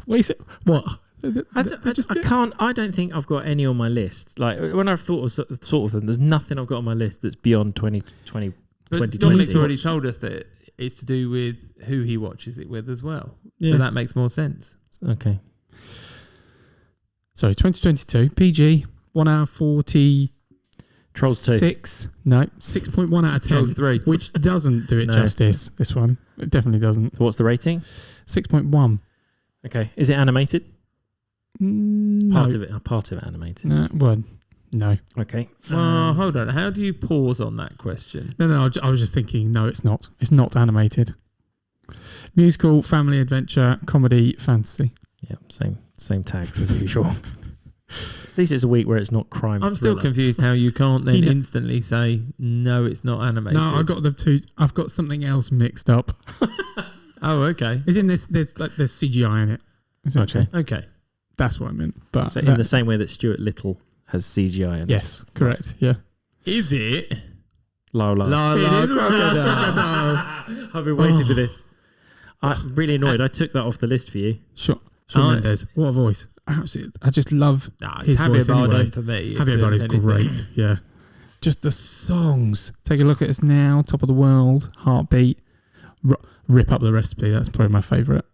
Speaker 3: Wait, what?
Speaker 2: I don't think I've got any on my list. Like when I've thought of them, there's nothing I've got on my list that's beyond 2020.
Speaker 1: But Dominic's already told us that it's to do with who he watches it with as well. Yeah. So that makes more sense.
Speaker 2: Okay.
Speaker 3: So 2022 PG 1 hour 40.
Speaker 2: Trolls 2.
Speaker 3: 6.1 out of 10.
Speaker 1: Trolls 3.
Speaker 3: Which doesn't do it justice. This one, it definitely doesn't.
Speaker 2: So what's the rating?
Speaker 3: 6.1.
Speaker 2: Okay. Is it animated?
Speaker 3: No.
Speaker 2: Part of it animated.
Speaker 3: No.
Speaker 2: Okay.
Speaker 1: Hold on. How do you pause on that question?
Speaker 3: No. I was just thinking. No, it's not. It's not animated. Musical, family, adventure, comedy, fantasy.
Speaker 2: Yeah, same tags as usual. At least it's a week where it's not crime.
Speaker 1: I'm still confused how you can't then instantly say no, it's not animated.
Speaker 3: No, I got the two. I've got something else mixed up.
Speaker 1: Oh, okay.
Speaker 3: Is in this? There's CGI in it.
Speaker 1: Okay.
Speaker 3: That's what I meant. But
Speaker 2: so in the same way that Stuart Little has CGI in it.
Speaker 3: Yes, correct. Yeah.
Speaker 1: Is it?
Speaker 2: La crocodile. I've been waiting for this. I'm really annoyed. I took that off the list for you.
Speaker 3: Shawn Mendes. What a voice. Absolutely. I just love his voice anyway.
Speaker 1: For me.
Speaker 3: Javier Bardem's great. Yeah. Just the songs. Take a look at us now. Top of the World. Heartbeat. Rip Up the Recipe. That's probably my favourite.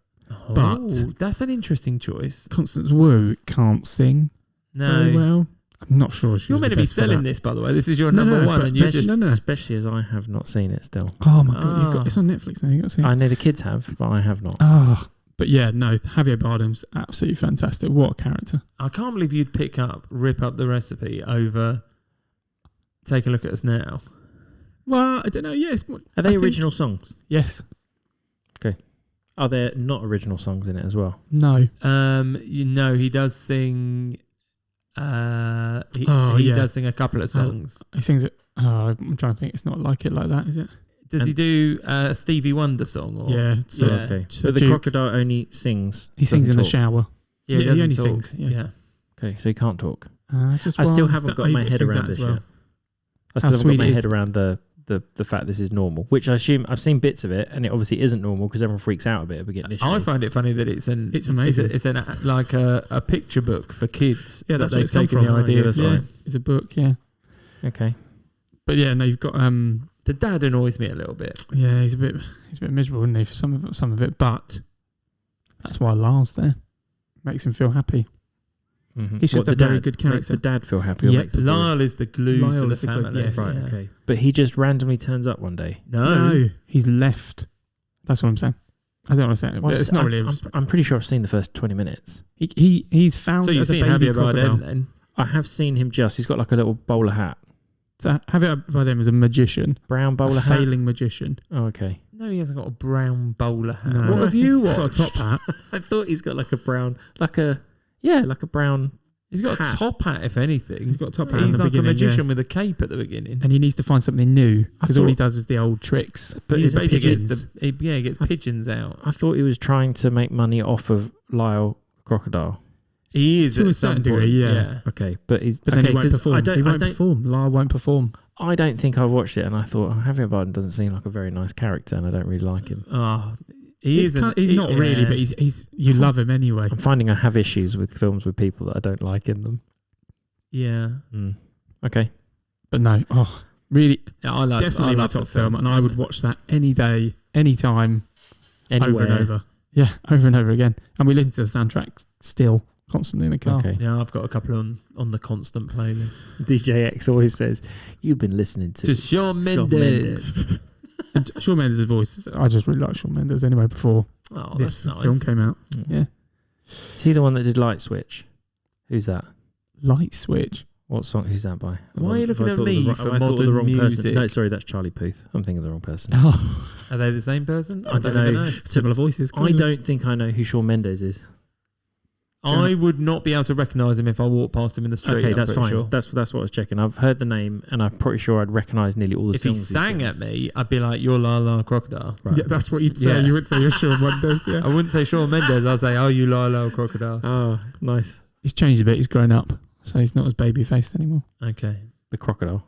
Speaker 1: Oh,
Speaker 3: but
Speaker 1: that's an interesting choice.
Speaker 3: Constance Wu can't sing very well. I'm not sure
Speaker 1: you're meant to be selling this, by the way. This is your number 1, and you just
Speaker 2: especially as I have not seen it still.
Speaker 3: Oh my god, it's on Netflix now. You got to see it.
Speaker 2: I know the kids have, but I have not.
Speaker 3: But yeah, no, Javier Bardem's absolutely fantastic. What a character!
Speaker 1: I can't believe you'd pick up Rip Up the Recipe over Take a Look at Us Now.
Speaker 3: Well, I don't know. Yes,
Speaker 2: are they original songs?
Speaker 3: Yes.
Speaker 2: Okay. Are there not original songs in it as well?
Speaker 3: No.
Speaker 1: He does sing. He does sing a couple of songs.
Speaker 3: He sings it. I'm trying to think. It's not Like It Like That, is it?
Speaker 1: Does he do a Stevie Wonder song? Or?
Speaker 3: Yeah. So,
Speaker 2: okay.
Speaker 3: so
Speaker 2: But the
Speaker 3: Duke,
Speaker 2: crocodile only sings.
Speaker 3: he sings in the
Speaker 2: talk.
Speaker 3: shower.
Speaker 1: Yeah,
Speaker 3: he only
Speaker 1: talk.
Speaker 3: sings. Yeah.
Speaker 2: Okay, so he can't talk.
Speaker 3: Just
Speaker 2: I still
Speaker 3: one
Speaker 2: haven't
Speaker 3: step-
Speaker 2: got my
Speaker 3: he
Speaker 2: head
Speaker 3: sings
Speaker 2: around
Speaker 3: that
Speaker 2: this
Speaker 3: as well.
Speaker 2: yet. I still haven't
Speaker 3: sweet
Speaker 2: got my
Speaker 3: it is.
Speaker 2: head around the fact this is normal, which I assume I've seen bits of it, and it obviously isn't normal because everyone freaks out a bit at the beginning.
Speaker 1: I find it funny that it's
Speaker 3: amazing.
Speaker 1: It's like a picture book for kids.
Speaker 3: Yeah,
Speaker 1: that
Speaker 3: that's where
Speaker 1: they've
Speaker 3: it's come
Speaker 1: taken
Speaker 3: from.
Speaker 1: the idea.
Speaker 2: that's
Speaker 1: from.
Speaker 2: right.
Speaker 3: It's a book. Yeah.
Speaker 2: Okay.
Speaker 3: But yeah, no, you've got
Speaker 1: The dad annoys me a little bit.
Speaker 3: yeah, he's a bit miserable, isn't he, for some of it, but that's why Lars there makes him feel happy.
Speaker 2: Mm-hmm.
Speaker 3: He's just a very good character.
Speaker 2: Makes the dad feel happy. Or
Speaker 3: Yep.
Speaker 2: makes the boy?
Speaker 1: Lyle is the glue
Speaker 3: Lyle
Speaker 1: to the
Speaker 3: is the glue,
Speaker 1: family.
Speaker 3: yes.
Speaker 2: Right.
Speaker 1: Yeah.
Speaker 2: Okay. But he just randomly turns up one day.
Speaker 1: No.
Speaker 3: He's left. That's what I'm saying. I don't want to say it, but it's not really.
Speaker 2: I'm pretty sure I've seen the first 20 minutes.
Speaker 3: He's found.
Speaker 1: So you've
Speaker 3: as a
Speaker 1: seen
Speaker 3: baby
Speaker 1: Javier
Speaker 3: crocodile.
Speaker 1: Bardem then?
Speaker 2: I have seen him just. He's got like a little bowler hat.
Speaker 3: So Javier Bardem is a magician,
Speaker 2: Brown bowler
Speaker 3: a
Speaker 2: hat.
Speaker 3: failing magician.
Speaker 2: Oh, okay.
Speaker 1: No, he hasn't got a brown bowler hat.
Speaker 3: No.
Speaker 1: What have you
Speaker 3: He's
Speaker 1: watched?
Speaker 3: got a top hat.
Speaker 2: I thought he's got like a brown, like a brown.
Speaker 1: He's got
Speaker 2: hat.
Speaker 1: a top hat, if anything.
Speaker 3: He's got a top hat in
Speaker 1: He's
Speaker 3: the
Speaker 1: like
Speaker 3: beginning,
Speaker 1: a magician with a cape at the beginning.
Speaker 3: and he needs to find something new because all he
Speaker 2: thought-
Speaker 3: does is the old tricks.
Speaker 2: But
Speaker 1: he
Speaker 2: is it
Speaker 1: basically
Speaker 3: pigeons?
Speaker 1: he gets pigeons out.
Speaker 2: I thought he was trying to make money off of Lyle Crocodile.
Speaker 1: He is
Speaker 3: To
Speaker 1: at
Speaker 3: a
Speaker 1: some
Speaker 3: certain
Speaker 1: point,
Speaker 3: degree, yeah.
Speaker 2: Okay, but he's
Speaker 3: But then
Speaker 2: okay
Speaker 3: he won't
Speaker 2: 'cause
Speaker 3: perform.
Speaker 2: I don't.
Speaker 3: He won't
Speaker 2: I don't.
Speaker 3: perform. Lyle won't perform.
Speaker 2: I don't think I watched it, and I thought Javier Bardem doesn't seem like a very nice character, and I don't really like him.
Speaker 1: Oh, he's
Speaker 3: not really, but he's you love him anyway.
Speaker 2: I'm finding I have issues with films with people that I don't like in them.
Speaker 1: yeah.
Speaker 2: Okay.
Speaker 3: But no, really,
Speaker 1: I like
Speaker 3: definitely
Speaker 1: I
Speaker 3: my
Speaker 1: love
Speaker 3: top
Speaker 1: the
Speaker 3: film, and I would watch that any day, any time,
Speaker 2: Anywhere.
Speaker 3: over and over. Yeah, over and over again. And we listen to the soundtrack still constantly in the car.
Speaker 2: Okay.
Speaker 1: Yeah, I've got a couple on the constant playlist.
Speaker 2: DJ X always says, "You've been listening to
Speaker 1: Shawn Mendes.
Speaker 3: And Shawn Mendes' voice, I just really like Shawn Mendes anyway before
Speaker 1: Oh,
Speaker 3: this
Speaker 1: that's nice.
Speaker 3: film came out. Yeah.
Speaker 2: Is he the one that did Light Switch? Who's that?
Speaker 3: Light Switch.
Speaker 2: What song? Who's that by?
Speaker 1: Why are you looking
Speaker 2: I
Speaker 1: at
Speaker 2: thought of
Speaker 1: me
Speaker 2: the,
Speaker 1: for
Speaker 2: I thought of the
Speaker 1: modern
Speaker 2: wrong
Speaker 1: music?
Speaker 2: person. No, sorry, that's Charlie Puth. I'm thinking of the wrong person.
Speaker 3: Oh,
Speaker 1: Are they the same person?
Speaker 2: I don't know.
Speaker 3: similar voices.
Speaker 2: I don't think I know who Shawn Mendes is.
Speaker 1: I would not be able to recognise him if I walked past him in the street.
Speaker 2: Okay,
Speaker 1: I'm
Speaker 2: that's
Speaker 1: pretty
Speaker 2: fine.
Speaker 1: Sure.
Speaker 2: That's what I was checking. I've heard the name, and I'm pretty sure I'd recognise nearly all the
Speaker 1: If he
Speaker 2: songs
Speaker 1: sang at
Speaker 2: sings.
Speaker 1: me, I'd be like, "You're La La Crocodile."
Speaker 2: Right.
Speaker 3: Yeah, that's what you'd say.
Speaker 1: Yeah.
Speaker 3: You would say you're Shawn Mendes.
Speaker 1: I
Speaker 3: Yeah.
Speaker 1: wouldn't say Shawn Mendes. I'd say, "Oh, you La La Crocodile."
Speaker 2: Oh, nice.
Speaker 3: He's changed a bit. He's grown up, so he's not as baby faced anymore.
Speaker 1: Okay.
Speaker 2: The crocodile.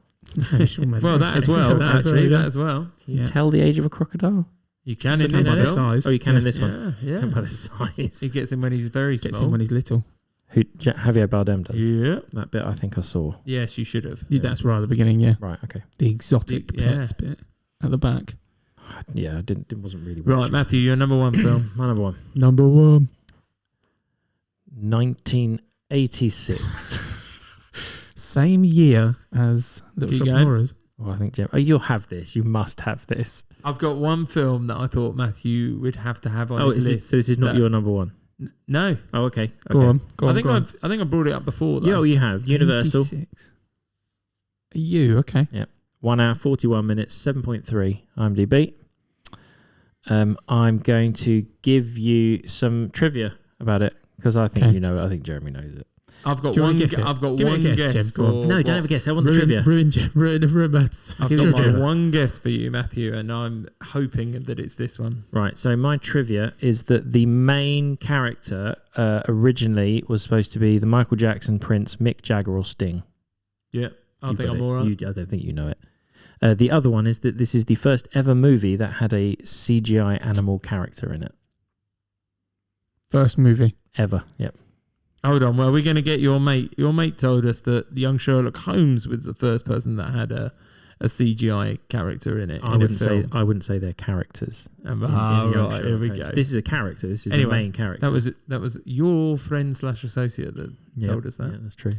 Speaker 3: Shawn Mendes.
Speaker 1: Well, that as well.
Speaker 3: That as well,
Speaker 1: actually,
Speaker 3: yeah.
Speaker 1: that as well.
Speaker 2: Can you
Speaker 3: Yeah.
Speaker 2: tell the age of a crocodile?
Speaker 1: You can in
Speaker 3: Depends
Speaker 1: this
Speaker 3: on the
Speaker 1: film.
Speaker 3: size.
Speaker 2: Oh, you can in
Speaker 3: Yeah.
Speaker 2: this one.
Speaker 1: Yeah,
Speaker 2: Can by
Speaker 1: yeah.
Speaker 2: the size.
Speaker 1: He gets him when he's very
Speaker 3: Gets
Speaker 1: small.
Speaker 3: him when he's little.
Speaker 2: Who Javier Bardem does.
Speaker 1: Yeah.
Speaker 2: That bit I think I saw.
Speaker 1: Yes, you should have.
Speaker 3: Yeah, that's right at the beginning. Yeah,
Speaker 2: Right. Okay.
Speaker 3: the exotic
Speaker 1: Yeah.
Speaker 3: pets bit at the back.
Speaker 2: Yeah, I didn't. It wasn't really
Speaker 1: Right,
Speaker 2: watching.
Speaker 1: Matthew, your number one film.
Speaker 2: My number one.
Speaker 3: Number one.
Speaker 2: 1986.
Speaker 3: Same year as Little
Speaker 1: Keep
Speaker 3: Shop of
Speaker 1: going.
Speaker 3: Horrors.
Speaker 2: Oh, I think Jim. Oh, you'll have this. You must have this.
Speaker 1: I've got one film that I thought Matthew would have to have on
Speaker 2: Oh,
Speaker 1: his list.
Speaker 2: so this is not
Speaker 1: that-
Speaker 2: your number one.
Speaker 1: No,
Speaker 2: Oh, okay.
Speaker 3: Go
Speaker 2: Okay.
Speaker 3: on. Go on.
Speaker 1: I think I brought it up before. Though.
Speaker 2: Yeah, oh, you have Universal.
Speaker 3: 86. You okay?
Speaker 2: 1 hour 41 minutes, 7.3 IMDb. I'm going to give you some trivia about it because I think
Speaker 3: Okay.
Speaker 2: you know it. I think Jeremy knows it.
Speaker 1: I've got
Speaker 3: Do you wanna
Speaker 1: one.
Speaker 3: guess it?
Speaker 1: I've got
Speaker 3: Give me a
Speaker 1: one
Speaker 3: guess,
Speaker 1: guess
Speaker 3: Jem, go on.
Speaker 1: for.
Speaker 2: No,
Speaker 1: what-
Speaker 2: don't have a guess. I want the trivia.
Speaker 3: Ruin
Speaker 1: I've
Speaker 2: Give me
Speaker 1: got
Speaker 2: the trivia.
Speaker 1: one guess for you, Matthew, and I'm hoping that it's this one.
Speaker 2: Right. So my trivia is that the main character originally was supposed to be the Michael Jackson Prince, Mick Jagger or Sting.
Speaker 1: Yeah, I
Speaker 2: You
Speaker 1: think
Speaker 2: got
Speaker 1: I'm
Speaker 2: it.
Speaker 1: all right.
Speaker 2: I don't think you know it. The other one is that this is the first ever movie that had a CGI animal character in it.
Speaker 3: First movie.
Speaker 2: Ever. Yep.
Speaker 1: Hold on. Well, we're going to get your mate. Your mate told us that the young Sherlock Holmes was the first person that had a CGI character in it.
Speaker 2: I
Speaker 1: in a
Speaker 2: wouldn't say they're characters.
Speaker 1: Young
Speaker 2: Sherlock
Speaker 1: here we
Speaker 2: Holmes.
Speaker 1: go.
Speaker 2: This is a character. This is
Speaker 1: Anyway,
Speaker 2: the main character.
Speaker 1: That was your friend / associate that told us that.
Speaker 2: Yeah, that's true.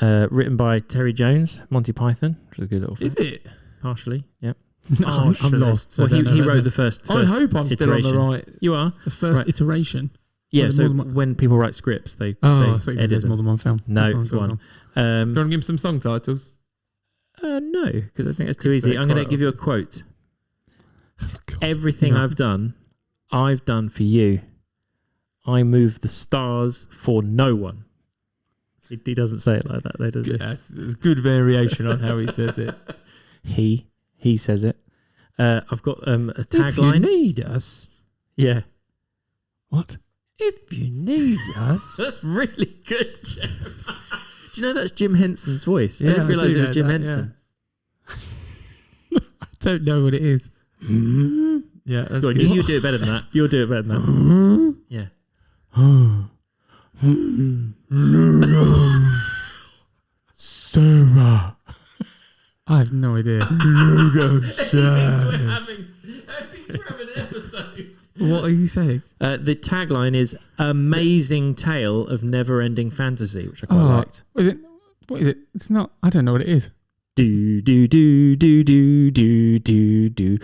Speaker 2: Written by Terry Jones, Monty Python, which is a good little film.
Speaker 1: Is it?
Speaker 2: Partially, yep.
Speaker 3: I'm lost. So
Speaker 2: Well,
Speaker 3: I don't
Speaker 2: he
Speaker 3: know.
Speaker 2: wrote the first
Speaker 1: I hope I'm still on the
Speaker 2: iteration.
Speaker 1: right.
Speaker 2: You are?
Speaker 3: the first
Speaker 2: Right.
Speaker 3: iteration.
Speaker 2: Yeah,
Speaker 3: Well,
Speaker 2: so
Speaker 3: more than
Speaker 2: when people write scripts, they
Speaker 3: I think
Speaker 2: edit
Speaker 3: there's
Speaker 2: them.
Speaker 3: more than one film.
Speaker 2: No,
Speaker 3: Go on,
Speaker 2: it's
Speaker 3: go on,
Speaker 2: one.
Speaker 3: go on.
Speaker 1: Do you want to give him some song titles?
Speaker 2: No, because I think that's too
Speaker 1: Because
Speaker 2: easy.
Speaker 1: they're
Speaker 2: I'm going to
Speaker 1: quite
Speaker 2: give you a
Speaker 1: obvious.
Speaker 2: quote.
Speaker 3: God.
Speaker 2: Everything
Speaker 3: Yeah.
Speaker 2: I've done for you. I move the stars for no one. He doesn't say it like that, though, does he?
Speaker 1: Yes, it's good variation on how he says it.
Speaker 2: He He says it. I've got a tagline.
Speaker 1: If you need us.
Speaker 2: Yeah.
Speaker 3: What?
Speaker 1: If you need us.
Speaker 2: That's really good, Jim. Do you know that's Jim Henson's voice?
Speaker 1: Yeah,
Speaker 2: I didn't realise it was Jim
Speaker 1: that,
Speaker 2: Henson.
Speaker 1: Yeah. I don't know what it is. Yeah, that's
Speaker 2: Go on,
Speaker 1: good.
Speaker 2: you do it better than that. You'll do it better than that. Yeah.
Speaker 3: Sarah. I have no idea.
Speaker 2: We're having an episode.
Speaker 1: What are you saying?
Speaker 2: The tagline is "Amazing Tale of Never-Ending Fantasy," which I quite liked.
Speaker 3: What is it? It's not. I don't know what it is.
Speaker 2: Do do do do do do do do.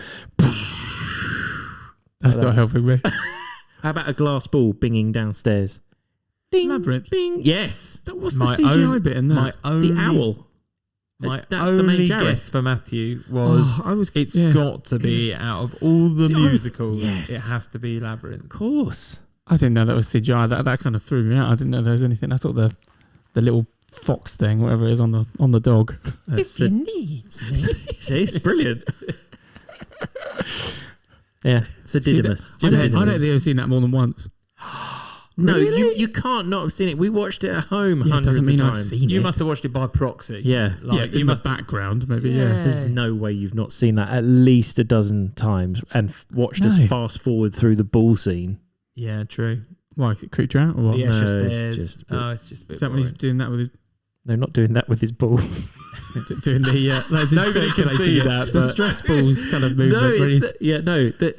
Speaker 3: That's not helping me.
Speaker 2: How about a glass ball binging downstairs? Ding,
Speaker 3: Labyrinth.
Speaker 2: Bing. Yes.
Speaker 3: But what's the CGI bit in that?
Speaker 2: The owl.
Speaker 1: My
Speaker 2: That's the main
Speaker 1: only
Speaker 2: Jared.
Speaker 1: guess for Matthew was it's got to be out of all the musicals. It has to be Labyrinth.
Speaker 2: Of course.
Speaker 3: I didn't know that was CGI. That kind of threw me out. I didn't know there was anything. I thought the little fox thing, whatever it is on the dog.
Speaker 1: If you need.
Speaker 2: See, it's brilliant. Yeah, it's a Didymus.
Speaker 3: I don't think I've seen that more than once.
Speaker 2: No,
Speaker 1: Really?
Speaker 2: you can't not have seen it. We watched it at home
Speaker 3: Yeah,
Speaker 2: hundreds
Speaker 3: doesn't mean
Speaker 2: of
Speaker 3: I've
Speaker 2: times.
Speaker 3: seen
Speaker 1: You
Speaker 3: it.
Speaker 1: must have watched it by proxy.
Speaker 2: Yeah.
Speaker 1: Like
Speaker 3: You must background maybe. Yeah.
Speaker 2: There's no way you've not seen that at least a dozen times and watched us fast forward through the ball scene.
Speaker 1: Yeah, true.
Speaker 3: Why? 'Cause it creeped you out or what?
Speaker 1: The
Speaker 2: No,
Speaker 1: Escher
Speaker 2: it's
Speaker 1: stairs.
Speaker 2: just a bit-
Speaker 1: It's just a bit
Speaker 3: Is that when he's
Speaker 1: boring.
Speaker 3: doing that with his
Speaker 2: No, not doing that with his balls.
Speaker 3: doing the
Speaker 1: Nobody can see that,
Speaker 3: the
Speaker 1: but-
Speaker 3: stress balls kind of movement. where he's-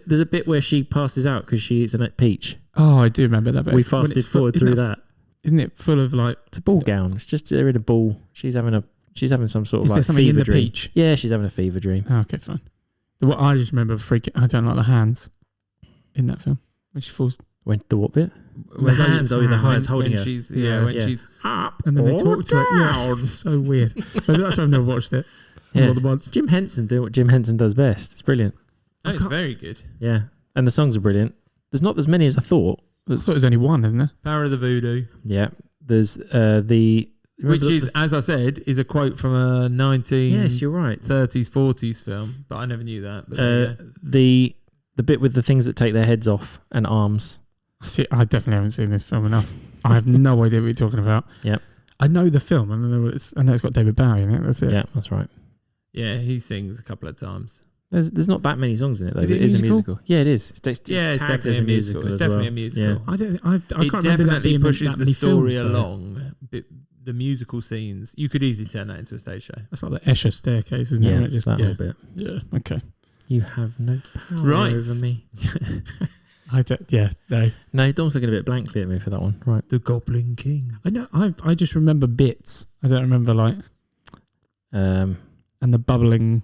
Speaker 2: there's a bit where she passes out because she eats a peach.
Speaker 3: Oh, I do remember that bit.
Speaker 2: We
Speaker 3: When
Speaker 2: fasted
Speaker 3: it's full-
Speaker 2: forward
Speaker 3: isn't
Speaker 2: through
Speaker 3: that.
Speaker 2: that.
Speaker 3: Isn't it full of like?
Speaker 2: It's a ball gown. It's just they're in a ball. She's having some sort of
Speaker 3: Is there
Speaker 2: like
Speaker 3: something in
Speaker 2: fever
Speaker 3: the
Speaker 2: dream.
Speaker 3: peach?
Speaker 2: Yeah, she's having a fever dream.
Speaker 3: Oh, okay, fine. What I just remember freaking. I don't like the hands in that film when she falls.
Speaker 2: When the what bit?
Speaker 1: When
Speaker 2: the
Speaker 1: she-
Speaker 2: hands. Oh, the hands holding
Speaker 1: when
Speaker 2: her.
Speaker 1: she's
Speaker 2: Yeah.
Speaker 1: she's up
Speaker 3: And then they
Speaker 1: or
Speaker 3: talk to it. Yeah,
Speaker 1: down.
Speaker 3: it's so weird. Maybe that's why I've never watched it.
Speaker 2: Yeah.
Speaker 3: More than once.
Speaker 2: Jim Henson doing what Jim Henson does best. It's brilliant.
Speaker 1: Oh, it's very good.
Speaker 2: Yeah, and the songs are brilliant. There's not as many as I thought.
Speaker 3: I thought it was only one, isn't there?
Speaker 1: Power of the Voodoo.
Speaker 2: Yeah, there's the
Speaker 1: Which is, as I said, is a quote from a 1930s,
Speaker 2: yes, you're right.
Speaker 1: 40s film, but I never knew that. But
Speaker 2: The bit with the things that take their heads off and arms.
Speaker 3: See, I definitely haven't seen this film enough. I have no idea what you're talking about.
Speaker 2: Yep.
Speaker 3: I know the film. I know it's got David Bowie in it. That's it.
Speaker 2: Yeah, that's right.
Speaker 1: yeah, he sings a couple of times.
Speaker 2: There's not that many songs in it though.
Speaker 3: Is it
Speaker 2: it is a
Speaker 3: musical?
Speaker 2: musical. Yeah, it is. It's
Speaker 1: Yeah, it's
Speaker 2: tagged
Speaker 1: definitely
Speaker 2: as
Speaker 1: a musical. It's
Speaker 2: as
Speaker 1: definitely
Speaker 2: well.
Speaker 1: a musical.
Speaker 2: Yeah.
Speaker 3: I can't remember
Speaker 1: It
Speaker 3: that
Speaker 1: definitely
Speaker 3: being
Speaker 1: pushes
Speaker 3: that
Speaker 1: the
Speaker 3: many
Speaker 1: story
Speaker 3: films, though.
Speaker 1: along. The musical scenes, you could easily turn that into a stage show.
Speaker 3: That's like the Escher staircase, isn't
Speaker 2: Yeah,
Speaker 3: it?
Speaker 2: just that little bit.
Speaker 3: Yeah. Okay.
Speaker 2: You have no power
Speaker 1: Right.
Speaker 2: over me.
Speaker 3: No.
Speaker 2: No, Dom's looking a bit blankly at me for that one. Right.
Speaker 1: The Goblin King.
Speaker 3: I know. I just remember bits. I don't remember and the bubbling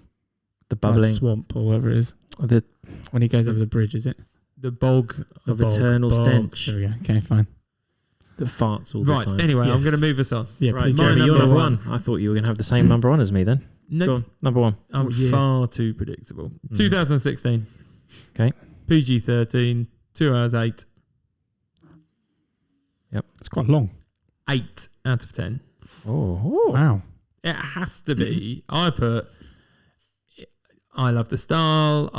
Speaker 3: swamp or whatever it is
Speaker 2: the
Speaker 3: when he goes over the bridge. Is it
Speaker 1: The Bog
Speaker 2: of eternal stench.
Speaker 3: There we go. Okay, fine.
Speaker 2: that farts all the
Speaker 1: Right,
Speaker 2: time.
Speaker 1: anyway, I'm
Speaker 3: Yes.
Speaker 1: going to move us on.
Speaker 3: Yeah,
Speaker 2: Right,
Speaker 3: please
Speaker 1: my
Speaker 3: do.
Speaker 2: Jeremy, you're
Speaker 1: number
Speaker 2: number one. I thought you were going to have the same number one as me then.
Speaker 1: No,
Speaker 2: Go on, number one.
Speaker 1: I'm
Speaker 3: Oh, yeah.
Speaker 1: far too predictable. 2016.
Speaker 2: Okay.
Speaker 1: PG-13, 2 hours 8.
Speaker 3: It's quite long.
Speaker 1: 8 out of 10.
Speaker 2: Oh.
Speaker 3: Wow.
Speaker 1: It has to be. I love the style.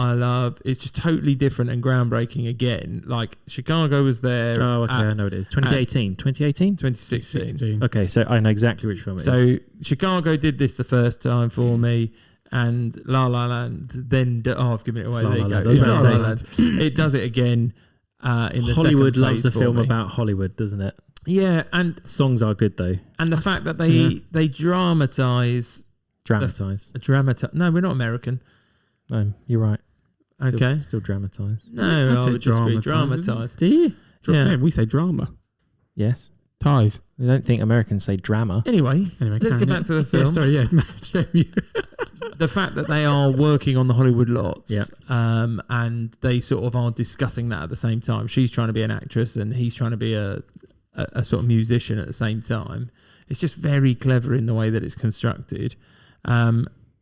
Speaker 1: It's just totally different and groundbreaking again. Like Chicago was there.
Speaker 2: Oh, okay, I know what it is. 2018. 2018?
Speaker 1: 2016.
Speaker 2: Okay, so I know exactly which film it is.
Speaker 1: So Chicago did this the first time for me, and La La Land then. I've given it away.
Speaker 2: It's La
Speaker 1: There you
Speaker 2: La
Speaker 1: go.
Speaker 2: Land. I was
Speaker 1: It's
Speaker 2: about
Speaker 1: La
Speaker 2: to
Speaker 1: La
Speaker 2: say.
Speaker 1: Land. It does it again in the
Speaker 2: Hollywood
Speaker 1: second
Speaker 2: loves
Speaker 1: phase
Speaker 2: the
Speaker 1: for
Speaker 2: film
Speaker 1: me.
Speaker 2: about Hollywood, doesn't it?
Speaker 1: Yeah, and
Speaker 2: Songs are good though.
Speaker 1: the fact that they dramatize.
Speaker 2: Dramatise.
Speaker 1: No, we're not American.
Speaker 2: No, you're right.
Speaker 1: Okay.
Speaker 2: Still dramatise.
Speaker 1: No,
Speaker 3: I
Speaker 1: I
Speaker 3: said
Speaker 1: would disagree.
Speaker 3: dramatise,
Speaker 1: Dramatize.
Speaker 2: Do you?
Speaker 1: Yeah.
Speaker 3: We say drama.
Speaker 2: Yes.
Speaker 3: Ties.
Speaker 2: I don't think Americans say drama.
Speaker 1: Anyway,
Speaker 3: Anyway,
Speaker 1: let's get back to the film.
Speaker 3: Yeah, sorry, yeah.
Speaker 1: The fact that they are working on the Hollywood lots,
Speaker 2: Yeah.
Speaker 1: and they sort of are discussing that at the same time. She's trying to be an actress and he's trying to be a sort of musician at the same time. It's just very clever in the way that it's constructed.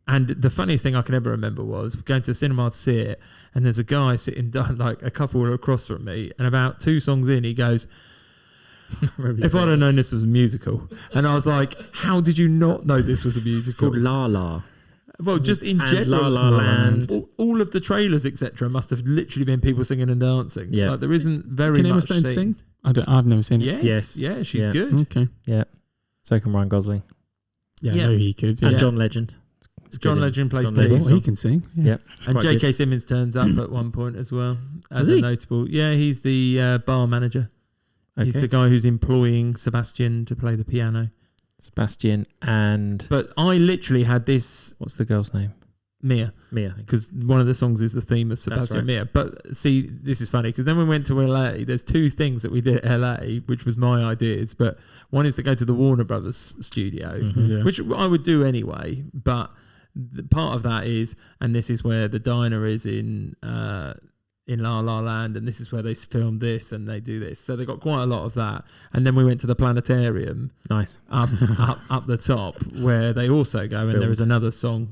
Speaker 1: And the funniest thing I can ever remember was going to a cinema to see it, and there's a guy sitting down, like a couple across from me, and about 2 songs in, he goes, "If I'd have known this was a musical," and I was like, "How did you not know this was a
Speaker 2: It's
Speaker 1: musical?"
Speaker 2: called La La.
Speaker 1: Well, just in
Speaker 2: and
Speaker 1: general,
Speaker 2: La La Land.
Speaker 1: all of the trailers, etc., must have literally been people singing and dancing.
Speaker 2: Yeah.
Speaker 1: Like, there isn't very
Speaker 3: Can Emma
Speaker 1: much
Speaker 3: Stone
Speaker 1: scene.
Speaker 3: sing? I've never seen it.
Speaker 1: Yes.
Speaker 2: Yes.
Speaker 1: Yeah, she's
Speaker 2: Yeah.
Speaker 1: good.
Speaker 3: Okay.
Speaker 2: Yeah. So can Ryan Gosling.
Speaker 3: Yeah,
Speaker 1: Yeah.
Speaker 3: I know he could.
Speaker 2: And
Speaker 3: Yeah.
Speaker 2: John Legend. It's
Speaker 1: John
Speaker 2: good in-
Speaker 1: Legend plays
Speaker 2: John
Speaker 1: Keith.
Speaker 2: Legend.
Speaker 3: Well, he can sing. Yeah.
Speaker 2: Yep.
Speaker 1: And
Speaker 2: quite
Speaker 1: J.K.
Speaker 2: good.
Speaker 1: Simmons turns up at one point as well as
Speaker 2: Does
Speaker 1: a
Speaker 2: he?
Speaker 1: notable. Yeah, he's the bar manager. He's
Speaker 2: Okay.
Speaker 1: the guy who's employing Sebastian to play the piano.
Speaker 2: Sebastian and
Speaker 1: But I literally had this
Speaker 2: what's the girl's name?
Speaker 1: Mia,
Speaker 2: Mia, I think.
Speaker 1: because one of the songs is the theme of Sebastian
Speaker 2: right.
Speaker 1: Mia. But see, this is funny because then we went to LA. There's two things that we did at LA, which was my ideas. But one is to go to the Warner Brothers studio,
Speaker 2: Mhm.
Speaker 3: Yeah.
Speaker 1: which I would do anyway. But the part of that is, and this is where the diner is in La La Land, and this is where they filmed this and they do this. So they got quite a lot of that. And then we went to the planetarium
Speaker 2: Nice.
Speaker 1: up the top where they also go, and there is
Speaker 2: Filmed.
Speaker 1: another song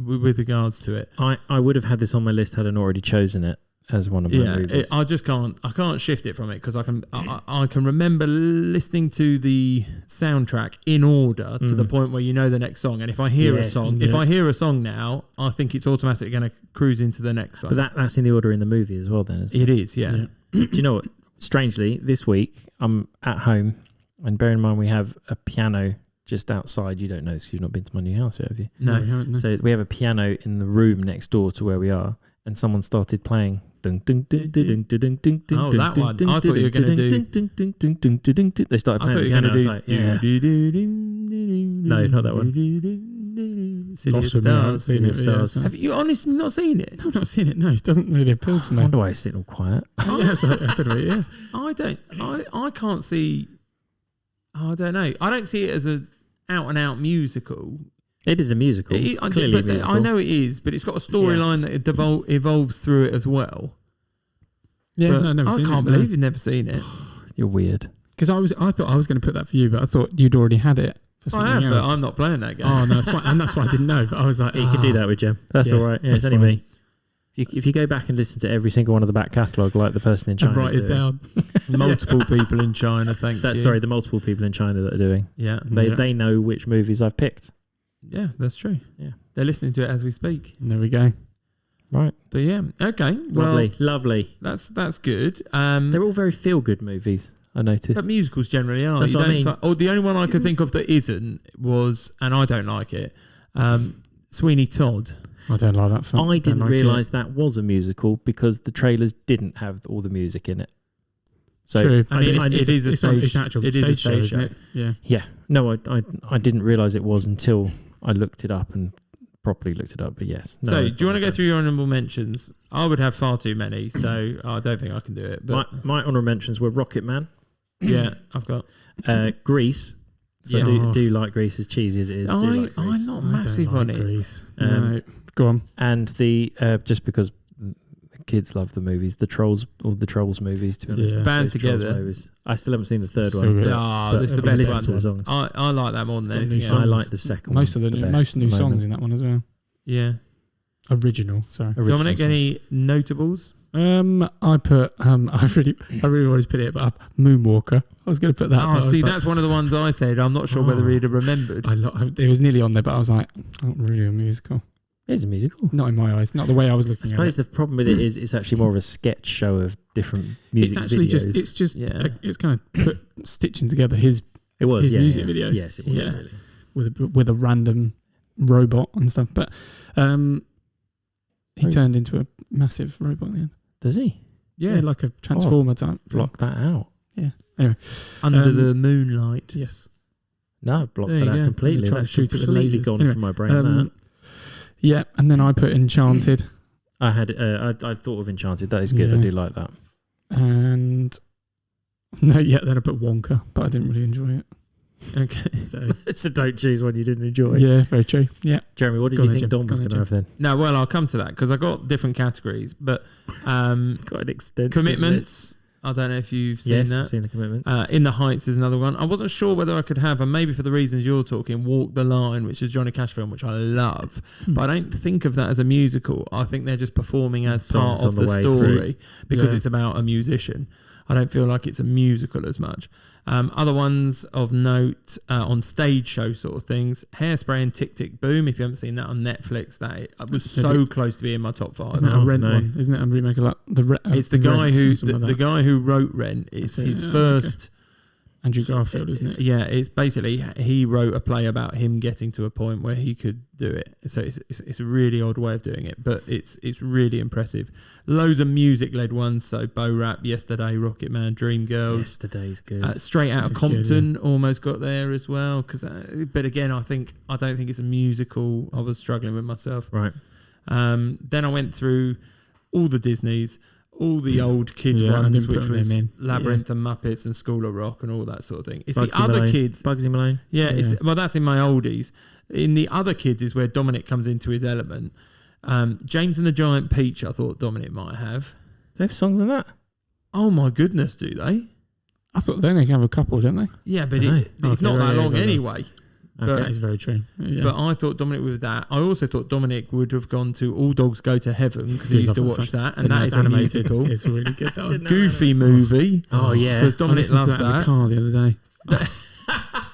Speaker 1: with regards to it.
Speaker 2: I would have had this on my list had I not already chosen it as one of my
Speaker 1: Yeah,
Speaker 2: movies.
Speaker 1: I just can't. I can't shift it from it because I can remember listening to the soundtrack in order to the point where you know the next song. And if I hear
Speaker 2: Yes,
Speaker 1: a song,
Speaker 3: yeah.
Speaker 1: if I hear a song now, I think it's automatically going to cruise into the next one.
Speaker 2: But that's in the order in the movie as well. Then, isn't it?
Speaker 1: It is, yeah.
Speaker 2: Do you know what? Strangely, this week I'm at home, and bear in mind we have a piano just outside. You don't know this because you've not been to my new house yet, have you?
Speaker 1: No.
Speaker 3: we haven't, no.
Speaker 2: So we have a piano in the room next door to where we are, and someone started playing. Oh,
Speaker 1: Oh, that one. I thought you were going to do.
Speaker 2: They started
Speaker 1: I
Speaker 2: playing
Speaker 1: thought
Speaker 2: the
Speaker 1: you were
Speaker 2: piano. I
Speaker 1: going
Speaker 2: was
Speaker 1: to
Speaker 2: like,
Speaker 1: do.
Speaker 2: yeah.
Speaker 1: No,
Speaker 2: not that
Speaker 1: one. City of
Speaker 3: Lost with me, I haven't
Speaker 1: Stars.
Speaker 3: seen
Speaker 2: City
Speaker 3: it,
Speaker 2: of
Speaker 3: yeah,
Speaker 2: Stars.
Speaker 3: so-
Speaker 1: Have you honestly not seen it?
Speaker 3: No, I've not seen it. No, it doesn't really appeal to
Speaker 2: I
Speaker 3: me.
Speaker 2: wonder why it's sitting all quiet.
Speaker 3: Yeah, so I don't know. Yeah.
Speaker 1: I don't. I can't see. I don't know. I don't see it as a out and out musical.
Speaker 2: It is a musical. Clearly a
Speaker 1: but
Speaker 2: musical.
Speaker 1: I know it is, but it's got a storyline that it evolves through it as well.
Speaker 3: Yeah,
Speaker 1: But
Speaker 3: no, I've never
Speaker 1: I
Speaker 3: seen
Speaker 1: can't
Speaker 3: it.
Speaker 1: believe you've never seen it.
Speaker 2: You're weird.
Speaker 3: Because I thought I was going to put that for you, but I thought you'd already had it for something
Speaker 1: I am, but
Speaker 3: else.
Speaker 1: I'm not playing that game.
Speaker 3: Oh no, that's why, and that's why I didn't know. But I was like,
Speaker 2: You can do that with Jem. That's
Speaker 3: Yeah,
Speaker 2: all right. Yeah, it's
Speaker 3: that's
Speaker 2: only
Speaker 3: fine.
Speaker 2: me. If you go back and listen to every single one of the back catalogue, like the person in China,
Speaker 3: And write it down.
Speaker 1: Multiple people in China. Thank
Speaker 2: That's
Speaker 1: you.
Speaker 2: sorry, the multiple people in China that are doing.
Speaker 1: Yeah,
Speaker 2: They know which movies I've picked.
Speaker 1: yeah, that's true.
Speaker 2: Yeah.
Speaker 1: They're listening to it as we speak.
Speaker 3: And there we go.
Speaker 2: Right.
Speaker 1: But yeah, okay. Well,
Speaker 2: Lovely.
Speaker 1: that's good.
Speaker 2: They're all very feel good movies, I noticed.
Speaker 1: But musicals generally are.
Speaker 2: That's
Speaker 1: You
Speaker 2: what I
Speaker 1: don't
Speaker 2: mean.
Speaker 1: Oh, the only one I could think of that isn't was, and I don't like it, Sweeney Todd.
Speaker 3: I don't like that film.
Speaker 2: I didn't
Speaker 3: Don't like it.
Speaker 2: realise that was a musical because the trailers didn't have all the music in it. So
Speaker 3: True.
Speaker 1: I mean, it is a
Speaker 3: it's an
Speaker 1: stage.
Speaker 3: actual
Speaker 1: It is a
Speaker 3: stage show,
Speaker 1: stage
Speaker 3: isn't
Speaker 1: show.
Speaker 3: it? Yeah.
Speaker 2: yeah, no, I didn't realise it was until I looked it up and properly looked it up. But yes. No,
Speaker 1: So, do you want to go through your honourable mentions? I would have far too many, so I don't think I can do it. But
Speaker 2: my honourable mentions were Rocket Man,
Speaker 1: yeah, I've got.
Speaker 2: Grease. So
Speaker 1: Yeah.
Speaker 2: I do like Grease, as cheesy as it is. Do like
Speaker 1: I'm
Speaker 2: Grease.
Speaker 1: not
Speaker 3: I
Speaker 1: massive
Speaker 3: don't
Speaker 1: on
Speaker 3: like
Speaker 1: it.
Speaker 3: Grease.
Speaker 2: Um,
Speaker 3: No. Go on.
Speaker 2: And the just because the kids love the movies, the Trolls movies. To be honest,
Speaker 3: Yeah.
Speaker 1: Band
Speaker 2: Those Trolls
Speaker 1: Together.
Speaker 2: movies. I still haven't seen the third
Speaker 3: So
Speaker 2: one.
Speaker 3: good.
Speaker 2: but-
Speaker 1: Ah,
Speaker 2: but
Speaker 1: it's the
Speaker 2: I've
Speaker 1: best
Speaker 2: listened
Speaker 1: one.
Speaker 2: to the songs.
Speaker 1: I like that more than
Speaker 3: It's got
Speaker 1: anything
Speaker 3: new
Speaker 1: else.
Speaker 2: I
Speaker 3: songs.
Speaker 2: like the second
Speaker 3: Most
Speaker 2: one.
Speaker 3: of the
Speaker 2: best
Speaker 3: most new
Speaker 2: at the
Speaker 3: songs
Speaker 2: moment.
Speaker 3: in that one as well.
Speaker 1: Yeah.
Speaker 3: Original. Sorry.
Speaker 2: Original
Speaker 1: Dominic,
Speaker 2: songs.
Speaker 1: any notables?
Speaker 3: I put I really wanted to put it, but Moonwalker. I was going to put that. but I
Speaker 1: Oh,
Speaker 3: was
Speaker 1: see,
Speaker 3: like,
Speaker 1: that's one of the ones I said. I'm not sure whether he'd have remembered.
Speaker 3: it was nearly on there, but I was like, not really a musical.
Speaker 2: It's a musical.
Speaker 3: Not in my eyes. Not the way I was
Speaker 2: I
Speaker 3: looking at
Speaker 2: suppose
Speaker 3: it.
Speaker 2: the problem with it is it's actually more of a sketch show of different music
Speaker 3: It's actually
Speaker 2: videos.
Speaker 1: Yeah.
Speaker 3: it's kind of stitching together his
Speaker 2: it was
Speaker 3: his
Speaker 2: yeah,
Speaker 3: music
Speaker 2: yeah.
Speaker 3: videos.
Speaker 2: Yes, it was
Speaker 3: Yeah.
Speaker 2: really.
Speaker 3: with a random robot and stuff. But he turned into a massive robot at the end.
Speaker 2: Does he
Speaker 3: Yeah, like a transformer type. thing.
Speaker 2: block that out?
Speaker 1: Under the moonlight.
Speaker 3: Yes.
Speaker 2: No, I've blocked
Speaker 1: There
Speaker 2: that
Speaker 1: you
Speaker 2: out
Speaker 1: go.
Speaker 2: completely.
Speaker 3: Try to
Speaker 2: That's
Speaker 3: shoot it with
Speaker 2: completely
Speaker 3: lasers.
Speaker 2: gone
Speaker 3: Anyway,
Speaker 2: from my brain. That
Speaker 3: Yeah, and then I put Enchanted,
Speaker 2: I had. I thought of Enchanted. That is good. I
Speaker 3: Yeah.
Speaker 2: do like that.
Speaker 3: and then I put Wonka, but I didn't really enjoy it.
Speaker 1: Okay.
Speaker 3: So
Speaker 2: So don't choose one you didn't enjoy.
Speaker 3: yeah, very true. Yeah,
Speaker 2: Jeremy, what did
Speaker 3: Go
Speaker 2: you
Speaker 3: on then,
Speaker 2: think
Speaker 3: Jim.
Speaker 2: Dom
Speaker 3: Go
Speaker 2: was
Speaker 3: on
Speaker 2: going
Speaker 3: then,
Speaker 2: to have then?
Speaker 1: No, well, I'll come to that because I got different categories, but
Speaker 2: Got an extensive
Speaker 1: Commitments. I don't know if you've seen
Speaker 2: Yes,
Speaker 1: that.
Speaker 2: I've seen the Commitments.
Speaker 1: In the Heights is another one. I wasn't sure whether I could have, and maybe for the reasons you're talking, Walk the Line, which is Johnny Cash film, which I love. But I don't think of that as a musical. I think they're just performing as
Speaker 2: Songs
Speaker 1: part of
Speaker 2: on
Speaker 1: the
Speaker 2: the way
Speaker 1: story because
Speaker 3: Yeah.
Speaker 1: it's about a musician. I don't feel like it's a musical as much. Other ones of note on stage show sort of things, Hairspray and Tick Tick Boom. If you haven't seen that on Netflix, that was so close to being in my top 5.
Speaker 3: Isn't that a Rent one? Isn't it a remake of like
Speaker 1: it's the guy the guy who wrote Rent. It's his first.
Speaker 3: Okay. Andrew Garfield, isn't it?
Speaker 1: Yeah, it's basically he wrote a play about him getting to a point where he could do it. So it's a really odd way of doing it, but it's really impressive. Loads of music-led ones, so Bo Rap, Yesterday, Rocket Man, Dreamgirls.
Speaker 2: Yesterday's good.
Speaker 1: Straight Outta Compton almost got there as well. But again, I don't think it's a musical. I was struggling with myself.
Speaker 2: Right.
Speaker 1: Then I went through all the Disneys. All the old kid ones, which was Labyrinth and Muppets and School of Rock and all that sort of thing. It's
Speaker 2: Bugsy
Speaker 1: the other
Speaker 2: Malone.
Speaker 1: kids.
Speaker 2: Bugsy Malone.
Speaker 1: Yeah, well, that's in my oldies. In the other kids is where Dominic comes into his element. James and the Giant Peach, I thought Dominic might have.
Speaker 2: Do they have songs in that?
Speaker 1: Oh my goodness, do they?
Speaker 3: I thought they only have a couple, don't they?
Speaker 1: Yeah, but it's not that long anyway.
Speaker 3: Okay, that is very true. Yeah.
Speaker 1: But I thought Dominic with that. I also thought Dominic would have gone to All Dogs Go to Heaven because he used to watch that, and that is a musical.
Speaker 3: It's really good. That one.
Speaker 1: Goofy movie.
Speaker 2: Oh yeah,
Speaker 1: because Dominic loves that.
Speaker 3: In the car the other day.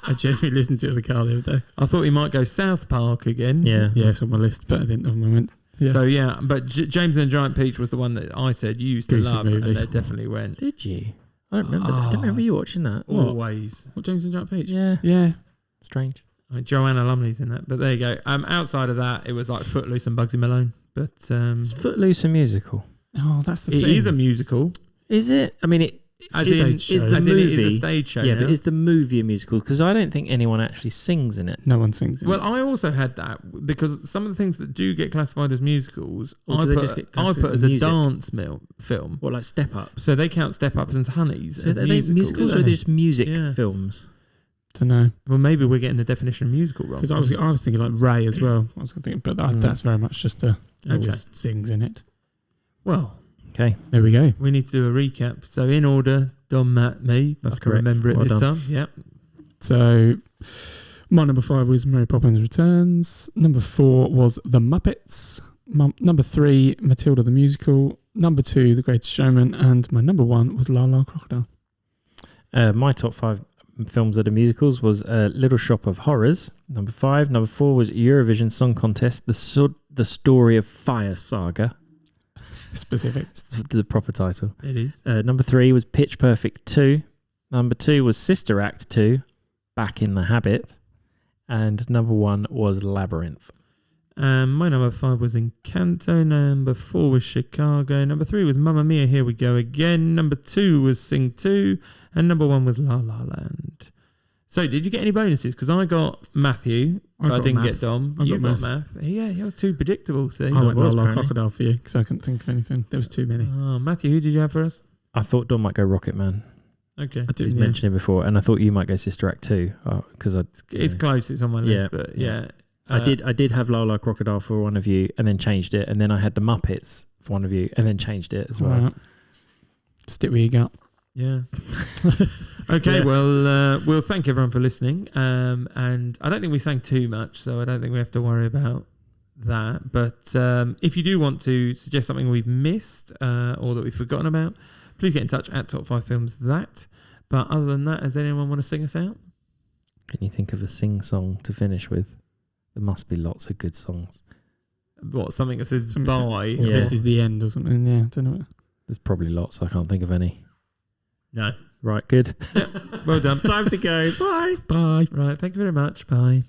Speaker 3: I genuinely listened to it in the car the other day.
Speaker 1: I thought he might go South Park again.
Speaker 3: Yeah, it's on my list, but I didn't have a moment. Yeah.
Speaker 1: So yeah, but James and the Giant Peach was the one that I said you used to love, movie. And they definitely went.
Speaker 2: Did you? I don't remember. I don't remember you watching that.
Speaker 1: Always.
Speaker 3: What James and the Giant Peach?
Speaker 2: Yeah. Strange.
Speaker 1: Joanna Lumley's in that, but there you go. Outside of that, it was like Footloose and Bugsy Malone. But
Speaker 2: is Footloose a musical?
Speaker 3: Oh, that's the thing.
Speaker 1: It is a musical.
Speaker 2: Is it? I mean, it is the movie.
Speaker 1: It is a stage show.
Speaker 2: Yeah, but is the movie a musical? Because I don't think anyone actually sings in it.
Speaker 3: No one sings in it.
Speaker 1: Well, I also had that because some of the things that do get classified as musicals,
Speaker 2: I
Speaker 1: put as a dance film.
Speaker 2: What, like Step Ups?
Speaker 1: So they count Step Ups and Honeys.
Speaker 2: So
Speaker 1: as
Speaker 2: are they musicals or are they just music films?
Speaker 3: To know.
Speaker 1: Well, maybe we're getting the definition of musical wrong.
Speaker 3: Because I was thinking like Ray as well. I was thinking, but that's very much just always sings in it.
Speaker 1: Well,
Speaker 2: okay,
Speaker 3: there we go.
Speaker 1: We need to do a recap. So in order, Dom, Matt, me.
Speaker 2: That's correct.
Speaker 1: Remember it
Speaker 2: well
Speaker 1: this
Speaker 2: done.
Speaker 1: time. Yep.
Speaker 3: So my number 5 was Mary Poppins Returns. Number 4 was The Muppets. Number 3, Matilda the Musical. Number 2, The Greatest Showman, and my number 1 was La La Crocodile.
Speaker 2: My top 5 films that are musicals was Little Shop of Horrors, number 5. Number 4 was Eurovision Song Contest, the Story of Fire Saga.
Speaker 3: Specific.
Speaker 2: It's the proper title.
Speaker 1: It is.
Speaker 2: Number 3 was Pitch Perfect 2. Number 2 was Sister Act 2, Back in the Habit. And number 1 was Labyrinth.
Speaker 1: My number 5 was Encanto. Number 4 was Chicago. Number 3 was Mamma Mia, Here We Go Again. Number 2 was Sing 2. And number 1 was La La Land. So, did you get any bonuses? Because I got Matthew, but I didn't get Dom. You got math. Yeah, he was too predictable. See?
Speaker 3: I went La La Crocodile for you because I couldn't think of anything. There was too many.
Speaker 1: Oh, Matthew, who did you have for us?
Speaker 2: I thought Dom might go Rocket Man.
Speaker 1: Okay.
Speaker 2: He's mentioned it before. And I thought you might go Sister Act 2. Because
Speaker 1: it's close, it's on my list, but yeah.
Speaker 2: I did have La La Crocodile for one of you and then changed it, and then I had the Muppets for one of you and then changed it as well.
Speaker 3: Right. Stick with your gut.
Speaker 1: Yeah. Okay, well, thank everyone for listening. And I don't think we sang too much, so I don't think we have to worry about that. But if you do want to suggest something we've missed or that we've forgotten about, please get in touch at Top 5 Films That. But other than that, does anyone want to sing us out?
Speaker 2: Can you think of a sing song to finish with? There must be lots of good songs.
Speaker 1: What, something that says bye?
Speaker 3: Yeah. This is the end or something. Yeah, I don't know.
Speaker 2: There's probably lots. I can't think of any.
Speaker 1: No.
Speaker 2: Right, good.
Speaker 1: Well done.
Speaker 2: Time to go. Bye.
Speaker 3: Bye.
Speaker 1: Right, thank you very much. Bye.